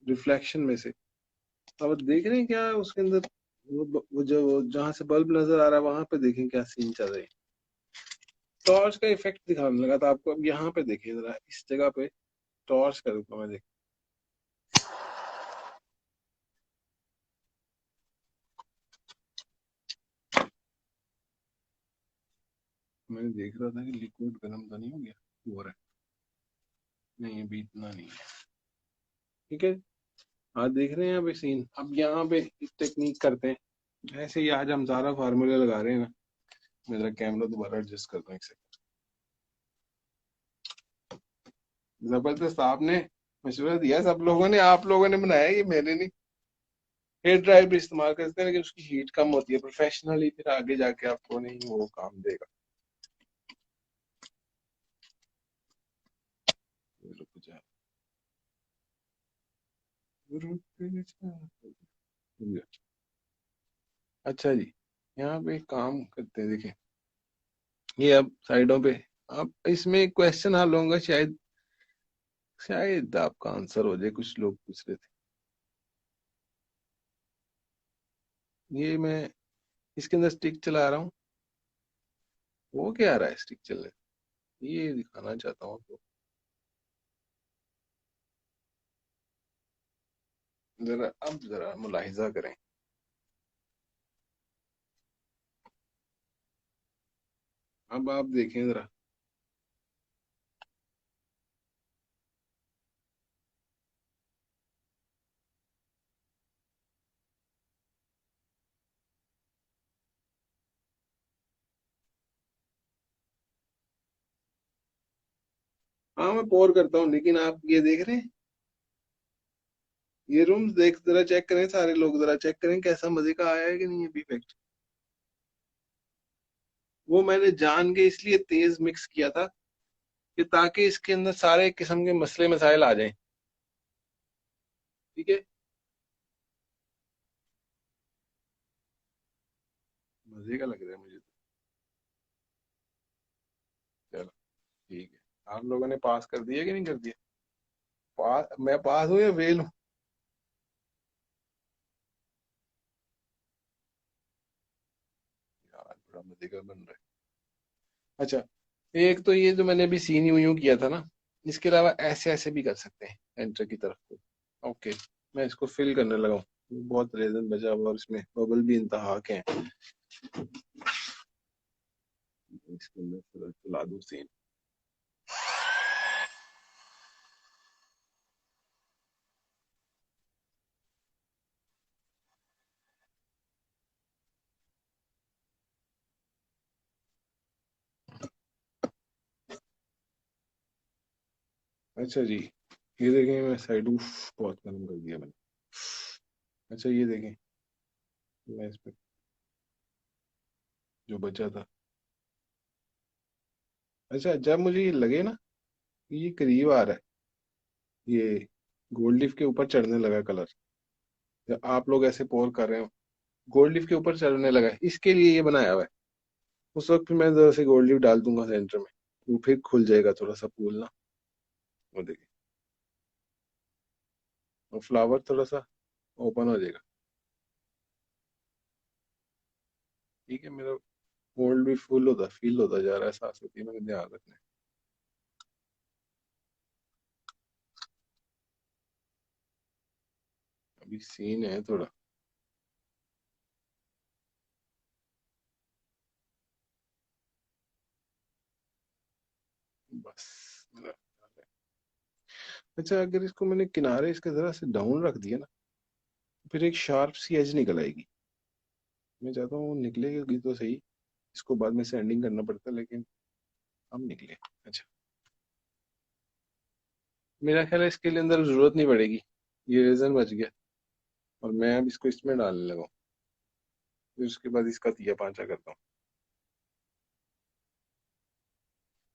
रिफ्लेक्शन में से। अब देख रहे हैं क्या उसके अंदर। वो जो जहां से बल्ब नजर आ रहा है वहां पे देखें क्या सीन चल रहे हैं। टॉर्च का इफेक्ट दिखाने लगा था आपको। अब यहाँ पे देखें जरा, इस जगह पे टॉर्च करूंगा मैं। देख, मैंने देख रहा था कि लिक्विड गर्म तो नहीं हो गया। हो रहा है, नहीं अभी इतना नहीं है। ठीक है। हाँ देख रहे हैं अब ये सीन। अब यहाँ पे एक टेक्निक करते हैं। ऐसे ही आज हम सारा फार्मूला लगा रहे हैं ना। मेरा कैमरा दोबारा एडजस्ट कर दूं एक सेकंड। जबरदस्त आपने मशवरा दिया। सब लोगों ने, आप लोगों ने बनाया, ये मैंने नहीं। हेयर ड्रायर भी इस्तेमाल करते हैं लेकिन उसकी हीट कम होती है। प्रोफेशनली फिर आगे जाके आपको नहीं वो काम देगा। रुक जा, रुक जा। अच्छा जी, यहाँ पे एक काम करते हैं। देखें ये अब साइडों पे, अब इसमें क्वेश्चन हल होगा शायद। शायद आपका आंसर हो जाए। कुछ लोग पूछ रहे थे। ये मैं इसके अंदर स्टिक चला रहा हूँ। वो क्या आ रहा है स्टिक चलने, ये दिखाना चाहता हूँ आपको। जरा अब जरा मुलाहिजा करें। अब आप देखें जरा। हाँ मैं पोर करता हूँ, लेकिन आप ये देख रहे हैं। ये रूम देख जरा चेक करें, सारे लोग जरा चेक करें कैसा मजे का आया है कि नहीं अभी इफेक्ट। वो मैंने जान के इसलिए तेज मिक्स किया था कि ताकि इसके अंदर सारे किस्म के मसले मसाइल आ जाएं। ठीक है, मजे का लग रहा है मुझे तो। चलो ठीक है, आप लोगों ने पास कर दिया कि नहीं कर दिया? पास, मैं पास हूँ या फेल हूँ? यार बड़ा मजे का बन रहा है। अच्छा, एक तो ये जो मैंने अभी सीन यूं यूं किया था ना, इसके अलावा ऐसे ऐसे भी कर सकते हैं एंटर की तरफ को। ओके, मैं इसको फिल करने लगा हूँ। बहुत रेजन बचा हुआ और इसमें बबल भी इंतहा के हैं। इसके अंदर थोड़ा चला दूं सीन। अच्छा जी, ये देखें, मैं साइड उफ बहुत गर्म कर दिया मैंने। अच्छा ये देखें, मैं इस पे जो बचा था। अच्छा, जब मुझे ये लगे ना कि ये करीब आ रहा है, ये गोल्ड लीफ के ऊपर चढ़ने लगा कलर, जब आप लोग ऐसे पोर कर रहे हो, गोल्ड लीफ के ऊपर चढ़ने लगा है, इसके लिए ये बनाया हुआ है। उस वक्त फिर मैं जरा से गोल्ड लीफ डाल दूंगा सेंटर में, वो फिर खुल जाएगा थोड़ा सा पूल ना। वो देखिए, और फ्लावर थोड़ा सा ओपन हो जाएगा। ठीक है, मेरा गोल्ड भी फुल होता फील होता जा रहा है, सांस होती है, मैंने ध्यान रखना है। अभी सीन है थोड़ा। बस मेरा। अच्छा, अगर इसको मैंने किनारे इसके जरा से डाउन रख दिया ना, फिर एक शार्प सी एज निकल आएगी। मैं चाहता हूँ वो निकलेगी तो सही, इसको बाद में सैंडिंग करना पड़ता है, लेकिन हम निकले। अच्छा, मेरा ख्याल है इसके लिए अंदर जरूरत नहीं पड़ेगी, ये रेजन बच गया। और मैं अब इसको इसमें डालने लगा हूँ, फिर उसके बाद इसका तिया पांचा करता हूँ।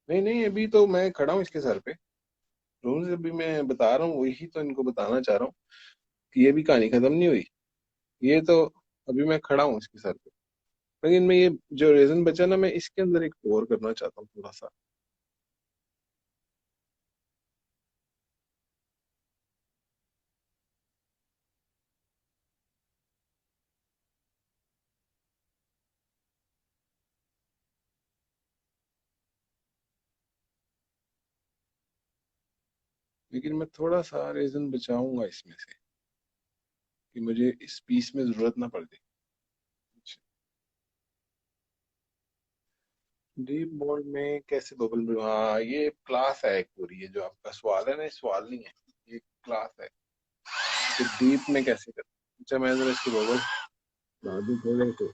नहीं नहीं, अभी तो मैं खड़ा हूँ इसके सर पे। रूल्स अभी मैं बता रहा हूँ, वही तो इनको बताना चाह रहा हूँ कि ये भी कहानी खत्म नहीं हुई। ये तो अभी मैं खड़ा हूँ इसके सर पे, लेकिन मैं ये जो रेजन बचा ना, मैं इसके अंदर एक और करना चाहता हूँ थोड़ा सा। लेकिन मैं थोड़ा सा रेजन बचाऊंगा इसमें से, कि मुझे इस पीस में जरूरत ना पड़ जाए। डीप मोल्ड में कैसे बबल, हाँ ये क्लास है एक पूरी, ये जो आपका सवाल है ना, ये सवाल नहीं है, ये क्लास है कि डीप में कैसे कर। अच्छा, मैं जरा इसकी बबल ला दूं थोड़े तो।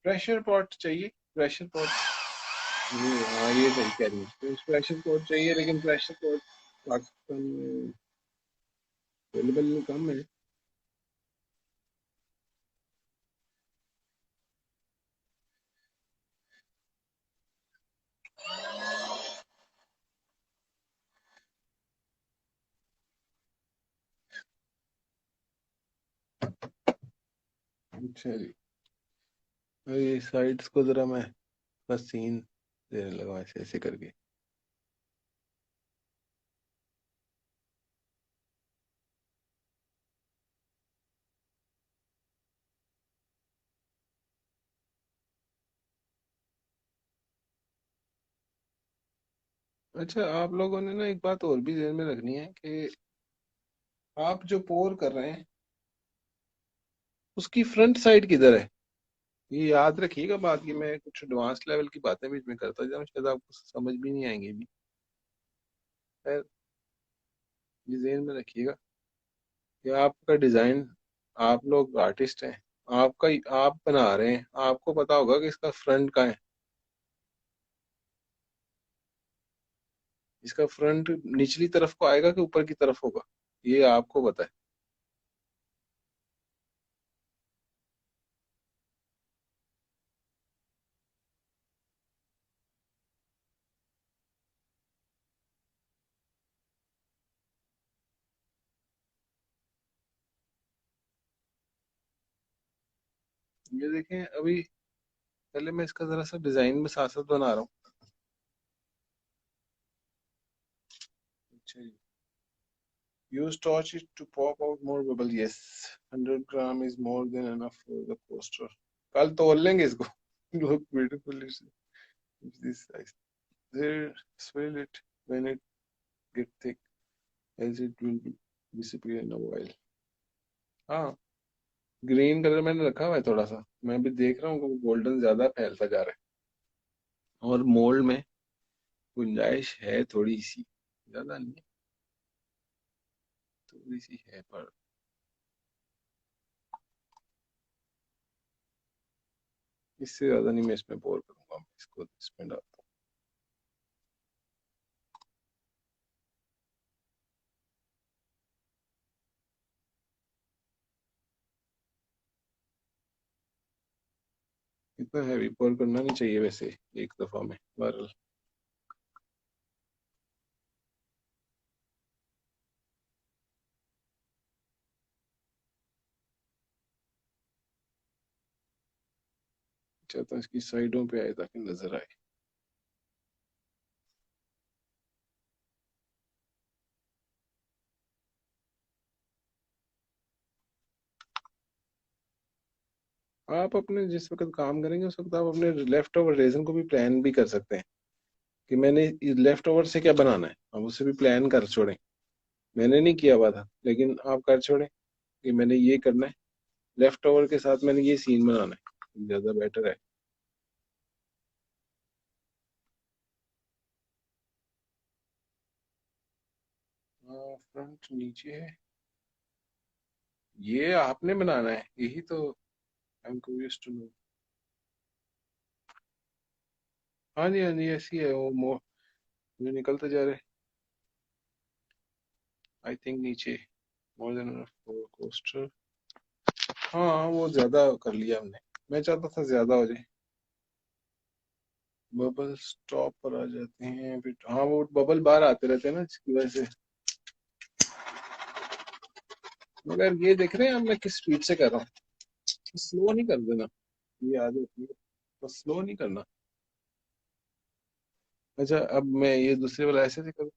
प्रेशर पॉट चाहिए, प्रेशर पॉट। नहीं, हाँ ये सही कह रही है, प्रेशर पॉट चाहिए, लेकिन प्रेशर पॉट पाकिस्तान में अवेलेबल कम है। अच्छा जी, ये साइड्स को जरा मैं बस सीन देने लगा ऐसे ऐसे करके। अच्छा, आप लोगों ने ना एक बात और भी ध्यान में रखनी है कि आप जो पोर कर रहे हैं, उसकी फ्रंट साइड किधर है। ये याद रखिएगा बात की, मैं कुछ एडवांस लेवल की बातें बीच में करता जाऊँ, शायद आपको समझ भी नहीं आएंगी भी। खैर, ये ध्यान में रखिएगा कि आपका डिजाइन, आप लोग आर्टिस्ट हैं, आपका आप बना रहे हैं, आपको पता होगा कि इसका फ्रंट कहाँ है। इसका फ्रंट निचली तरफ को आएगा कि ऊपर की तरफ होगा, ये आपको पता है। ये देखें अभी, पहले मैं इसका जरा सा डिजाइन में साथ साथ बना रहा हूँ। अच्छा, use torch it to pop out more bubble. Yes, 100 gram is more than enough for the coaster. कल तोल लेंगे इसको। Look beautiful is this size. There, swirl it when it get thick, as it will disappear in a while. हाँ, green colour मैंने रखा हुआ है थोड़ा सा, मैं भी देख रहा हूँ कि गोल्डन ज्यादा फैलता जा रहा है, और मोल्ड में गुंजाइश है थोड़ी सी, ज्यादा नहीं है, थोड़ी सी है, पर इससे ज्यादा नहीं मैं इसमें बोर करूंगा, मैं इसको इसमें डालता हूँ। इतना हैवी पोर करना नहीं चाहिए वैसे एक दफा में, बहरहाल। चाहता हूँ इसकी साइडों पे आए ताकि नजर आए। आप अपने जिस वक्त काम करेंगे उस वक्त आप अपने लेफ्ट ओवर रेजन को भी प्लान भी कर सकते हैं, कि मैंने लेफ्ट ओवर से क्या बनाना है, आप उसे भी प्लान कर छोड़ें। मैंने नहीं किया हुआ था, लेकिन आप कर छोड़ें कि मैंने ये करना है, लेफ्ट ओवर के साथ मैंने ये सीन बनाना है, ज्यादा बेटर है। फ्रंट नीचे है, ये आपने बनाना है, यही तो I am curious to know. हाँ जी, हाँ जी, ऐसी है वो जो निकलते जा रहे, आई थिंक नीचे, मोर देन कोस्टर। हाँ, वो ज्यादा कर लिया हमने, मैं चाहता था ज्यादा हो जाए। बबल स्टॉप पर आ जाते हैं फिर, हाँ वो बबल बाहर आते रहते हैं ना इसकी वजह से। मगर ये देख रहे हैं हम, मैं किस स्पीड से कर रहा हूँ, स्लो नहीं कर देना, ये आदत है, बस स्लो नहीं करना। अच्छा, अब मैं ये दूसरे वाला ऐसे से करूँ।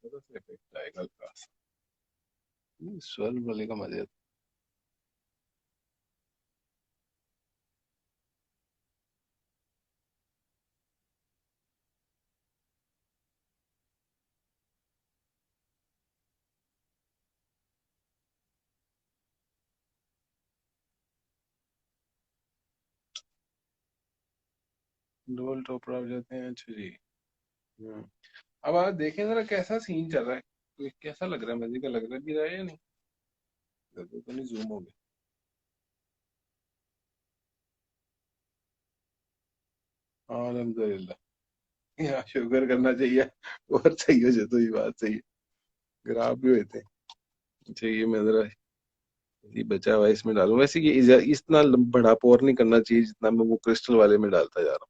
थोड़ा सा इफेक्ट आएगा हल्का सा, स्वर वाले का मजा। डबल टॉपर आ जाते हैं, अच्छा जी। हम्म। अब आप देखें जरा कैसा सीन चल रहा है, ये कैसा लग रहा है, मजे का लग रहा है, भी रहा है या नहीं, तो नहीं जूम हो गया। हाँ, अल्हम्दुलिल्लाह, यहाँ शुक्र करना चाहिए, और सही हो जाए तो ये बात सही है, खराब भी होते हैं। चाहिए मैं जरा ये बचा हुआ है इसमें डालूं, वैसे ये इतना बड़ा पोर नहीं करना चाहिए जितना मैं वो क्रिस्टल वाले में डालता जा रहा हूँ,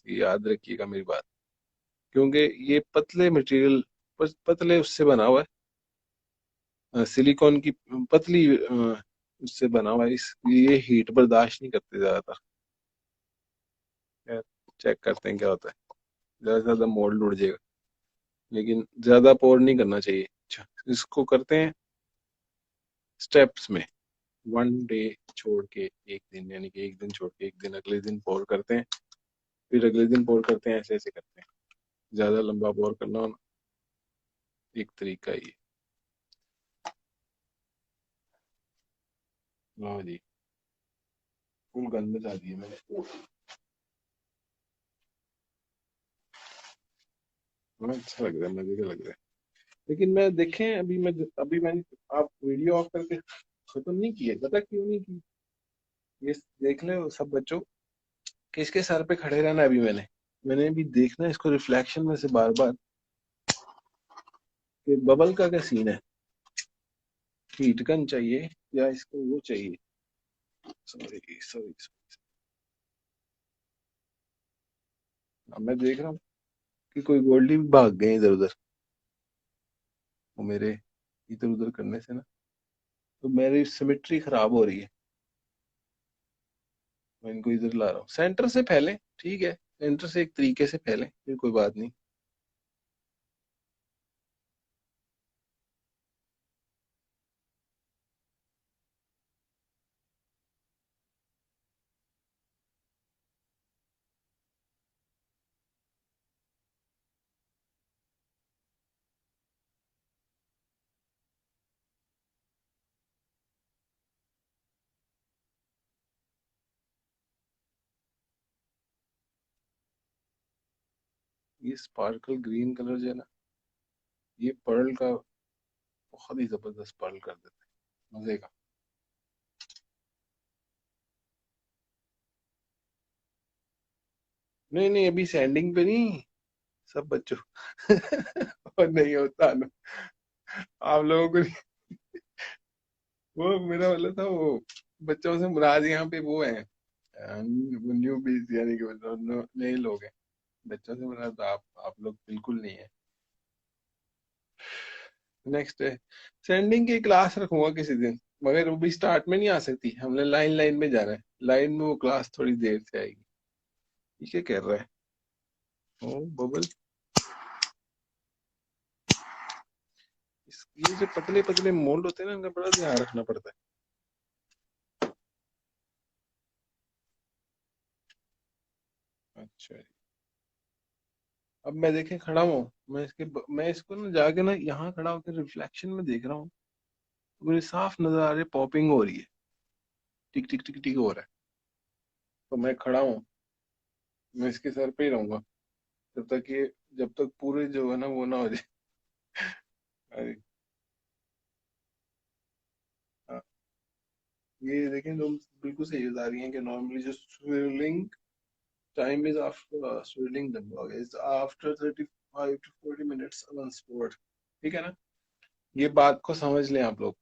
ये याद रखिएगा मेरी बात। क्योंकि ये पतले मटेरियल, पतले उससे बना हुआ है, सिलिकॉन की पतली उससे बना हुआ है, इस ये हीट बर्दाश्त नहीं करते ज्यादातर। चेक करते हैं क्या होता है, ज्यादा से ज्यादा मोल्ड उड़ जाएगा, लेकिन ज्यादा पोर नहीं करना चाहिए। अच्छा, इसको करते हैं स्टेप्स में, 1 डे छोड़ के एक दिन, यानी कि एक दिन छोड़ के एक दिन, अगले दिन पोर करते हैं, फिर अगले दिन पोर करते हैं, ऐसे ऐसे करते हैं। ज्यादा लंबा पोर करना हो ना, एक तरीका ही है। लो जी, फुल गंद डाल दिए मैंने, बड़ा अच्छा लग रहा है, मजे का लग रहा है। लेकिन मैं देखें अभी मैंने, आप वीडियो ऑफ करके खत्म नहीं किए, पता क्यों नहीं की? ये देख ले सब बच्चों, किसके सर पे खड़े रहना है अभी मैंने, मैंने भी देखना है इसको रिफ्लेक्शन में से बार बार, कि बबल का क्या सीन है, हीट गन चाहिए या इसको वो चाहिए। सॉरी सॉरी, अब मैं देख रहा हूँ कि कोई गोल्डी भी भाग गए इधर उधर, वो मेरे इधर उधर करने से ना, तो मेरी सिमेट्री खराब हो रही है। मैं इनको इधर ला रहा हूँ, सेंटर से फैले, ठीक है, सेंटर से एक तरीके से फैले, फिर कोई बात नहीं। ये स्पार्कल ग्रीन कलर जो है ना, ये पर्ल का बहुत ही जबरदस्त पर्ल कर देता है, मजे का। नहीं नहीं, अभी सैंडिंग पे नहीं, सब बच्चों और नहीं होता ना, आप लोगों को नहीं। वो मेरा मतलब था वो, बच्चों से मुराद यहाँ पे वो है, न्यू बीज, यानी कि वो नए लोग हैं। बच्चों से मुराद आप लोग बिल्कुल नहीं है। नेक्स्ट है, सेंडिंग की क्लास रखूंगा किसी दिन, मगर वो भी स्टार्ट में नहीं आ सकती, हमने लाइन लाइन में जाना है, लाइन में वो क्लास थोड़ी देर से आएगी। ये क्या कर रहा है? ओ बबल, ये जो पतले पतले मोल्ड होते हैं ना, इनका बड़ा ध्यान रखना पड़ता है। अच्छा, अब मैं देखे खड़ा हूँ, मैं इसको ना जाके ना यहाँ खड़ा होकर रिफ्लेक्शन में देख रहा हूँ, तो मुझे साफ नजर आ रही है, पॉपिंग हो रही है, टिक टिक टिक टिक हो रहा है। तो मैं खड़ा हूँ, मैं इसके सर पे ही रहूंगा जब तक ये, जब तक पूरे जो है ना वो ना हो जाए। अरे, हाँ, ये देखें तुम, बिल्कुल सही बता रही हैं कि नॉर्मली जो swirling time is after swirling the ball is after 35 to 40 minutes on sport. ठीक है ना, ये बात को समझ लें आप लोग,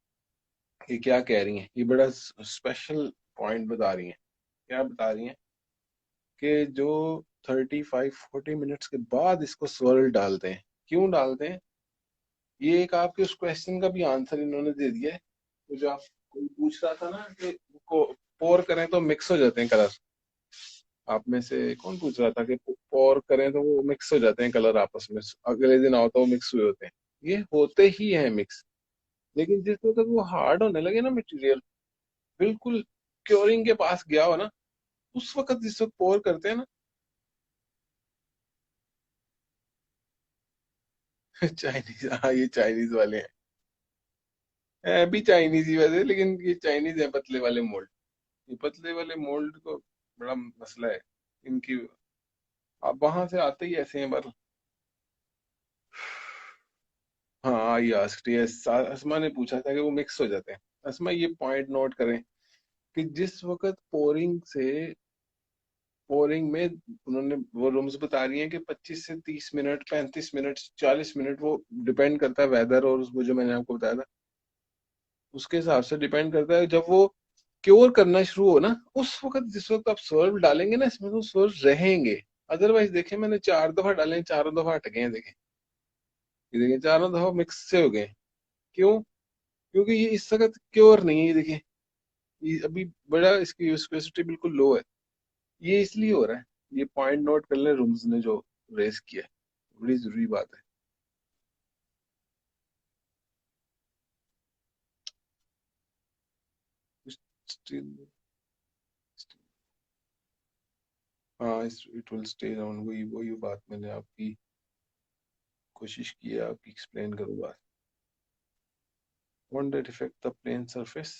ये क्या कह रही हैं, ये बड़ा स्पेशल पॉइंट बता रही हैं। क्या बता रही हैं कि जो 35-40 मिनट्स के बाद इसको स्वर्ल डालते हैं, क्यों डालते हैं? ये एक आपके उस क्वेश्चन का भी आंसर इन्होंने दे दिया है। तो जो आप, कोई पूछ रहा था ना कि को पोर करें तो मिक्स हो जाते हैं कलर, आप में से कौन पूछ रहा था कि पोर करें तो वो मिक्स हो जाते हैं कलर आपस में, अगले दिन आओ तो वो मिक्स हुए होते हैं। ये होते ही हैं मिक्स, लेकिन जिस वक्त वो हार्ड होने लगे ना मटेरियल, बिल्कुल क्योरिंग के पास गया हो ना, उस वक्त जिस वक्त पोर करते हैं ना। चाइनीज, हाँ ये चाइनीज वाले हैं, है भी चाइनीज ही वैसे, लेकिन ये चाइनीज है पतले वाले मोल्ड। ये पतले वाले मोल्ड को बड़ा मसला है इनकी, आप वहां से आते ही ऐसे हैं पर। हाँ ये आस्क्ड, ये असमा ने पूछा था कि वो मिक्स हो जाते हैं। असमा ये पॉइंट नोट करें कि जिस वक्त पोरिंग में उन्होंने वो रूम्स बता रही हैं कि 25 से 30 मिनट, 35 मिनट, 40 मिनट, वो डिपेंड करता है वेदर और वो जो मैंने आपको बताया था उसके हिसाब से डिपेंड करता है। जब वो क्योर करना शुरू हो ना, उस वक्त जिस वक्त आप स्वर्व डालेंगे ना इसमें, तो स्वर्व रहेंगे। अदरवाइज देखें, मैंने 4 दफा डाले, चारों दफा हट गए हैं, देखें, ये देखें चारों दफा मिक्स से हो गए। क्यों? क्योंकि ये इस वक्त क्योर नहीं है, ये देखिए, ये अभी बड़ा इसकी यूस्पेसिटी बिल्कुल लो है। ये इसलिए हो रहा है, ये पॉइंट नोट कर ले रूम्स ने जो रेस किया है, बड़ी जरूरी बात है। Still- हाँ, इट विल स्टे डाउन, वही वही बात मैंने आपकी कोशिश की है, आपकी एक्सप्लेन करूँ बात। Want that effect the plain surface,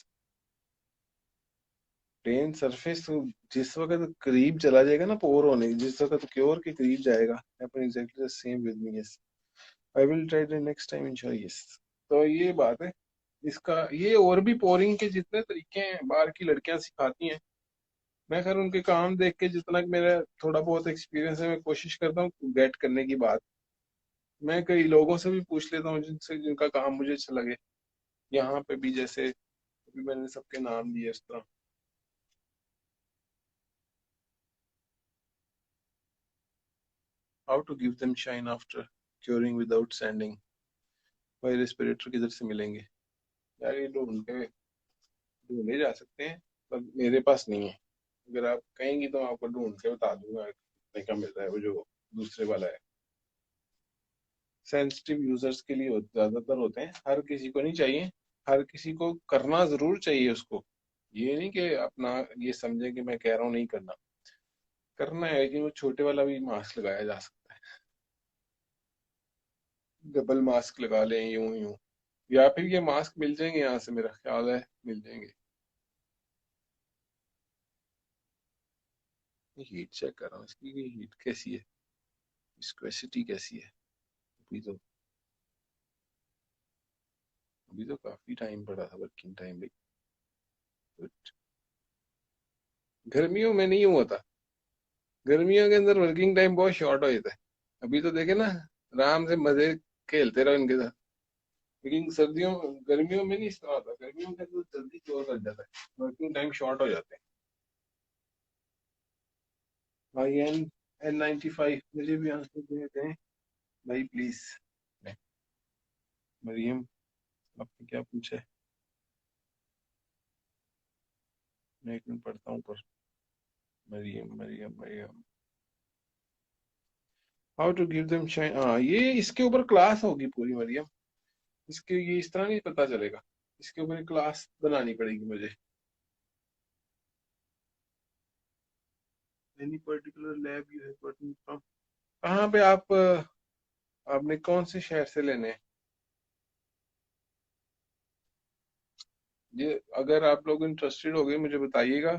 plain surface जिस वक्त करीब चला जाएगा ना पोर होने की, जिस वक्त क्योर के करीब जाएगा, happen exactly the same with me, yes, I will try the next time ensure, yes. तो ये बात है इसका, ये और भी पोरिंग के जितने तरीके हैं बाहर की लड़कियां सिखाती हैं, मैं खैर उनके काम देख के जितना कि मेरा थोड़ा बहुत एक्सपीरियंस है, मैं कोशिश करता हूँ गेट करने की बात। मैं कई लोगों से भी पूछ लेता हूँ जिनसे, जिनका काम मुझे अच्छा लगे, यहाँ पे भी जैसे अभी मैंने सबके नाम दिए इस तरह। How to give them shine after curing without sanding. भाई रेस्पिरेटर किधर से मिलेंगे यार, ये ढूंढे जा सकते हैं पर मेरे पास नहीं है। अगर आप कहेंगी तो मैं आपको ढूंढ के बता दूंगा कितने का मिल रहा है वो जो दूसरे वाला है। सेंसिटिव यूजर्स के लिए ज्यादातर होते हैं, हर किसी को नहीं चाहिए। हर किसी को करना जरूर चाहिए उसको, ये नहीं कि अपना ये समझे कि मैं कह रहा हूँ नहीं करना, करना है। लेकिन वो छोटे वाला भी मास्क लगाया जा सकता है, डबल मास्क लगा लें यूं यूं, या फिर ये मास्क मिल जाएंगे यहाँ से, मेरा ख्याल है मिल जाएंगे। हीट चेक कर रहा हूँ इसकी, हीट कैसी है, विस्कोसिटी कैसी है। अभी तो अभी तो काफी टाइम पड़ा था वर्किंग टाइम भी। गर्मियों में नहीं हुआ था, गर्मियों के अंदर वर्किंग टाइम बहुत शॉर्ट हो जाता है। अभी तो देखे ना, आराम से मजे खेलते रहो इनके साथ। लेकिन सर्दियों गर्मियों में नहीं इस तरह होता, गर्मियों के अंदर जल्दी जोर लग जाता है, वर्किंग टाइम शॉर्ट हो जाते हैं। भाई N95 मुझे भी आंसर दे दें भाई प्लीज। मरियम, आपने क्या पूछा है? मैं एक मिनट पढ़ता हूँ पर। Mariam Mariam Mariam, how to give them shine. हाँ, ये इसके ऊपर क्लास होगी पूरी मरियम। इसके ये इस तरह नहीं पता चलेगा, इसके ऊपर एक क्लास बनानी पड़ेगी मुझे। Any particular lab you have gotten from. कहाँ पे आप आपने कौन से शहर से लेने हैं ये? अगर आप लोग इंटरेस्टेड हो गए मुझे बताइएगा।